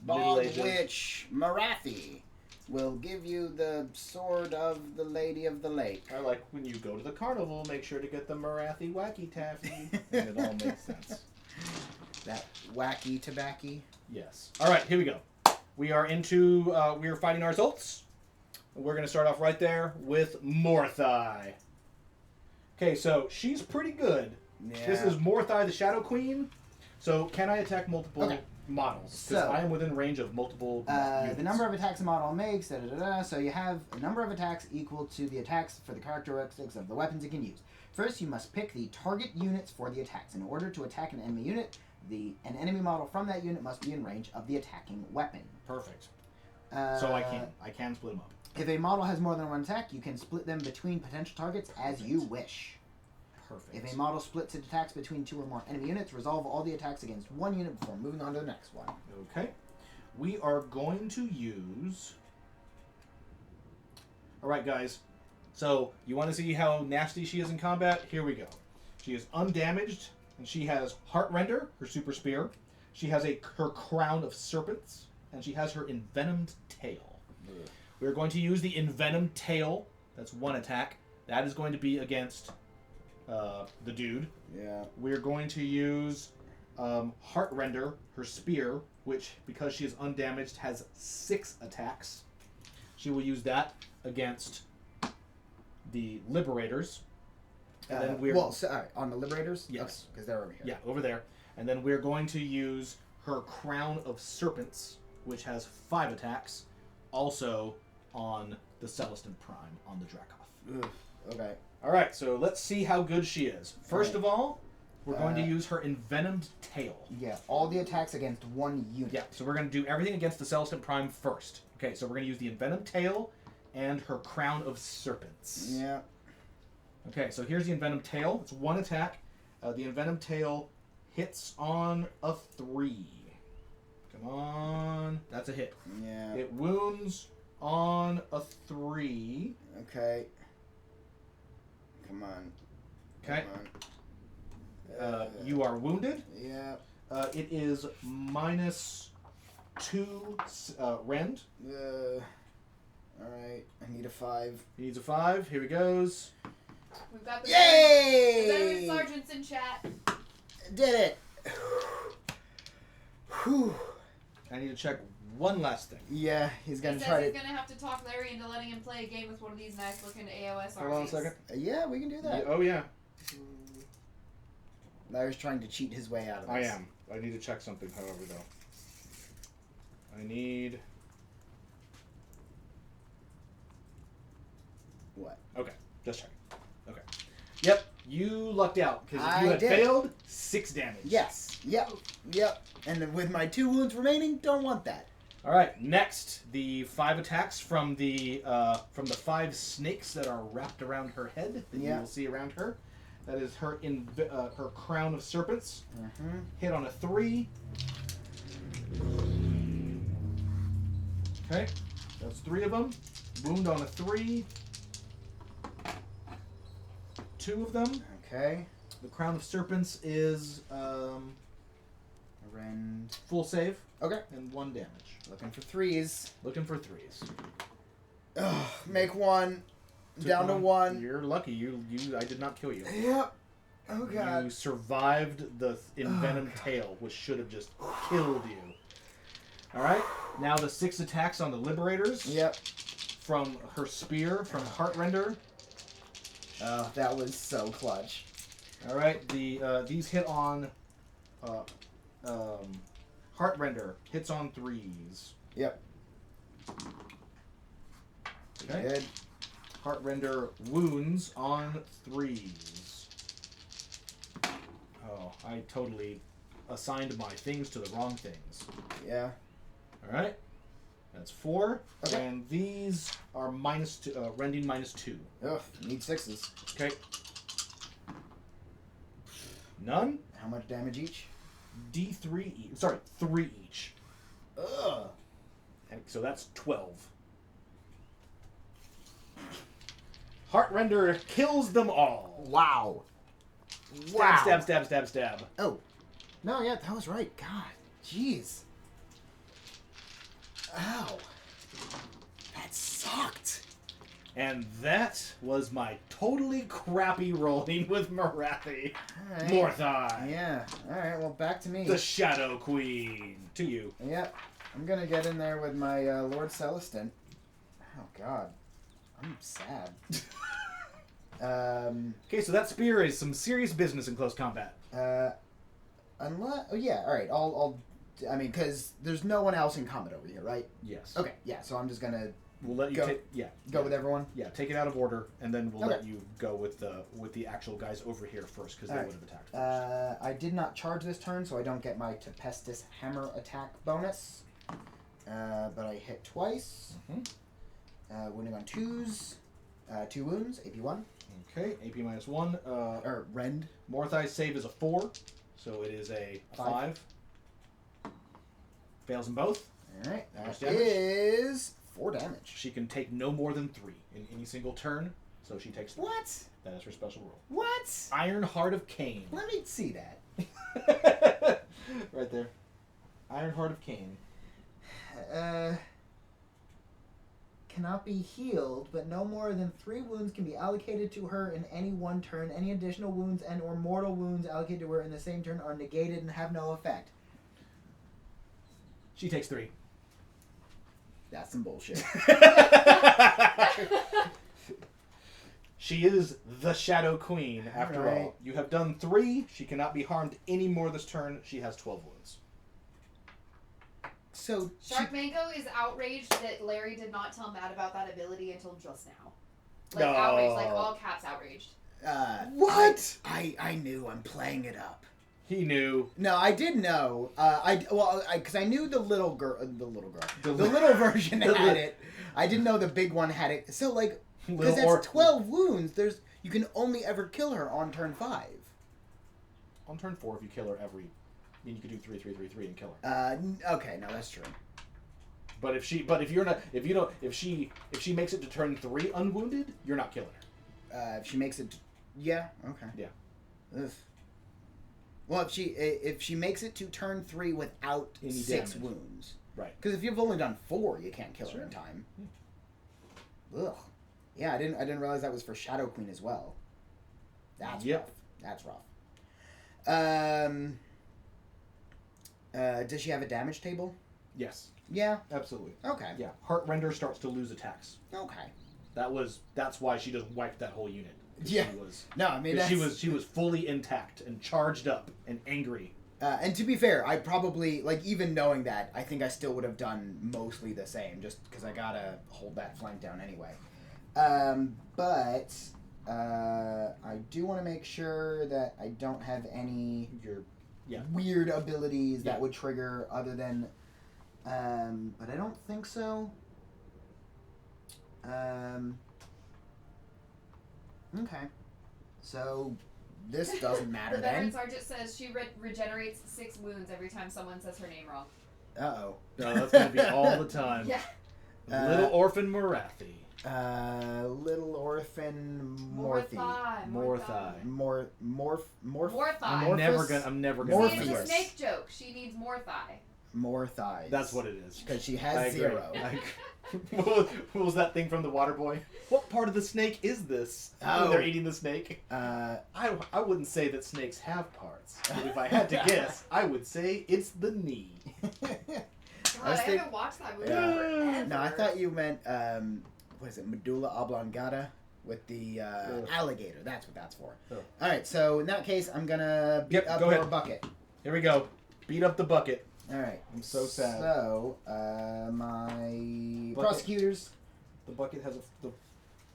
bald witch Morathi will give you the sword of the Lady of the Lake. I like when you go to the carnival, make sure to get the Morathi wacky taffy. And it all makes sense. That wacky tobacco. Yes. All right, here we go. We are we're fighting our results. We're going to start off right there with Morathi. Okay, so she's pretty good. Yeah. This is Morathi, the Shadow Queen. So can I attack multiple models? Because I am within range of multiple units. The number of attacks a model makes, so you have a number of attacks equal to the attacks for the characteristics of the weapons it can use. First, you must pick the target units for the attacks. In order to attack an enemy unit, an enemy model from that unit must be in range of the attacking weapon. Perfect. So I can split them up. If a model has more than one attack, you can split them between potential targets as you wish. Perfect. If a model splits its attacks between 2 or more enemy units, resolve all the attacks against one unit before moving on to the next one. Okay. We are going to use... Alright, guys. So, you want to see how nasty she is in combat? Here we go. She is undamaged, and she has Heartrender, her super spear. She has her crown of serpents, and she has her envenomed tail. We're going to use the envenomed tail. That's one attack. That is going to be against the dude. Yeah. We're going to use Heartrender, her spear, which, because she is undamaged, has 6 attacks. She will use that against the Liberators. And then we're... on the Liberators? Yes. Because they're over here. Yeah, over there. And then we're going to use her Crown of Serpents, which has 5 attacks, also on the Celestin Prime on the Dracoth. Ugh, okay. All right, so let's see how good she is. First of all, we're going to use her Envenomed Tail. Yeah, all the attacks against one unit. Yeah, so we're going to do everything against the Celestin Prime first. Okay, so we're going to use the Envenomed Tail and her Crown of Serpents. Yeah. Okay, so here's the Envenomed Tail. It's 1 attack. The Envenomed Tail hits on a 3. Come on. That's a hit. Yeah. It wounds on a 3. Okay. Come on. Okay. Come on. You are wounded. Yeah. It is -2 rend. Alright. I need a 5. He needs a 5. Here he goes. We've got the Yay! veteran sergeants in chat. Did it! Whew. I need to check one last thing. Yeah, he's He gonna says try he's to. gonna have to talk Larry into letting him play a game with one of these nice looking AOS Hold on a second. Yeah, we can do that. Oh, yeah. Larry's trying to cheat his way out of this. I am. I need to check something, however, though. I need... What? Okay, just checking. Okay. Yep, you lucked out, because if you I had did. failed, 6 damage. Yes. Yep. Yep. And then with my 2 wounds remaining, don't want that. All right, next, the 5 attacks from the 5 snakes that are wrapped around her head that you will see around her. That is her her Crown of Serpents. Mm-hmm. Hit on a 3. Okay, that's 3 of them. Wound on a 3. 2 of them. Okay. The Crown of Serpents is Rend. full save Okay. and 1 damage. Looking for 3s. Looking for 3s. Ugh, make 1. Took Down to 1. You're lucky. I did not kill you. Yep. Oh god. You survived the envenomed tail, which should have just killed you. Alright, now the 6 attacks on the Liberators. Yep. From her spear, from Heartrender. Oh, that was so clutch. Alright, these hit on Heartrender. Hits on 3s. Yep. Okay. Good. Heartrender wounds on 3s. Oh, I totally assigned my things to the wrong things. Yeah. Alright. That's 4. Okay. And these are -2, rending -2. Ugh, need 6s. Okay. None? How much damage each? D3 each. Sorry, 3 each. Ugh. And so that's 12. Heartrender kills them all. Wow. Stab, stab, stab, stab, stab. Oh. No, yeah, that was right. God. Jeez. Ow. That sucked. And that was my totally crappy rolling with Morathi. Alright. Morthai. Yeah. Alright, well, back to me. The Shadow Queen. To you. Yep. I'm gonna get in there with my Lord Celestin. Oh, God. I'm sad. Okay, so that spear is some serious business in close combat. Unless... Oh, yeah, alright. I mean, because there's no one else in combat over here, right? Yes. Okay, yeah, so I'm just gonna We'll let you Go. take... go with everyone. Yeah, take it out of order, and then we'll Okay. let you go with the actual guys over here first, because they Alright. would have attacked first. I did not charge this turn, so I don't get my Tempestus Hammer attack bonus. But I hit twice. Mm-hmm. Wounding on 2s. 2 wounds, AP 1. Okay, AP -1. Or Rend. Morthai's save is a 4, so it is a 5. Fails them both. Alright, How much that damage? is 4 damage. She can take no more than 3 in any single turn, so she takes 3. What? That is her special rule. What? Iron Heart of Khaine. Let me see that. Right there. Iron Heart of Khaine. Cannot be healed, but no more than 3 wounds can be allocated to her in any one turn. Any additional wounds and or mortal wounds allocated to her in the same turn are negated and have no effect. She takes 3. That's some bullshit. She is the Shadow Queen, after Alright. all. You have done 3. She cannot be harmed any more this turn. She has 12 wounds. So Shark Mango is outraged that Larry did not tell Matt about that ability until just now. Like outraged, like all caps outraged. What? I knew. I'm playing it up. He knew. No, I did know. Because I knew the little little version had it. I didn't know the big one had it. So like, because that's 12 wounds. You can only ever kill her on turn 5. On turn 4, if you kill her you could do 3, 3, 3, 3 and kill her. Okay, no, that's true. But if she makes it to turn 3 unwounded, you're not killing her. If she makes it, yeah, okay, yeah. Ugh. Well, if she makes it to turn 3 without any 6 damage. Wounds, right? Because if you've only done 4, you can't kill her in time. Ugh. Yeah, I didn't realize that was for Shadow Queen as well. That's rough. That's rough. Does she have a damage table? Yes. Yeah. Absolutely. Okay. Yeah. Heartrender starts to lose attacks. Okay. That's why she just wiped that whole unit. Yeah. She was fully intact and charged up and angry. And to be fair, I probably, like, even knowing that, I think I still would have done mostly the same, just because I gotta hold that flank down anyway. But I do want to make sure that I don't have any weird abilities that would trigger other than... but I don't think so. Okay. So, this doesn't matter the then. veteran sergeant says she regenerates 6 wounds every time someone says her name wrong. Uh-oh. No, that's going to be all the time. Yeah. Little Orphan Morathi. Little Orphan Morthi. Morthi. Morthi. I'm never gonna. See, it's a snake joke. She needs more thigh. More thighs. That's what it is. Because she has 0. What was that thing from the Water Boy? What part of the snake is this? Oh, they're eating the snake. I wouldn't say that snakes have parts. But if I had to guess, I would say it's the knee. God, I haven't watched that movie forever. No, I thought you meant what is it? Medulla oblongata with the alligator. That's what that's for. Oh. All right. So in that case, I'm gonna beat up your bucket. Here we go. Beat up the bucket. All right. I'm so sad. So, my prosecutors. The bucket has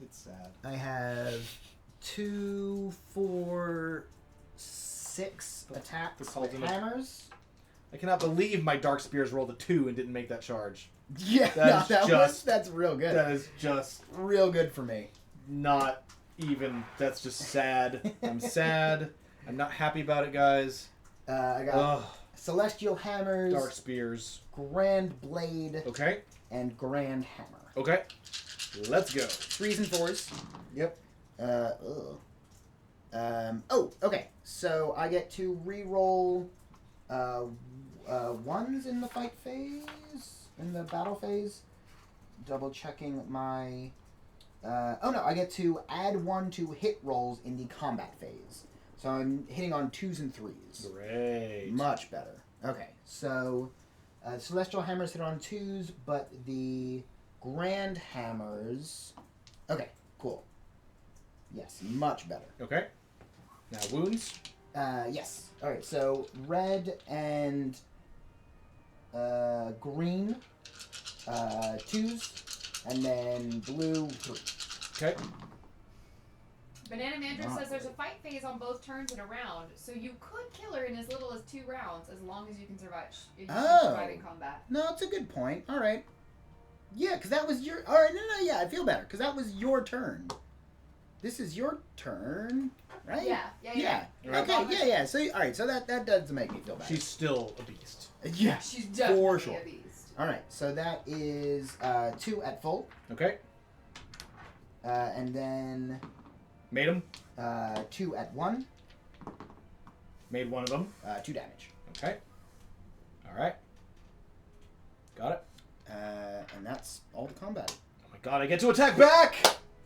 it's sad. I have 2, 4, 6 attacks with hammers. I cannot believe my Dark Spears rolled a 2 and didn't make that charge. Yeah, that's real good. That is just real good for me. Not even. That's just sad. I'm sad. I'm not happy about it, guys. I got Celestial Hammers, Dark Spears, Grand Blade, okay, and Grand Hammer. Okay, let's go. 3s and 4s. Yep. Okay. So I get to re-roll 1s in the fight phase, in the battle phase. Double checking my. I get to add 1 to hit rolls in the combat phase. So I'm hitting on 2s and 3s. Great. Much better. Okay, so Celestial Hammers hit on 2s, but the Grand Hammers... Okay, cool. Yes, much better. Okay. Now wounds? Yes. Alright, so red and green, 2s, and then blue, 3. Okay. Banana Mandrill says there's a fight phase on both turns in a round, so you could kill her in as little as 2 rounds, as long as you can survive. Survive in combat. No, it's a good point. All right. Yeah, because that was your. All right, no, yeah, I feel better because that was your turn. This is your turn, right? Yeah. Okay, yeah. So, all right, so that does make me feel better. She's still a beast. Yeah, she's definitely for sure. A beast. All right, so that is 2 at full. Okay. And then. Made him. 2 at 1. Made one of them. 2 damage. Okay. All right. Got it. And that's all the combat. Oh my god, I get to attack back!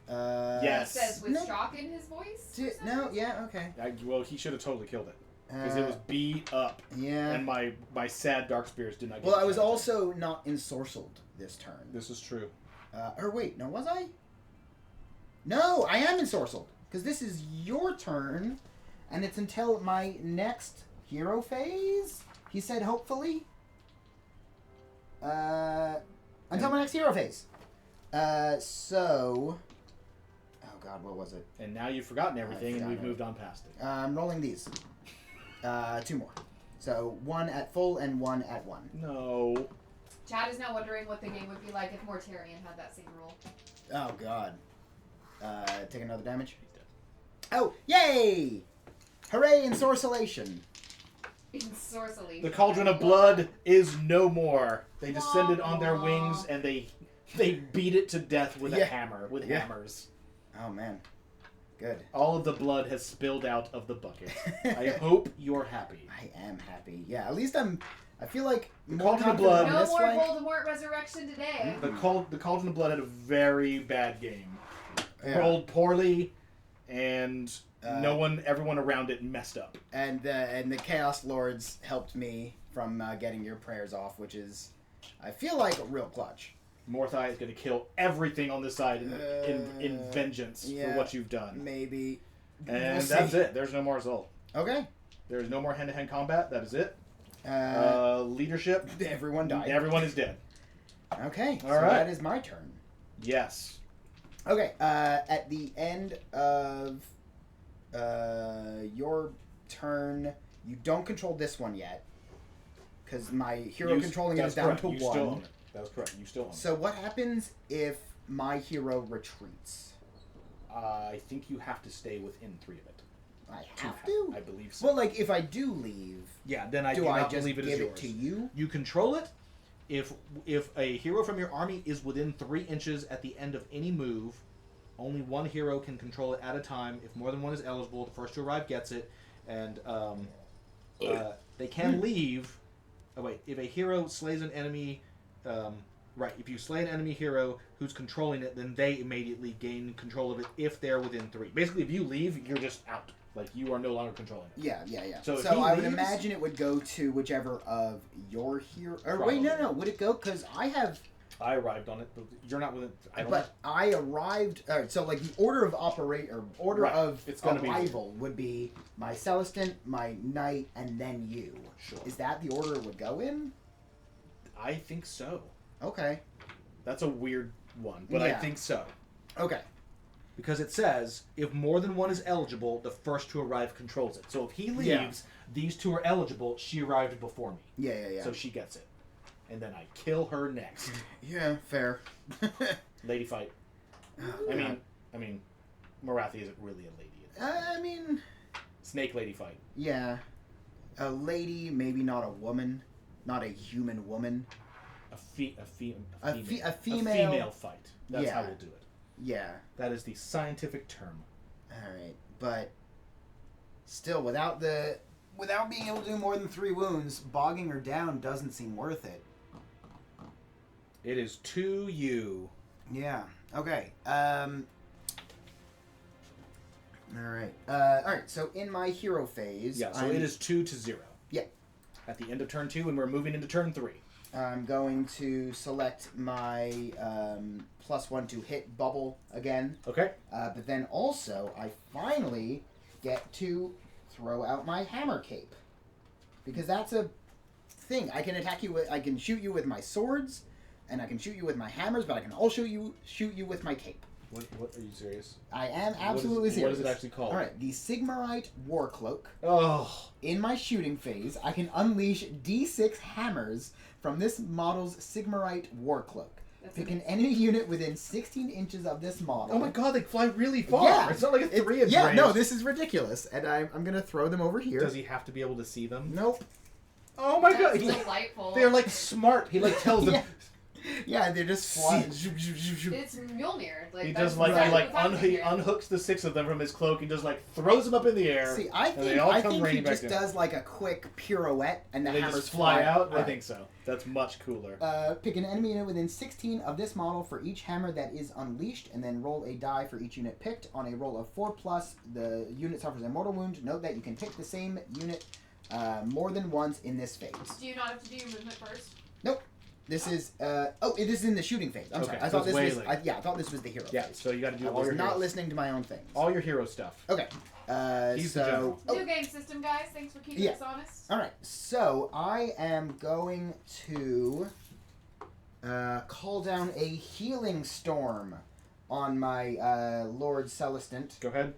Yes. He says with shock in his voice? No, yeah, okay. Well, he should have totally killed it. Because it was beat up. Yeah. And my sad Dark Spears did not get Well, I was also not ensorcelled this turn. This is true. Or wait, no, was I? No, I am ensorcelled. Because this is your turn, and it's until my next hero phase, he said, hopefully. Until my next hero phase. So... Oh god, what was it? And now you've forgotten everything, and we've moved on past it. I'm rolling these. 2 more. So 1 at full and 1 at 1. No. Chad is now wondering what the game would be like if Mortarion had that same rule. Oh god. Take another damage. Oh, yay! Hooray, ensorcelation. Ensorcelation. The Cauldron of Blood is no more. They descended on their wings, and they beat it to death with a hammer, with hammers. Oh man. Good. All of the blood has spilled out of the bucket. I hope you're happy. I am happy. Yeah, at least I feel like Cauldron of Blood. No more Voldemort resurrection today. The Cauldron of Blood had a very bad game. Yeah. Rolled poorly, and everyone around it messed up. And the Chaos Lords helped me from getting your prayers off, which is, I feel like, a real clutch. Morathi is going to kill everything on this side in vengeance for what you've done. Maybe. And that's it. There's no more result. Okay. There's no more hand-to-hand combat. That is it. Leadership. Everyone died. Everyone is dead. Okay. All right. That is my turn. Yes. Okay. At the end of your turn, you don't control this one yet, because my hero controlling it is down to 1. Still own it. That was correct. You still own it. So what happens if my hero retreats? I think you have to stay within 3 of it. I have to? I believe so. Well, like, if I do leave... Yeah, then I just believe it is give yours. it to you? You control it. If a hero from your army is within 3 inches at the end of any move, only one hero can control it at a time. If more than one is eligible, the first to arrive gets it. And they can leave... Oh, wait. If a hero slays an enemy... if you slay an enemy hero who's controlling it, then they immediately gain control of it if they're within 3. Basically, if you leave, you're just out. Like, you are no longer controlling it. Yeah. So I would imagine it would go to whichever of your hero... Or wait, no. Would it go? Because I arrived on it, but you're not within... I arrived... Alright, so, like, the order of arrival would be my Celestant, my Knight, and then you. Sure. Is that the order it would go in? I think so. Okay. That's a weird one, but I think so. Okay. Because it says, if more than one is eligible, the first to arrive controls it. So if he leaves, these 2 are eligible, she arrived before me. Yeah. So she gets it. And then I kill her next. Yeah, fair. Lady fight. I mean, Morathi isn't really a lady. Snake lady fight. Yeah. A lady, maybe not a woman. Not a human woman. A female fight. That's how we'll do it. Yeah. That is the scientific term. Alright, but still, without being able to do more than 3 wounds, bogging her down doesn't seem worth it. It is to you. Yeah. Okay. Alright, so in my hero phase... Yeah, so it is 2-0. Yeah. At the end of turn 2, and we're moving into turn 3. I'm going to select my +1 to hit bubble again. Okay. But then also, I finally get to throw out my hammer cape. Because that's a thing. I can attack you with... I can shoot you with my swords, and I can shoot you with my hammers, but I can also shoot you with my cape. What are you serious? I am absolutely serious. What is it actually called? Alright, the Sigmarite War Cloak. Oh. In my shooting phase, I can unleash D6 hammers from this model's Sigmarite War Cloak. Pick an enemy unit within 16 inches of this model. Oh my god, they fly really far. Yeah. It's not like a 3-inch range. Yeah, no, this is ridiculous. And I'm going to throw them over here. Does he have to be able to see them? Nope. Oh my god. That's delightful. They're like smart. He like tells them... Yeah, they're just flying. It's Mjolnir. He does he unhooks the 6 of them from his cloak and just like throws them up in the air. See, I think he just does like a quick pirouette and the hammers just fly out. Right. I think so. That's much cooler. Pick an enemy unit within 16 of this model for each hammer that is unleashed, and then roll a die for each unit picked. On a roll of 4+, the unit suffers a mortal wound. Note that you can pick the same unit more than once in this phase. Do you not have to do your movement first? Nope. This is it is in the shooting phase. I'm sorry. I thought this was I thought this was the hero phase. So you got to do all your your not heroes. listening to my own things. All your hero stuff. Okay. He's the general. New game system, guys. Thanks for keeping us honest. All right. So I am going to call down a healing storm on my Lord Celestant. Go ahead.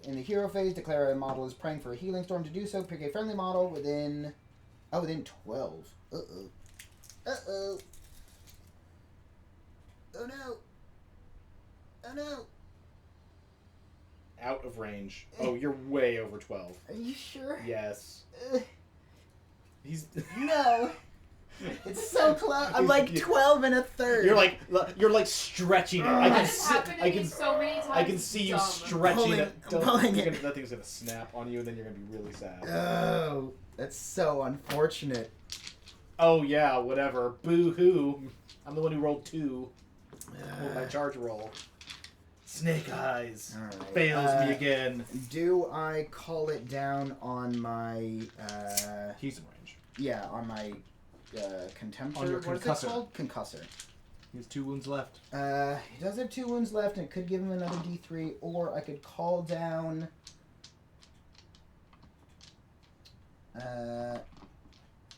In the hero phase, declare a model is praying for a healing storm. To do so, pick a friendly model within 12. Uh-oh. Uh-oh. Oh no. Oh no. Out of range. Oh, you're way over 12. Are you sure? Yes. He's... No. It's so close. I'm like 12 and a third. You're like stretching it. I can see you dumb. stretching it. Pulling it. That thing's gonna snap on you, and then you're gonna be really sad. Oh, that's so unfortunate. Oh yeah, whatever. Boo hoo. I'm the one who rolled 2 with my charge roll. Snake Eyes Right. fails me again. Do I call it down on my? He's in range. Yeah, on my contemptor. On your what is it concussor. called? Concussor. He has 2 wounds left. He does have 2 wounds left, and it could give him another D3, or I could call down.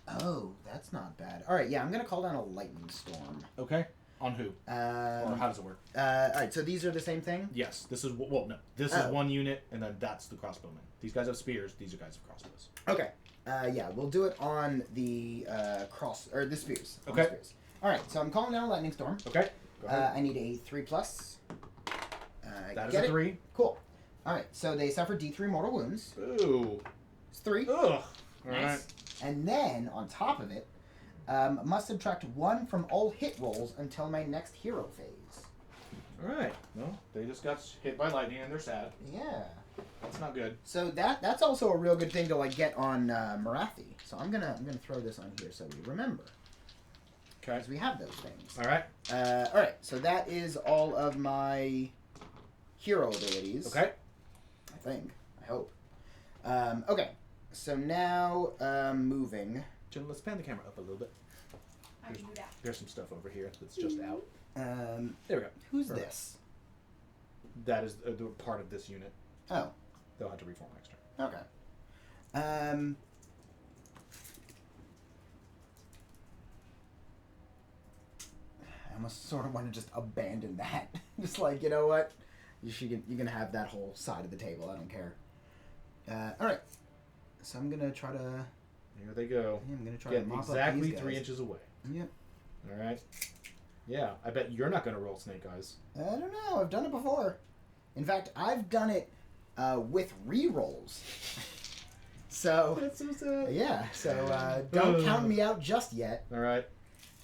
Oh, that's not bad. All right, yeah, I'm gonna call down a lightning storm. Okay. On who? Or how does it work? All right, so these are the same thing. Yes. This is no. This is one unit, and then that's the crossbowmen. These guys have spears. These are guys have crossbows. Okay. Yeah, we'll do it on the the spears. On Okay. the spears. All right, so I'm calling down a lightning storm. Okay. Go ahead. I need a 3+. That is get a it? 3. Cool. All right, so they suffer D3 mortal wounds. Ooh. It's 3. Ugh. All Nice. right. And then, on top of it, must subtract 1 from all hit rolls until my next hero phase. All right. Well, they just got hit by lightning and they're sad. Yeah. That's not good. So that's also a real good thing to like get on Morathi. So I'm gonna throw this on here so we remember. Okay. Because we have those things. All right. All right. So that is all of my hero abilities. Okay. I think. I hope. Okay. So now moving. Jim, let's pan the camera up a little bit. I can do that. There's some stuff over here that's just out. There There we go. Who's Perfect. this? That is the part of this unit. Oh. They'll have to reform next turn. Okay. I almost sort of want to just abandon that. Just like, you know what? You can have that whole side of the table. I don't care. All right. So I'm gonna try to. Here they go. Yeah, I'm gonna try Get to mop exactly up these 3 guys. inches away. Yep. All right. Yeah, I bet you're not going to roll Snake Eyes. I don't know. I've done it before. In fact, I've done it with re-rolls. So. That's so sad. Yeah. So don't count me out just yet. All right.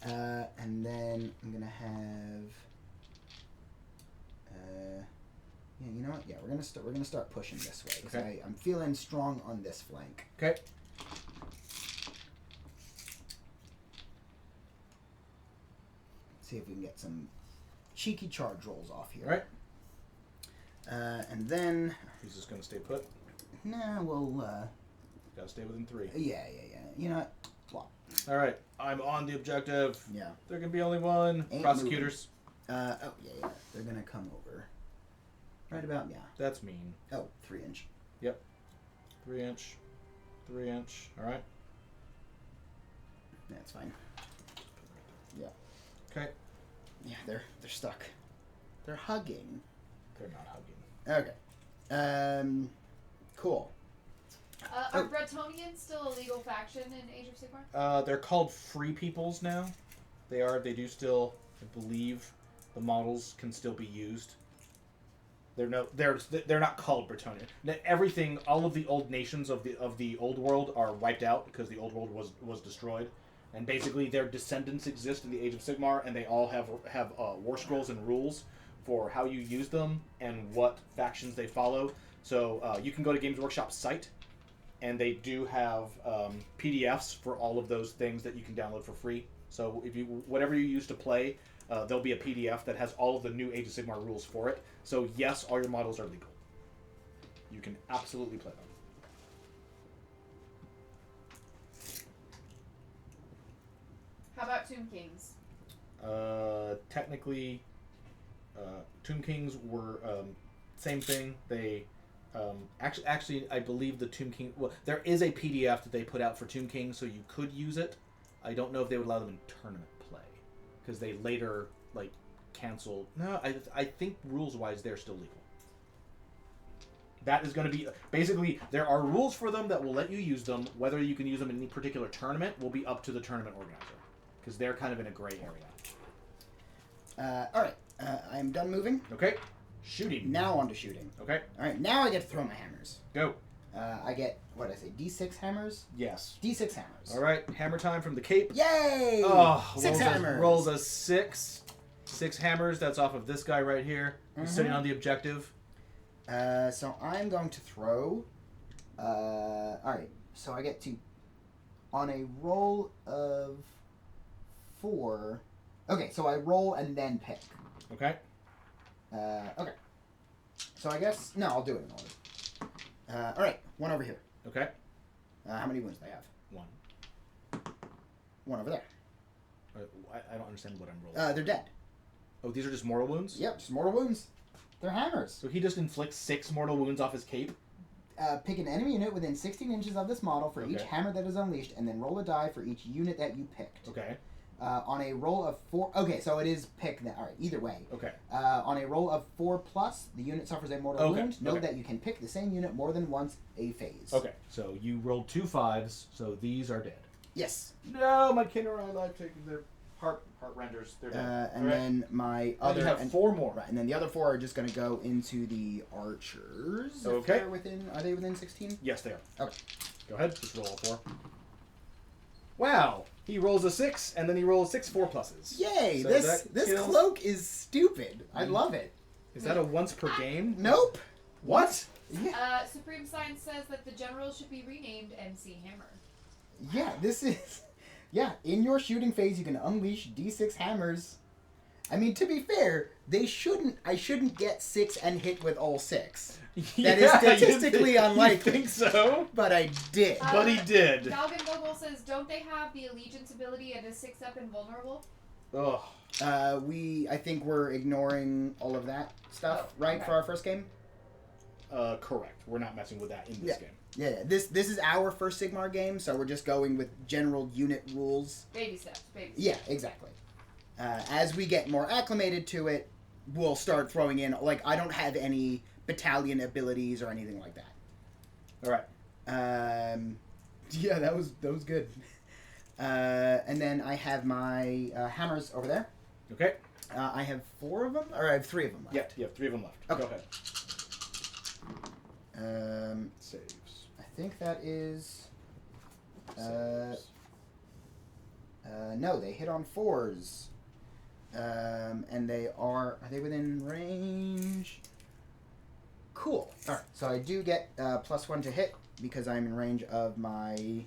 And then I'm gonna have. Yeah, you know what? Yeah, we're gonna start pushing this way. 'Cause Okay. I'm feeling strong on this flank. Okay. See if we can get some cheeky charge rolls off here. All right. And then. He's just going to stay put. Nah, we'll. Got to stay within 3. Yeah. You know what? Flop. All right. I'm on the objective. Yeah. There can be only one. Ain't Prosecutors. Yeah. They're gonna come over. Right about, yeah. That's mean. Oh, 3 inch. Yep. 3 inch. 3 inch. All right. That's fine. Yeah. Okay. Yeah, they're stuck. They're hugging. They're not hugging. Okay. Cool. Are Bretonians still a legal faction in Age of Sigmar? They're called Free Peoples now. They do still, I believe, the models can still be used. They're not called Bretonnia. Everything, all of the old nations of the old world are wiped out because the old world was destroyed, and basically their descendants exist in the Age of Sigmar, and they all have war scrolls and rules for how you use them and what factions they follow. So you can go to Games Workshop's site, and they do have PDFs for all of those things that you can download for free. So if whatever you use to play. There'll be a PDF that has all of the new Age of Sigmar rules for it. So yes, all your models are legal. You can absolutely play them. How about Tomb Kings? Technically, Tomb Kings were same thing. They actually, I believe the Tomb King. Well, there is a PDF that they put out for Tomb Kings, so you could use it. I don't know if they would allow them in tournament play. because they later like canceled. No, I think rules wise they're still legal. That is going to be basically there are rules for them that will let you use them. Whether you can use them in any particular tournament will be up to the tournament organizer because they're kind of in a gray area. All right, I'm done moving. Okay, shooting. Now on to shooting. Okay. All right, now I get to throw my hammers. Go. I get what did I say? D6 hammers. Yes. D6 hammers. All right, hammer time from the cape. Yay! Oh, 6 hammers. Rolls a 6. 6 hammers. That's off of this guy right here. He's sitting on the objective. So I'm going to throw. All right. So I get to, on a roll of 4. Okay. So I roll and then pick. Okay. Okay. So I guess no, I'll do it in order. All right. One over here. Okay. How many wounds do I have? 1. One over there. I don't understand what I'm rolling. They're dead. Oh, these are just mortal wounds? Yep, just mortal wounds. They're hammers. So he just inflicts 6 mortal wounds off his cape? Pick an enemy unit within 16 inches of this model for each hammer that is unleashed, and then roll a die for each unit that you picked. Okay. On a roll of 4... Okay, so it is pick that. All right, either way. Okay. On a roll of 4+, the unit suffers a mortal wound. Note that you can pick the same unit more than once a phase. Okay, so you rolled 2 5s, so these are dead. Yes. No, my Kinder I life taking their heart renders. They're dead. And then my other... you have 4 more. Right, and then the other 4 are just going to go into the archers. Okay. Are they within 16? Yes, they are. Okay. Go ahead, just roll a 4. Wow! He rolls a 6, and then he rolls 6 4+. Yay! So this cloak is stupid. I love it. Is that a once per game? Nope. What? Yeah. Supreme Science says that the general should be renamed MC Hammer. Yeah, this is... Yeah, in your shooting phase, you can unleash D6 hammers. I mean, to be fair, I shouldn't get 6 and hit with all 6. That is statistically unlikely. You think so? But I did. But he did. Galvin Vogel says, don't they have the Allegiance ability and a 6-up invulnerable? Ugh. I think we're ignoring all of that stuff, right, for our first game? Correct. We're not messing with that in this game. Yeah, this is our first Sigmar game, so we're just going with general unit rules. Baby steps. Yeah, exactly. As we get more acclimated to it, we'll start throwing in, like, I don't have any battalion abilities or anything like that. All right. Yeah, that was good. And then I have my hammers over there. Okay. I have 4 of them, or I have 3 of them left. Yeah, you have 3 of them left. Okay. Go ahead. Saves. I think that is... Saves. No, they hit on 4s. And they are they within range? Cool. Alright, so I do get +1 to hit because I'm in range of my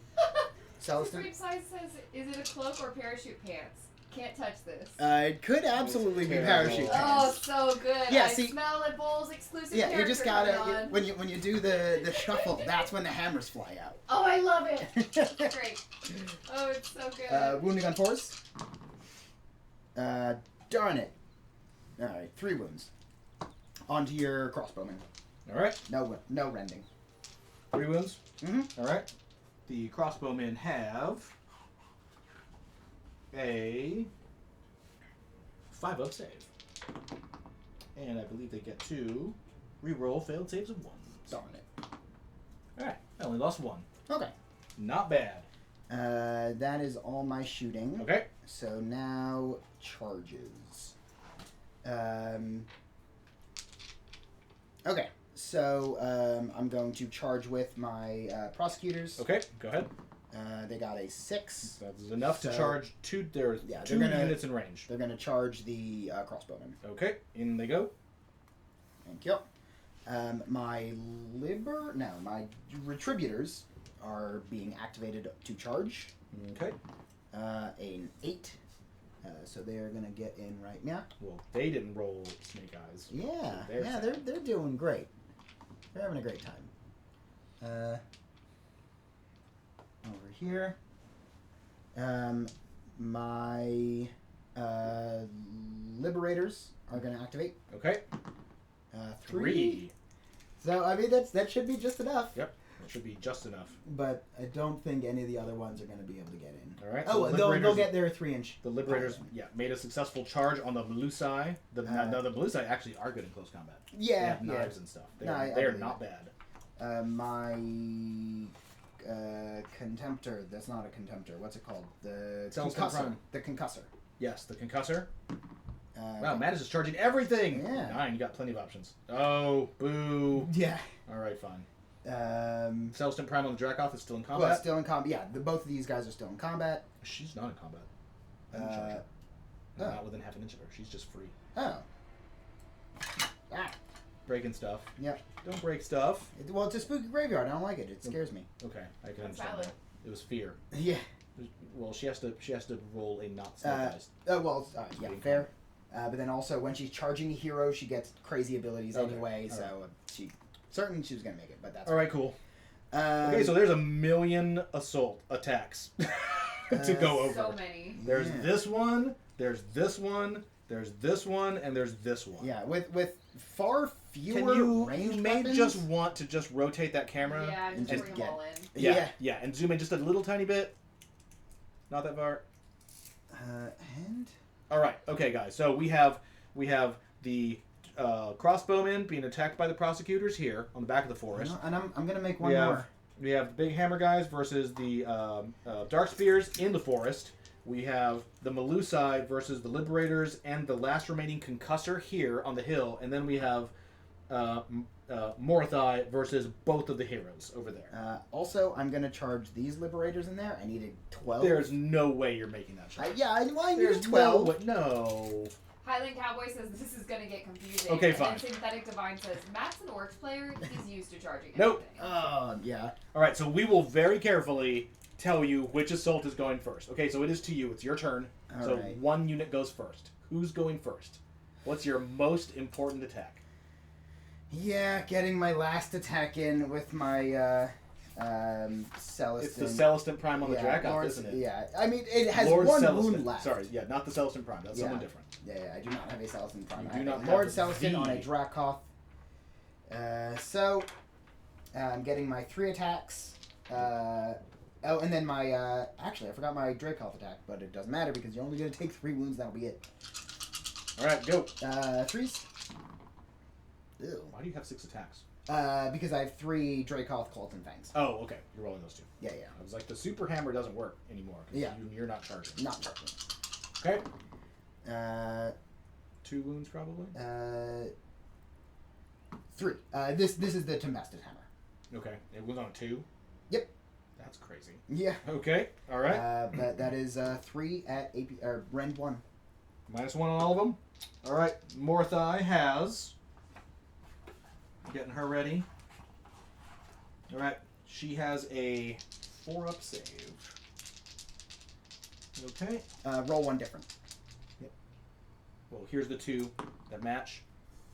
Celestin. Supreme Science says, is it a cloak or parachute pants? Can't touch this. It could absolutely be parachute Oh, pants. so good. Yeah, I see, smell a Bowls exclusive yeah, you just character gotta coming on. when you do the shuffle, that's when the hammers fly out. Oh, I love it. It's great. Oh, it's so good. Wounding on 4s. Darn it. Alright, 3 wounds. Onto your crossbowman. All right. No rending. 3 wounds. Mm-hmm. All right. The crossbowmen have a 5-up save, and I believe they get to reroll failed saves of 1. Darn it. All right. I only lost 1. Okay. Not bad. That is all my shooting. Okay. So now charges. Okay. So I'm going to charge with my prosecutors. Okay. Go ahead. They got a 6. That's enough to charge 2. There are 2 units in range. They're going to charge the crossbowmen. Okay. In they go. Thank you. My retributors are being activated to charge. Okay. An 8. So they're gonna get in right now. Well, they didn't roll snake eyes. Yeah, So they're doing great. They're having a great time. Over here, my liberators are gonna activate. Okay. 3. So I mean that should be just enough. Yep. It should be just enough. But I don't think any of the other ones are going to be able to get in. All right. Oh, so they'll get their 3-inch. The Liberators, made a successful charge on the Melusai. The Melusai actually are good in close combat. Yeah, they have knives and stuff. They're not bad. My Contemptor. That's not a Contemptor. What's it called? The Concussor. The Concussor. Yes, the Concussor. Wow, Matt is just charging everything. Yeah. 9. You got plenty of options. Oh, boo. Yeah. All right, fine. Celestin Prime on the Dracoth is still in combat. Well, still in combat. Yeah, both of these guys are still in combat. She's not in combat. Not within half an inch of her. She's just free. Oh. Ah. Breaking stuff. Yeah. Don't break stuff. Well, it's a spooky graveyard. I don't like it. It scares me. Okay, I can That's understand valid. that. It was fear. Yeah. Well, she has to roll a not snake eyes. Yeah, fair. But then also, when she's charging a hero, she gets crazy abilities anyway. All so she certain she was gonna make it. But that's all right. Cool. Okay, so there's a million assault attacks to go over. So many. There's this one. There's this one. There's this one, and there's this one. Yeah, with far fewer you ranged may weapons. just want to just rotate that camera. Yeah, and just bring them all in. Yeah, and zoom in just a little tiny bit. Not that far. And all right, okay, guys. So we have the crossbowmen being attacked by the prosecutors here on the back of the forest. and I'm gonna make one more. We have the big hammer guys versus the dark spears in the forest. We have the Melusai versus the Liberators and the last remaining Concussor here on the hill, and then we have Morathi versus both of the heroes over there. Also, I'm gonna charge these Liberators in there. I needed 12. There's no way you're making that charge. I needed 12. No. Highland Cowboy says this is going to get confusing. Okay, and fine. then Synthetic Divine says Matt's an Orcs player. He's used to charging Nope. everything. Yeah. All right, so we will very carefully tell you which assault is going first. Okay, so it is to you. It's your turn. All right. One unit goes first. Who's going first? What's your most important attack? Yeah, getting my last attack in with my Celestin. It's the Celestin Prime on the Dracoth, isn't it? Yeah, I mean, it has Lord one Celestin. wound left. Sorry, not the Celestin Prime. That's someone different. Yeah, I do not have a Celestin Prime. You do not have Lord a Celestin V. on a Dracoth. So, I'm getting my 3 attacks. And then my... actually, I forgot my Dracoth attack, but it doesn't matter because you're only going to take 3 wounds. That'll be it. All right, go. 3s. Ew. Why do you have 6 attacks? Because I have 3 Dracoth, Cult, and Fangs. Oh, okay. You're rolling those 2. Yeah. I was like, the Super Hammer doesn't work anymore. You're not charging. Not charging. Okay. 2 wounds, probably? 3. This is the Temested Hammer. Okay. It was on a 2? Yep. That's crazy. Yeah. Okay. All right. That is 3 at AP, Rend 1. -1 on all of them. All right. Morathi has... Getting her ready. All right. She has a 4-up save. Okay. Roll 1 different. Yep. Well, here's the 2 that match.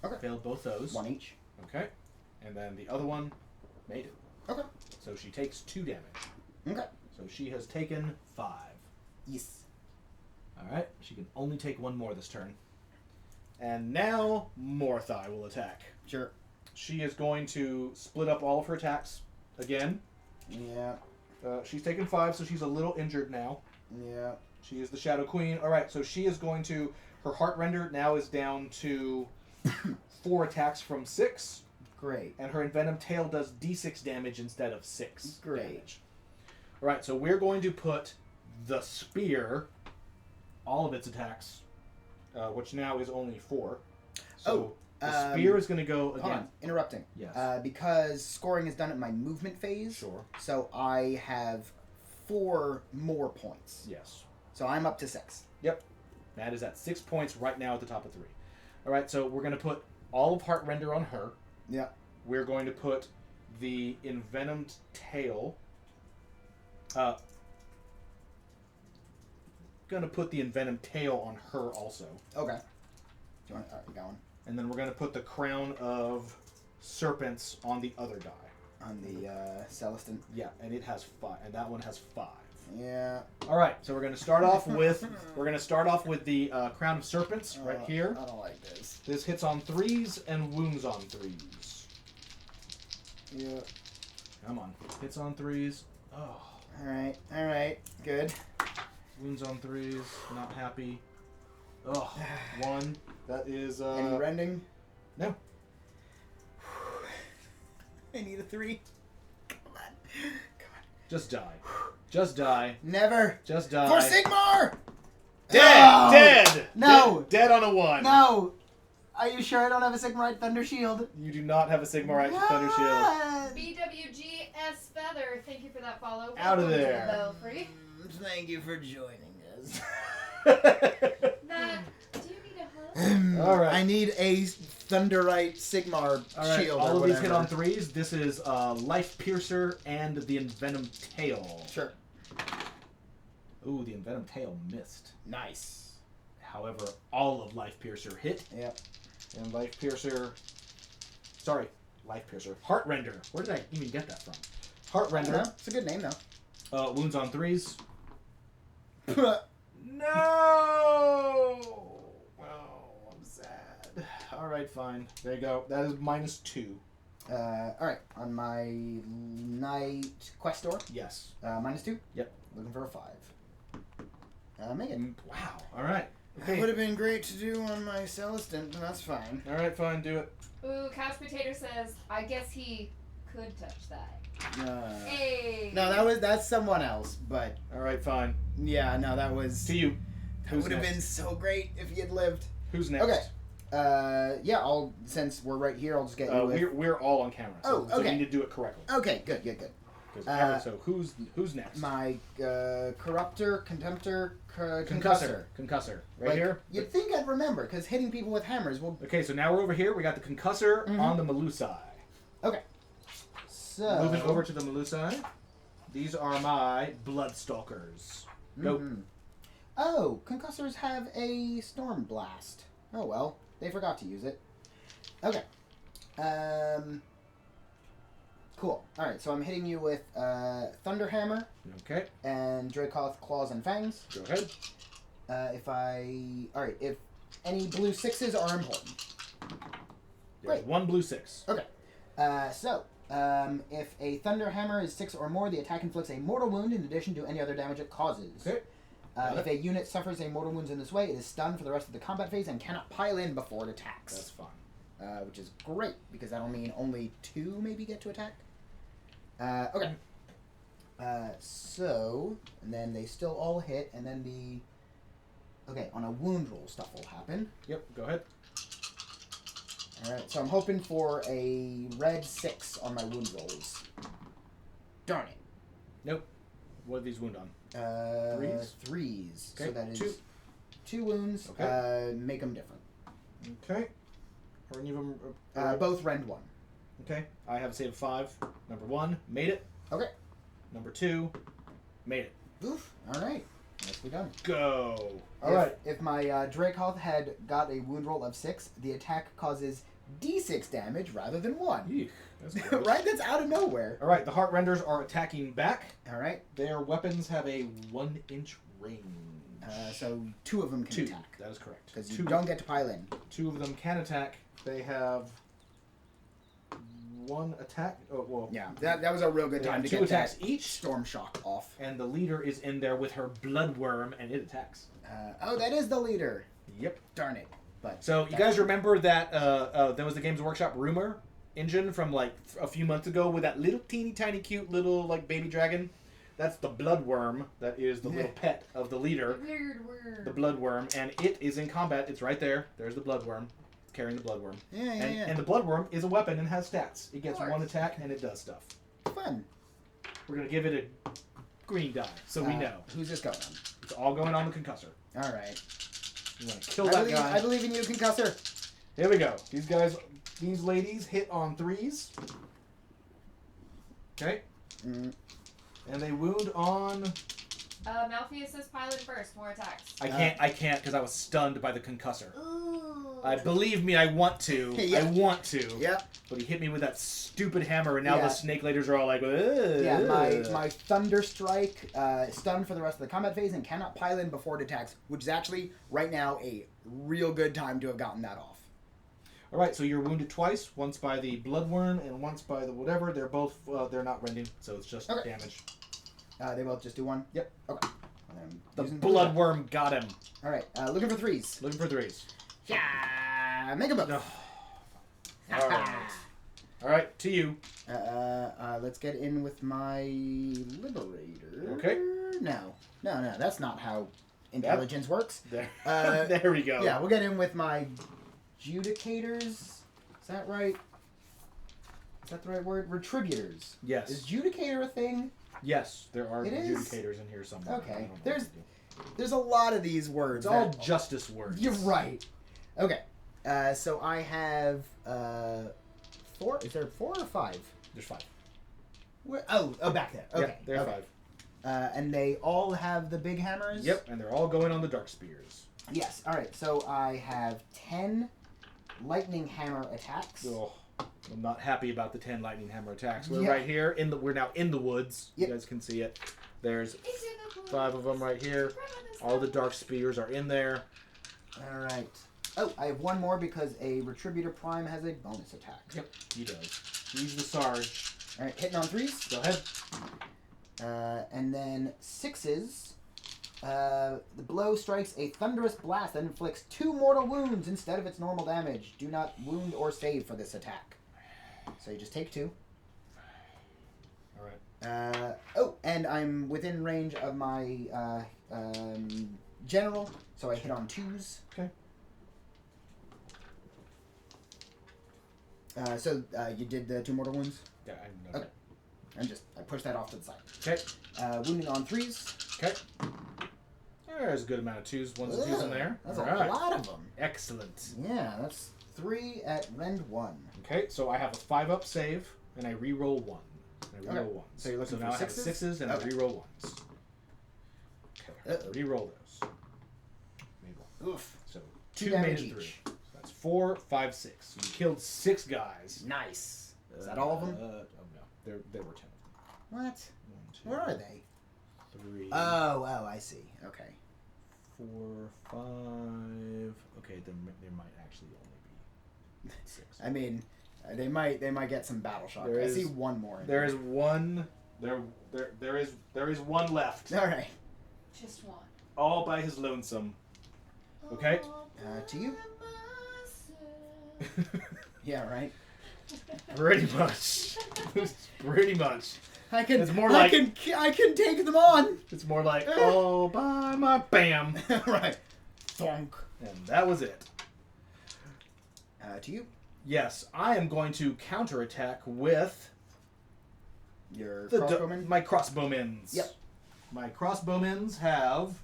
Okay. Failed both those. 1 each. Okay. And then the other one made it. Okay. So she takes 2 damage. Okay. So she has taken 5. Yes. All right. She can only take 1 more this turn. And now Morathi will attack. Sure. She is going to split up all of her attacks again. Yeah. She's taken 5, so she's a little injured now. Yeah. She is the Shadow Queen. All right, so she is going to... Her Heart Render now is down to 4 attacks from 6. Great. And her Envenomed Tail does D6 damage instead of 6 Great. damage. All right, so we're going to put the Spear, all of its attacks, which now is only 4. So the Spear is going to go again. Hold on, interrupting. Yes. Because scoring is done at my movement phase. Sure. So I have 4 more points. Yes. So I'm up to 6. Yep. Matt is at 6 points right now at the top of 3. All right, so we're going to put all of Heart Render on her. Yeah. We're going to put the Envenomed Tail. Going to put the Envenomed Tail on her also. Okay. Do you want? All right, going. And then we're going to put the Crown of Serpents on the other guy. On the Celestin. Yeah, and it has 5, and that one has 5. Yeah. All right, so we're going to start off with the Crown of Serpents right here. I don't like this. This hits on 3s and wounds on 3s. Yeah. Come on. Hits on 3s. Oh. Alright. Good. Wounds on 3s. Not happy. Oh. 1. That is, Any rending? No. I need a 3. Come on. Just die. Just die. Never. Just die. For Sigmar! Dead! Oh! Dead! No! Dead on a 1. No! Are you sure I don't have a Sigmarite Thunder Shield? You do not have a Sigmarite Thunder Shield. BWGS Feather, thank you for that follow. Out of Welcome to there. the Belfry. Thank you for joining us. Matt, do you need a hug? All right. I need a Thunderite Sigmar shield. All or of these hit whatever. on 3s. This is Life Piercer and the Envenom Tail. Sure. Ooh, the Envenom Tail missed. Nice. However, all of Life Piercer hit. Yep. And Life Piercer... Sorry, Life Piercer. Heartrender. Where did I even get that from? Heartrender. It's a good name, though. Wounds on 3s. Alright. No! Oh, I'm sad. Alright, fine. There you go. That is -2. Alright. On my Knight Questor, Yes. -2. Yep. Looking for a 5. Make it. Wow. Alright. It would have been great to do on my Celestin, but that's fine. Alright, fine. Do it. Ooh, Couch Potato says, I guess he could touch that. Hey. No, that's someone else, but Alright, fine. yeah, no, that was... To you. That Who's would have next? been so great if he had lived. Who's next? Okay. Yeah, since we're right here, I'll just get you with... We're all on camera, so, Oh, so okay. we need to do it correctly. Okay, good. 'Cause so who's next? My Corruptor, Contemptor, Concussor. Concussor. Right here? You'd think I'd remember, because hitting people with hammers will... Okay, so now we're over here. We got the Concussor on the Melusai. Okay. So... Moving over to the Melusai. These are my Bloodstalkers. Go. Oh, Concussors have a Storm Blast. Oh well, they forgot to use it. Okay. Cool. Alright, so I'm hitting you with Thunderhammer Okay, and Dracoth Claws and Fangs. go ahead. Alright, if any blue 6s are important. There's Great. 1 blue 6. Okay. If a Thunderhammer is 6 or more, the attack inflicts a mortal wound in addition to any other damage it causes. Okay. If a unit suffers a mortal wound in this way, it is stunned for the rest of the combat phase and cannot pile in before it attacks. That's fine. Which is great, because that'll mean only 2 maybe get to attack. Okay. And then they still all hit, and then okay, on a wound roll stuff will happen. Yep, go ahead. Alright, so I'm hoping for a red 6 on my wound rolls. Darn it. Nope. What are these wound on? 3s? 3s. Okay, So that is 2. 2 wounds. Okay. Make them different. Okay. Are any of them... Both rend 1. Okay. I have a save of 5. Number 1, made it. Okay. Number 2, made it. Oof. Alright. Nicely done. Go. Alright. If my Dracoth had got a wound roll of 6, the attack causes D6 damage rather than 1. Eek, that's gross. Right? That's out of nowhere. Alright, the Heartrenders are attacking back. Alright. Their weapons have a 1-inch range. So 2 of them can 2. attack. That is correct. Because you don't get to pile in. 2 of them can attack. They have 1 attack. Oh, well. Yeah, that was a real good They time have to 2 get attacks that each. Storm Shock off. And the leader is in there with her Bloodworm, and it attacks. Oh, that is the leader. Yep. Darn it. But So you guys remember that there was the Games Workshop rumor engine from like a few months ago with that little teeny tiny cute little like baby dragon? That's the Bloodworm. That is the little pet of the leader. Weird. The Bloodworm, and it is in combat. It's right there. There's the Bloodworm, carrying the Bloodworm. Yeah. And the Bloodworm is a weapon and has stats. It gets Of 1 course. attack and it does stuff. Fun. We're gonna give it a green die, so we know. Who's this going on? It's all going on the Concussor. All right. You want to kill that guy? I believe in you, Concussor. Here we go. These ladies hit on 3s. Okay. Mm. And they wound on... Malpheus says pilot first, more attacks. I can't because I was stunned by the Concussor. Ooh. Believe me, I want to. Yeah. I want to. Yep. But he hit me with that stupid hammer, and now Yeah. the snake laders are all like, ugh. Yeah, my Thunder Strike stunned for the rest of the combat phase and cannot pile in before it attacks, which is actually, right now, a real good time to have gotten that off. All right, so you're wounded twice. Once by the bloodworm and once by the whatever. They're both. They're not rending, so it's just damage. They both just do one? Yep. Okay. The bloodworm got him. All right. Looking for threes. Looking for threes. Yeah. Make a move. No. All right. All right, to you. Let's get in with my Liberator. Okay. No, that's not how intelligence works. There. There we go. Yeah, we'll get in with my Judicators. Is that right? Is that the right word? Retributors. Yes. Is Judicator a thing? Yes, there are It is? adjudicators in here somewhere. Okay. There's a lot of these words. It's all justice words. You're right. Okay. So I have 4. Is there 4 or 5? There's 5. Back there. Okay. Yep, there are 5. And they all have the big hammers? Yep, and they're all going on the dark spears. Yes. All right. So I have 10 lightning hammer attacks. Oh, I'm not happy about the 10 lightning hammer attacks. We're Yeah. right here we're now in the woods. Yep. You guys can see it. There's 5 of them right here. All the dark spears are in there. All right. Oh, I have one more because a Retributor Prime has a bonus attack. Yep, he does. He's the Sarge. All right, hitting on 3s. Go ahead. And then 6s. The blow strikes a thunderous blast that inflicts 2 mortal wounds instead of its normal damage. Do not wound or save for this attack. So you just take 2. All right. And I'm within range of my general, so I hit on 2s. Okay. So you did the 2 mortal wounds? Yeah, I know. Okay. I pushed that off to the side. Okay. Wounding on 3s. Okay. There's a good amount of 2s, 1s and 2s in there. That's All a right. lot of them. Excellent. Yeah, that's 3 at rend 1. Okay, so I have a 5-up save, and I re-roll 1. I re-roll Okay. 1. So you're looking now for I have 6s? 6s, and Okay. I re-roll 1s. Okay, re-roll those. Made 1. Oof. So 2 2 damage made it 3. each. So that's 4, 5, 6. So you killed 6 guys. Nice. Is that all of them? Oh no, there were 10 of them. What? 1, 2, Where are they? 3. Oh, I see. Okay. 4, 5. Okay, there might actually only be 6. I mean, they might get some battle shock. There I is- see one more. There is one. There is one left. All right. Just one. All by his lonesome. Okay. To you. Yeah. Right. Pretty much. Pretty much. I can. It's more like- I can take them on. It's more like all by my bam, Right. Thonk. and that was it. To you. Yes, I am going to counterattack with Your crossbowman. my crossbowmen. Yep. My crossbowmen have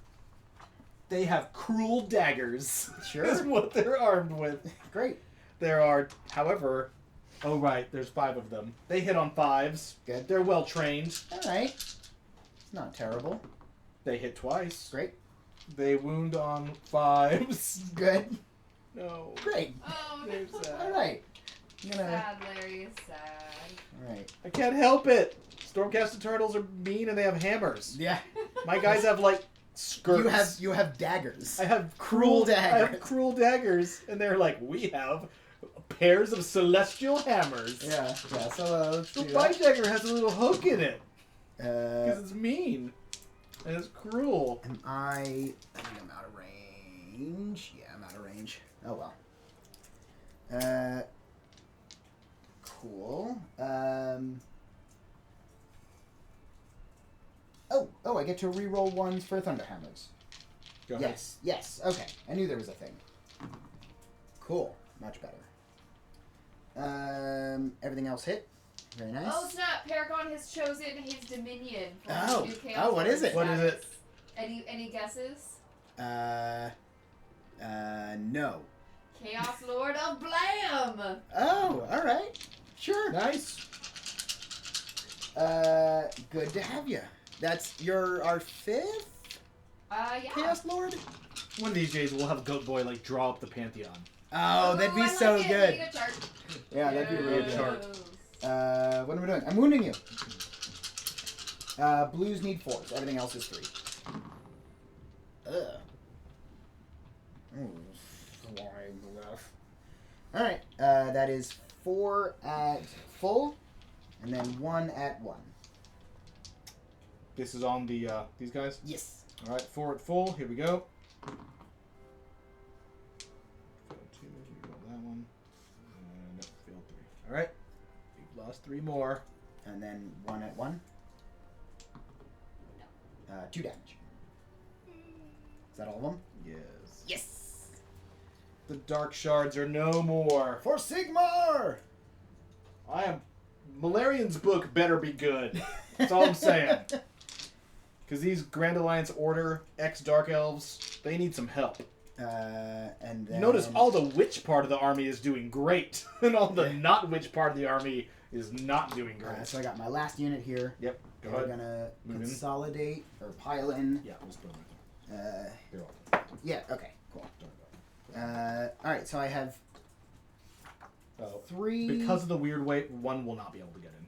cruel daggers. Sure. Is what they're armed with. Great. There are, however, oh right, there's 5 of them. They hit on 5s. Good. They're well trained. All right. It's not terrible. They hit twice. Great. They wound on 5s. Good. No. Great. Oh, They're no. sad. All right. I'm gonna. Sad, Larry. Sad. All right. I can't help it. Stormcast Eternals are mean and they have hammers. Yeah. My guys have like skirts. You have daggers. I have Cruel I have daggers. cruel daggers, and they're like, we have pairs of celestial hammers. Yeah. So let's do The white that. dagger has a little hook in it because it's mean and it's cruel. I think I'm out of range. Yeah, I'm out of range. Oh well. Cool. Oh, I get to re-roll 1s for Thunderhammers. Go ahead. Yes. Okay, I knew there was a thing. Cool. Much better. Everything else hit. Very nice. Oh snap! Paragon has chosen his dominion. For Oh. his new Chaos Oh, what is it? What is it? Any guesses? No. Chaos Lord of Blam. Oh, all right. Sure. Nice. Good to have you. That's our 5th Yeah. Chaos Lord? One of these days we'll have Goat Boy like draw up the Pantheon. Oh, that'd be I so like it. good. Need a chart. Yeah, that'd be real Yes. good. Chart. What am I doing? I'm wounding you. Blues need 4s. Everything else is 3. Ugh. All right. That is 4 at full, and then 1 at 1. This is on the these guys? Yes. All right, 4 at full. Here we go. Failed 2. We got that one. Nope, failed 3. All right. We've lost 3 more. And then 1 at 1. 2 damage. Is that all of them? Yes. Yes. The dark shards are no more. For Sigmar! Malarian's book better be good. That's all I'm saying. Because these Grand Alliance Order ex-Dark Elves, they need some help. And then... You notice all the witch part of the army is doing great, and all the not witch part of the army is not doing great. So I got my last unit here. Yep, go We're ahead. going to Move in. consolidate, or pile in. Yeah, let's put them They're all. Yeah, okay, cool. Alright, so I have 3... Because of the weird way, 1 will not be able to get in.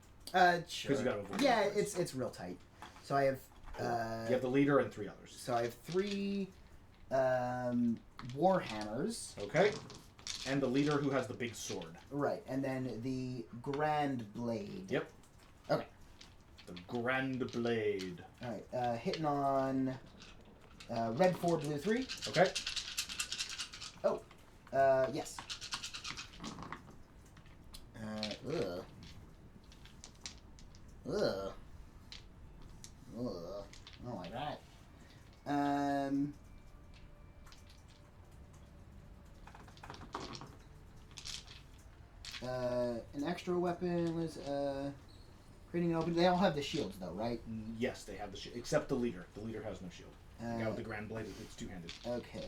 Sure. Because you gotta avoid Yeah, the it's real tight. So I have... you have the leader and 3 others. So I have 3 Warhammers. Okay. And the leader who has the big sword. Right, and then the Grand Blade. Yep. Okay. The Grand Blade. Alright, hitting on red 4, blue 3. Okay. Oh, yes. Ugh. Ugh. Ugh. I don't like that. An extra weapon was creating an open. They all have the shields, though, right? Yes, they have the shield. Except the leader. The leader has no shield. The guy with the Grand Blade, it's two-handed. Okay.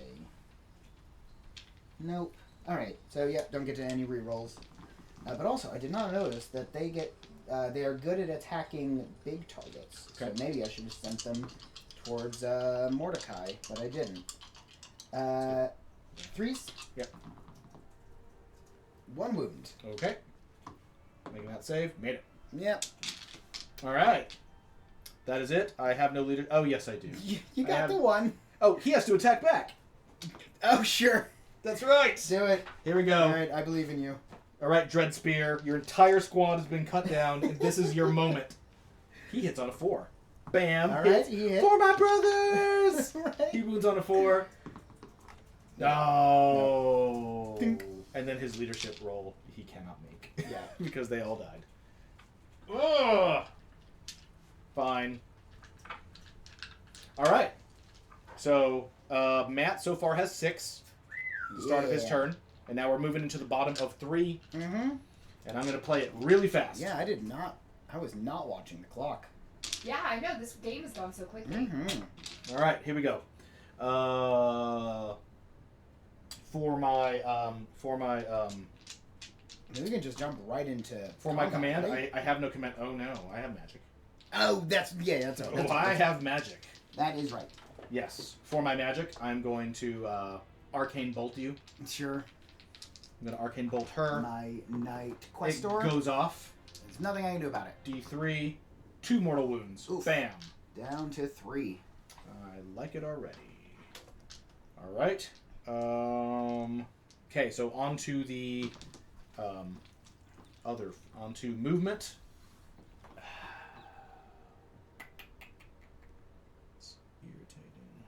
Nope. Alright, so yep, don't get to any rerolls. But also, I did not notice that they get they are good at attacking big targets. Okay. So maybe I should have sent them towards Mordecai, but I didn't. 3s? Yep. 1 wound. Okay. Making that save. Made it. Yep. Alright. That is it. I have no leader. Oh, yes, I do. You got the 1. Oh, he has to attack back. Oh, sure. That's right. Do it. Here we go. Alright, I believe in you. Alright, Dread Spear. Your entire squad has been cut down, and this is your moment. He hits on a 4. Bam. Alright, Hits. he hit. For my brothers! Right. He wounds on a 4. No. Dink. And then his leadership roll, he cannot make. Yeah. Because they all died. Ugh. Fine. Alright. So, Matt so far has 6. The start of his turn. And now we're moving into the bottom of 3. Mm-hmm. And I'm going to play it really fast. Yeah, I was not watching the clock. Yeah, I know. This game has gone so quickly. Mm-hmm. Alright, here we go. For my Maybe we can just jump right into my combat, command, right? I have no command. Oh no, I have magic. Oh, that's I have magic. That is right. Yes. For my magic, I'm going to arcane bolt you. Sure. I'm going to arcane bolt her. My Knight It Questor. goes off. There's nothing I can do about it. D3, 2 mortal wounds. Oof. Bam. Down to 3. I like it already. All right. Okay, so onto the onto movement. It's irritating.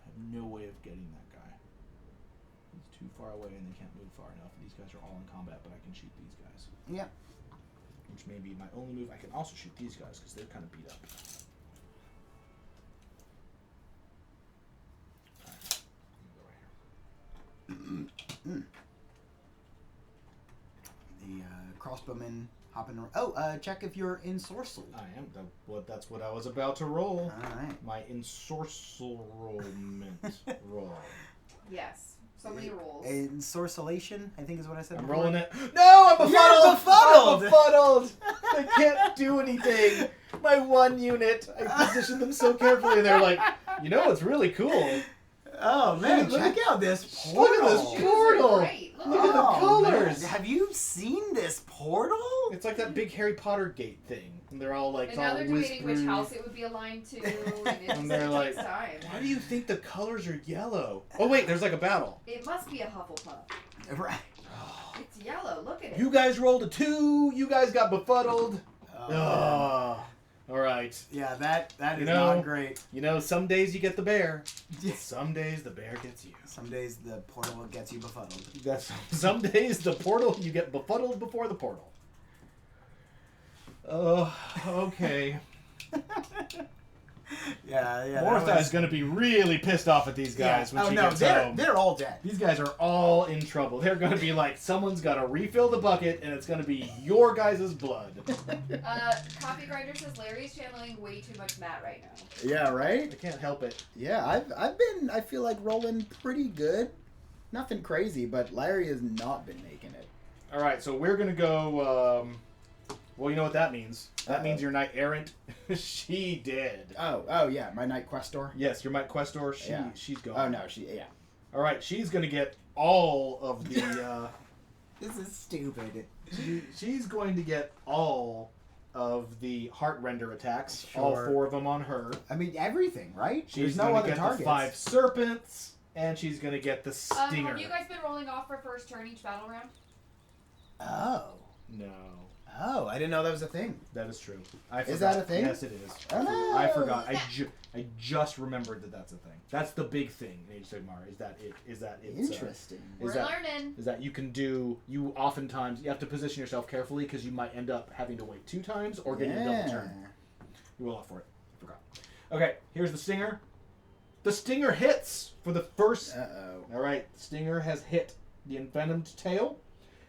I have no way of getting that guy. He's too far away and they can't move far enough. These guys are all in combat, but I can shoot these guys. Yep. Which may be my only move. I can also shoot these guys because they're kind of beat up. The crossbowmen hopping around. Oh, check if you're ensorcelled. I am. That's what I was about to roll. All right. My ensorcelment roll. Yes. So many rules. Ensorcellation, I think is what I said I'm before. rolling it. No, I'm You're befuddled. befuddled! I'm befuddled. I can't do anything. My 1 unit. I positioned them so carefully, and they're like, you know what's really cool? Oh, man, Look check at- out this Look portal. at this Shoes portal. are great. Look at the colors. Man. Have you seen this portal? It's like that big Harry Potter gate thing. And they're all like, And all now they're debating which whispery. house it would be aligned to, and it And they're just like, takes time. why do you think the colors are yellow? Oh wait, there's like a battle. It must be a Hufflepuff. Right. Oh, It's yellow. Look at it. You guys rolled a 2. You guys got befuddled. Oh. All right. Yeah, that is not great. You know, some days you get the bear. Some days the bear gets you. Some days the portal gets you befuddled. Some days the portal, you get befuddled before the portal. Oh, okay. Yeah. Morathi is going to be really pissed off at these guys when she gets home. They're all dead. These guys are all in trouble. They're going to be like, someone's got to refill the bucket, and it's going to be your guys' blood. Coffee Grinder says Larry's channeling way too much Matt right now. Yeah, right? I can't help it. Yeah, I've been, I feel like, rolling pretty good. Nothing crazy, but Larry has not been making it. All right, so we're going to go... well, you know what that means. That means your Knight Errant, she did. Oh yeah, my Knight Questor. Yes, your Knight Questor, she's gone. Oh no, All right, she's going to get all of the... This is stupid. She's going to get all of the Heartrender attacks, Sure. all 4 of them on her. I mean, everything, right? She's There's no going to other get targets. the 5 serpents, and she's going to get the stinger. Have you guys been rolling off for first turn each battle round? Oh. No. Oh, I didn't know that was a thing. That is true. I forgot. Is that a thing? Yes, it is. Oh, no. I forgot. I just remembered that that's a thing. That's the big thing in Age of Sigmar. Is that it's Interesting. We're learning. Is that you can do, you oftentimes, you have to position yourself carefully because you might end up having to wait 2 times or getting a double turn. You roll off for it. I forgot. Okay, here's the stinger. The stinger hits for the first... Uh-oh. All right, the stinger has hit the envenomed tail.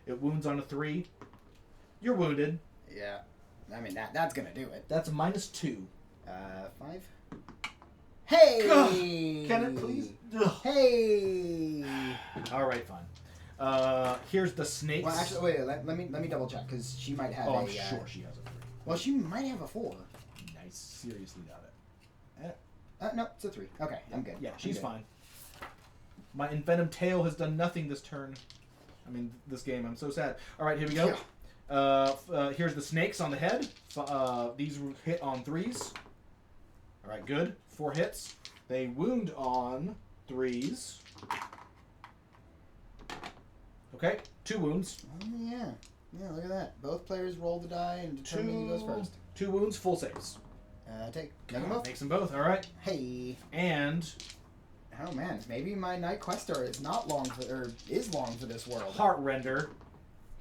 It wounds on a 3. You're wounded. Yeah. I mean, that's gonna do it. That's a -2. 5. Hey! Ugh. Can it please? Ugh. Hey! All right, fine. Here's the snakes. Well, actually, wait. Let me double check because she might have I'm sure she has a 3. Well, she might have a 4. Nice. Seriously doubt it. No, it's a 3. Okay, I'm good. Yeah, she's good. fine. My envenomed tail has done nothing this turn. I mean, this game. I'm so sad. All right, here we go. Yeah. Here's the snakes on the head. These hit on 3s. All right, good. 4 hits. They wound on 3s. Okay, 2 wounds. Oh, yeah. Yeah, look at that. Both players roll the die and determine who goes first. 2 wounds, full saves. Make them both. Makes them both. All right. Hey. And Oh man, maybe my Knight Questor is not long for, or is long for this world. Heartrender,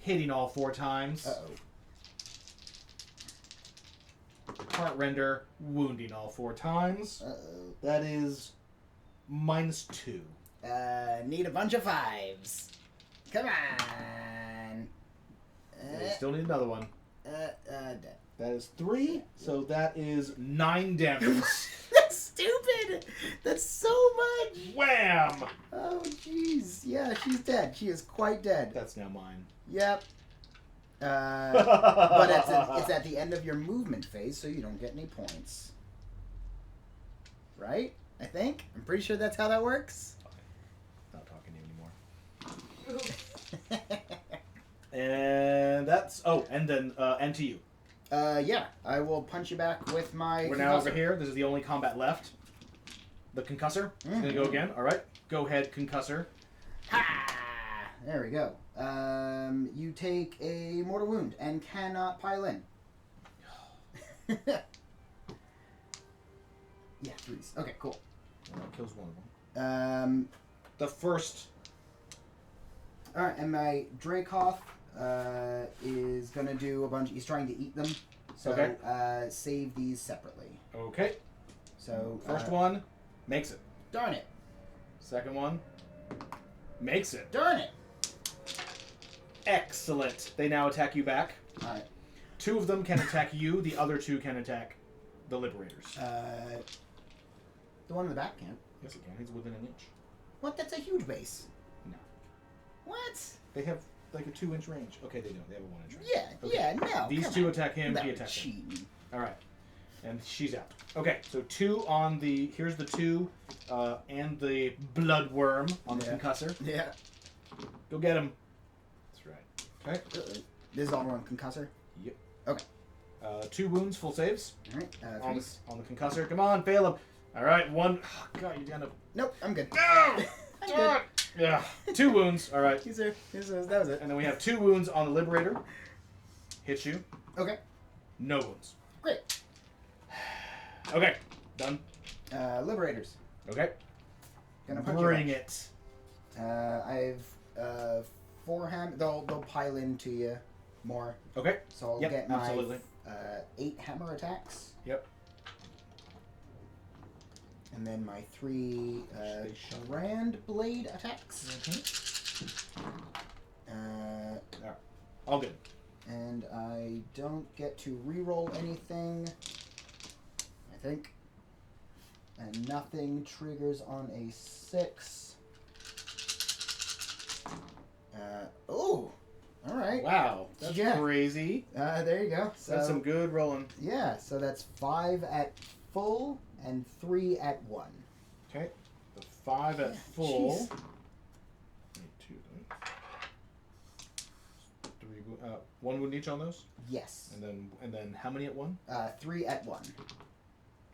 hitting all 4 times. Uh-oh. Heartrender, wounding all 4 times. Uh-oh. That is -2. Need a bunch of 5s. Come on. We still need another one. Dead. That is 3, so that is 9 damage. That's stupid! That's so much! Wham! Oh, jeez. Yeah, she's dead. She is quite dead. That's now mine. Yep. But it's at the end of your movement phase, so you don't get any points. Right? I think? I'm pretty sure that's how that works. Not talking to you anymore. And that's... Oh, and then end to you. Yeah. I will punch you back with my We're now over here. This is the only combat left. The concussor. It's going to go again. All right. Go ahead, concussor. Ha! There we go. You take a mortal wound and cannot pile in. Yeah, 3s. Okay, cool. Well, that kills one of them. The first... Alright, and my Dracoth is going to do a bunch... He's trying to eat them. So, Okay. Save these separately. Okay. So, First one, makes it. Darn it. Second one, makes it. Darn it. Excellent. They now attack you back. Alright. 2 of them can attack you. The other 2 can attack the Liberators. The one in the back can't. Yes, it can. He's within an inch. What? That's a huge base. No. What? They have like a 2-inch range. Okay, they don't. They have a 1-inch range. Yeah, Okay. yeah, no. These come 2 on. attack him. That He was attacks him. cheating. All right. And she's out. Okay, so 2 on the... Here's the 2 and the bloodworm on the concussor. Yeah. Go get him. That's right. Okay. This is all on concussor? Yep. Okay. 2 wounds, full saves. Alright, On 3. the concussor. Come on, fail him. All right, 1... Oh, God, you're down to... Nope, I'm good. No! I'm good. Yeah, 2 wounds. All right. That was it. And then we have 2 wounds on the Liberator. Hits you. Okay. No wounds. Great. Okay. Done. Liberators. Okay. Gonna punch Bring you. it. I've 4 hammer. They'll pile into you more. Okay. So I'll Yep, get my absolutely. 8 hammer attacks. Yep. And then my 3 Grand Blade attacks. All good. And I don't get to reroll anything, I think. And nothing triggers on a 6. Oh! Alright. Wow. That's crazy. There you go. So, That's some good rolling. yeah, so that's 5 at full and 3 at 1. Okay. The 5 at full. Jeez. 2, 3, 1 wound each on those? Yes. And then how many at 1? 3 at 1.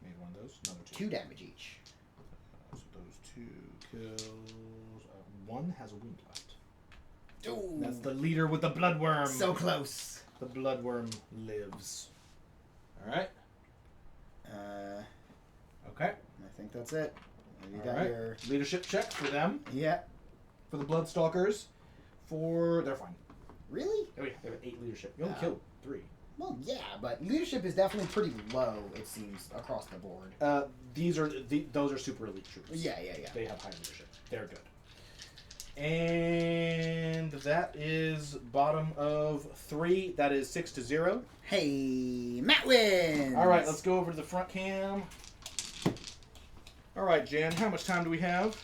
Made one of those. Another 2 damage each. So those 2 kills. 1 has a wound left. Ooh. That's the leader with the bloodworm. So close. The bloodworm lives. All right. Okay. I think that's it. You All got right. your... Leadership check for them. Yeah. For the Bloodstalkers. They're fine. Really? Oh yeah, they have 8 leadership. You only killed 3. Well, yeah, but leadership is definitely pretty low, it seems, across the board. Those are super elite troops. Yeah. They have high leadership. They're good. And that is bottom of 3. That is 6-0. Hey, Matt wins! All right, let's go over to the front cam. All right, Jen, how much time do we have?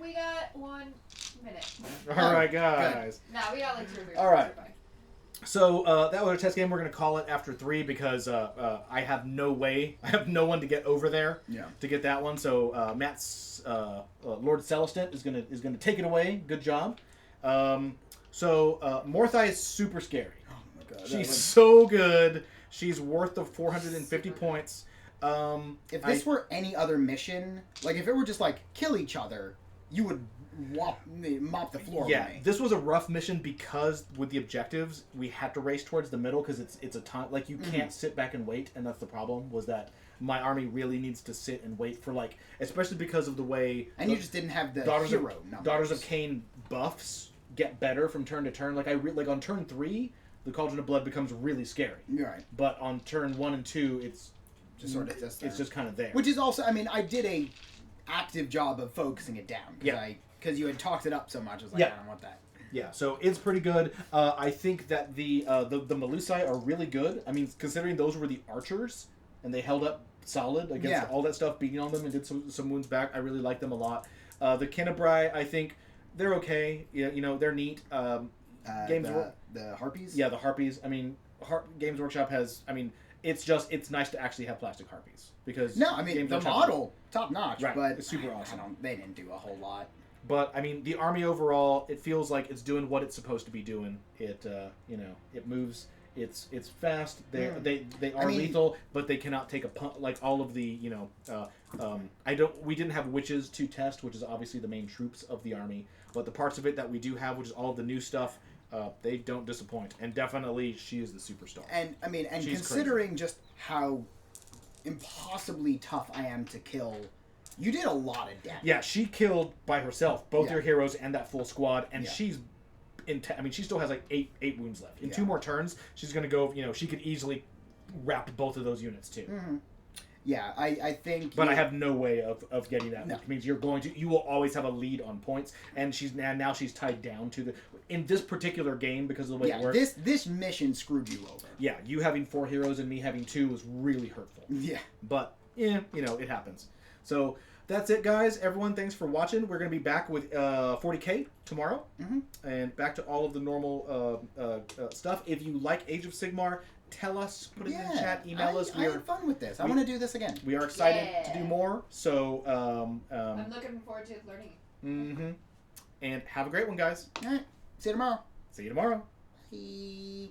We got 1 minute. All right, guys. No, we got like 2 or 3. All right. So that was our test game. We're going to call it after 3 because I have no one to get over there to get that one. So Matt's Lord Celestant is going to take it away. Good job. So Morathi is super scary. Oh my god. She's so good. She's worth the 450 points. If this were any other mission, like if it were just like kill each other, you would mop the floor Yeah, with me. this was a rough mission because with the objectives, we had to race towards the middle because it's a time like you can't sit back and wait, and that's the problem. Was that my army really needs to sit and wait for especially because of the way. And you just didn't have the Daughters hero numbers. Daughters of Khaine buffs get better from turn to turn. Like on turn 3, the Cauldron of Blood becomes really scary. Right. But on turn 1 and 2, it's just sort of just there. It's just kind of there. Which is also, I mean, I did a active job of focusing it down because you had talked it up so much. I was like, I don't want that. Yeah, so it's pretty good. I think that the Melusai are really good. I mean, considering those were the archers and they held up solid against all that stuff, beating on them and did some wounds back. I really like them a lot. The Kenabrai, I think they're okay. Yeah, they're neat. The Harpies? Yeah, the Harpies. I mean, Games Workshop has. I mean, it's nice to actually have plastic Harpies because no, I mean Games the Workshop model top notch, right, but it's super awesome. They didn't do a whole lot. But I mean, the army overall, it feels like it's doing what it's supposed to be doing. It it moves. It's fast. They are lethal, but they cannot take a punch. Like all of the we didn't have witches to test, which is obviously the main troops of the army. But the parts of it that we do have, which is all of the new stuff, they don't disappoint. And definitely, she is the superstar. And I mean, and she's considering crazy. Just how impossibly tough I am to kill. You did a lot of damage. Yeah, she killed by herself both your heroes and that full squad, and she's. I mean, she still has like eight wounds left. In 2 more turns, she's going to go. She could easily wrap both of those units too. Mm-hmm. Yeah, I think. But I have no way of getting that, which means you will always have a lead on points, and now she's tied down to in this particular game because of the way it works. This mission screwed you over. Yeah, you having 4 heroes and me having 2 was really hurtful. Yeah, but it happens. So that's it, guys. Everyone, thanks for watching. We're going to be back with 40K tomorrow, and back to all of the normal stuff. If you like Age of Sigmar, tell us, put it in the chat, email us. I had fun with this. I want to do this again. We are excited to do more. So I'm looking forward to learning. Mm-hmm. And have a great one, guys. All right. See you tomorrow. See you tomorrow. Bye.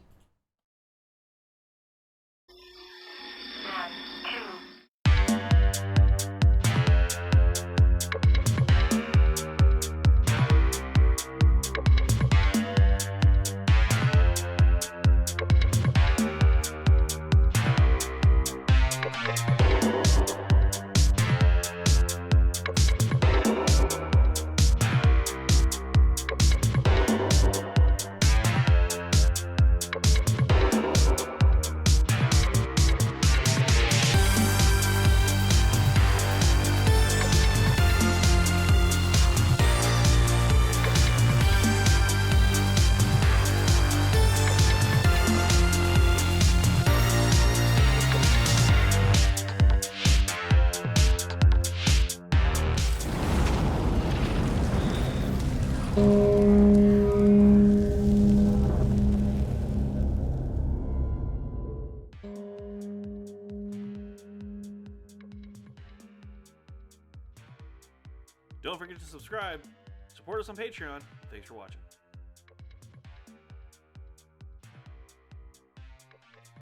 Don't forget to subscribe. Support us on Patreon. Thanks for watching.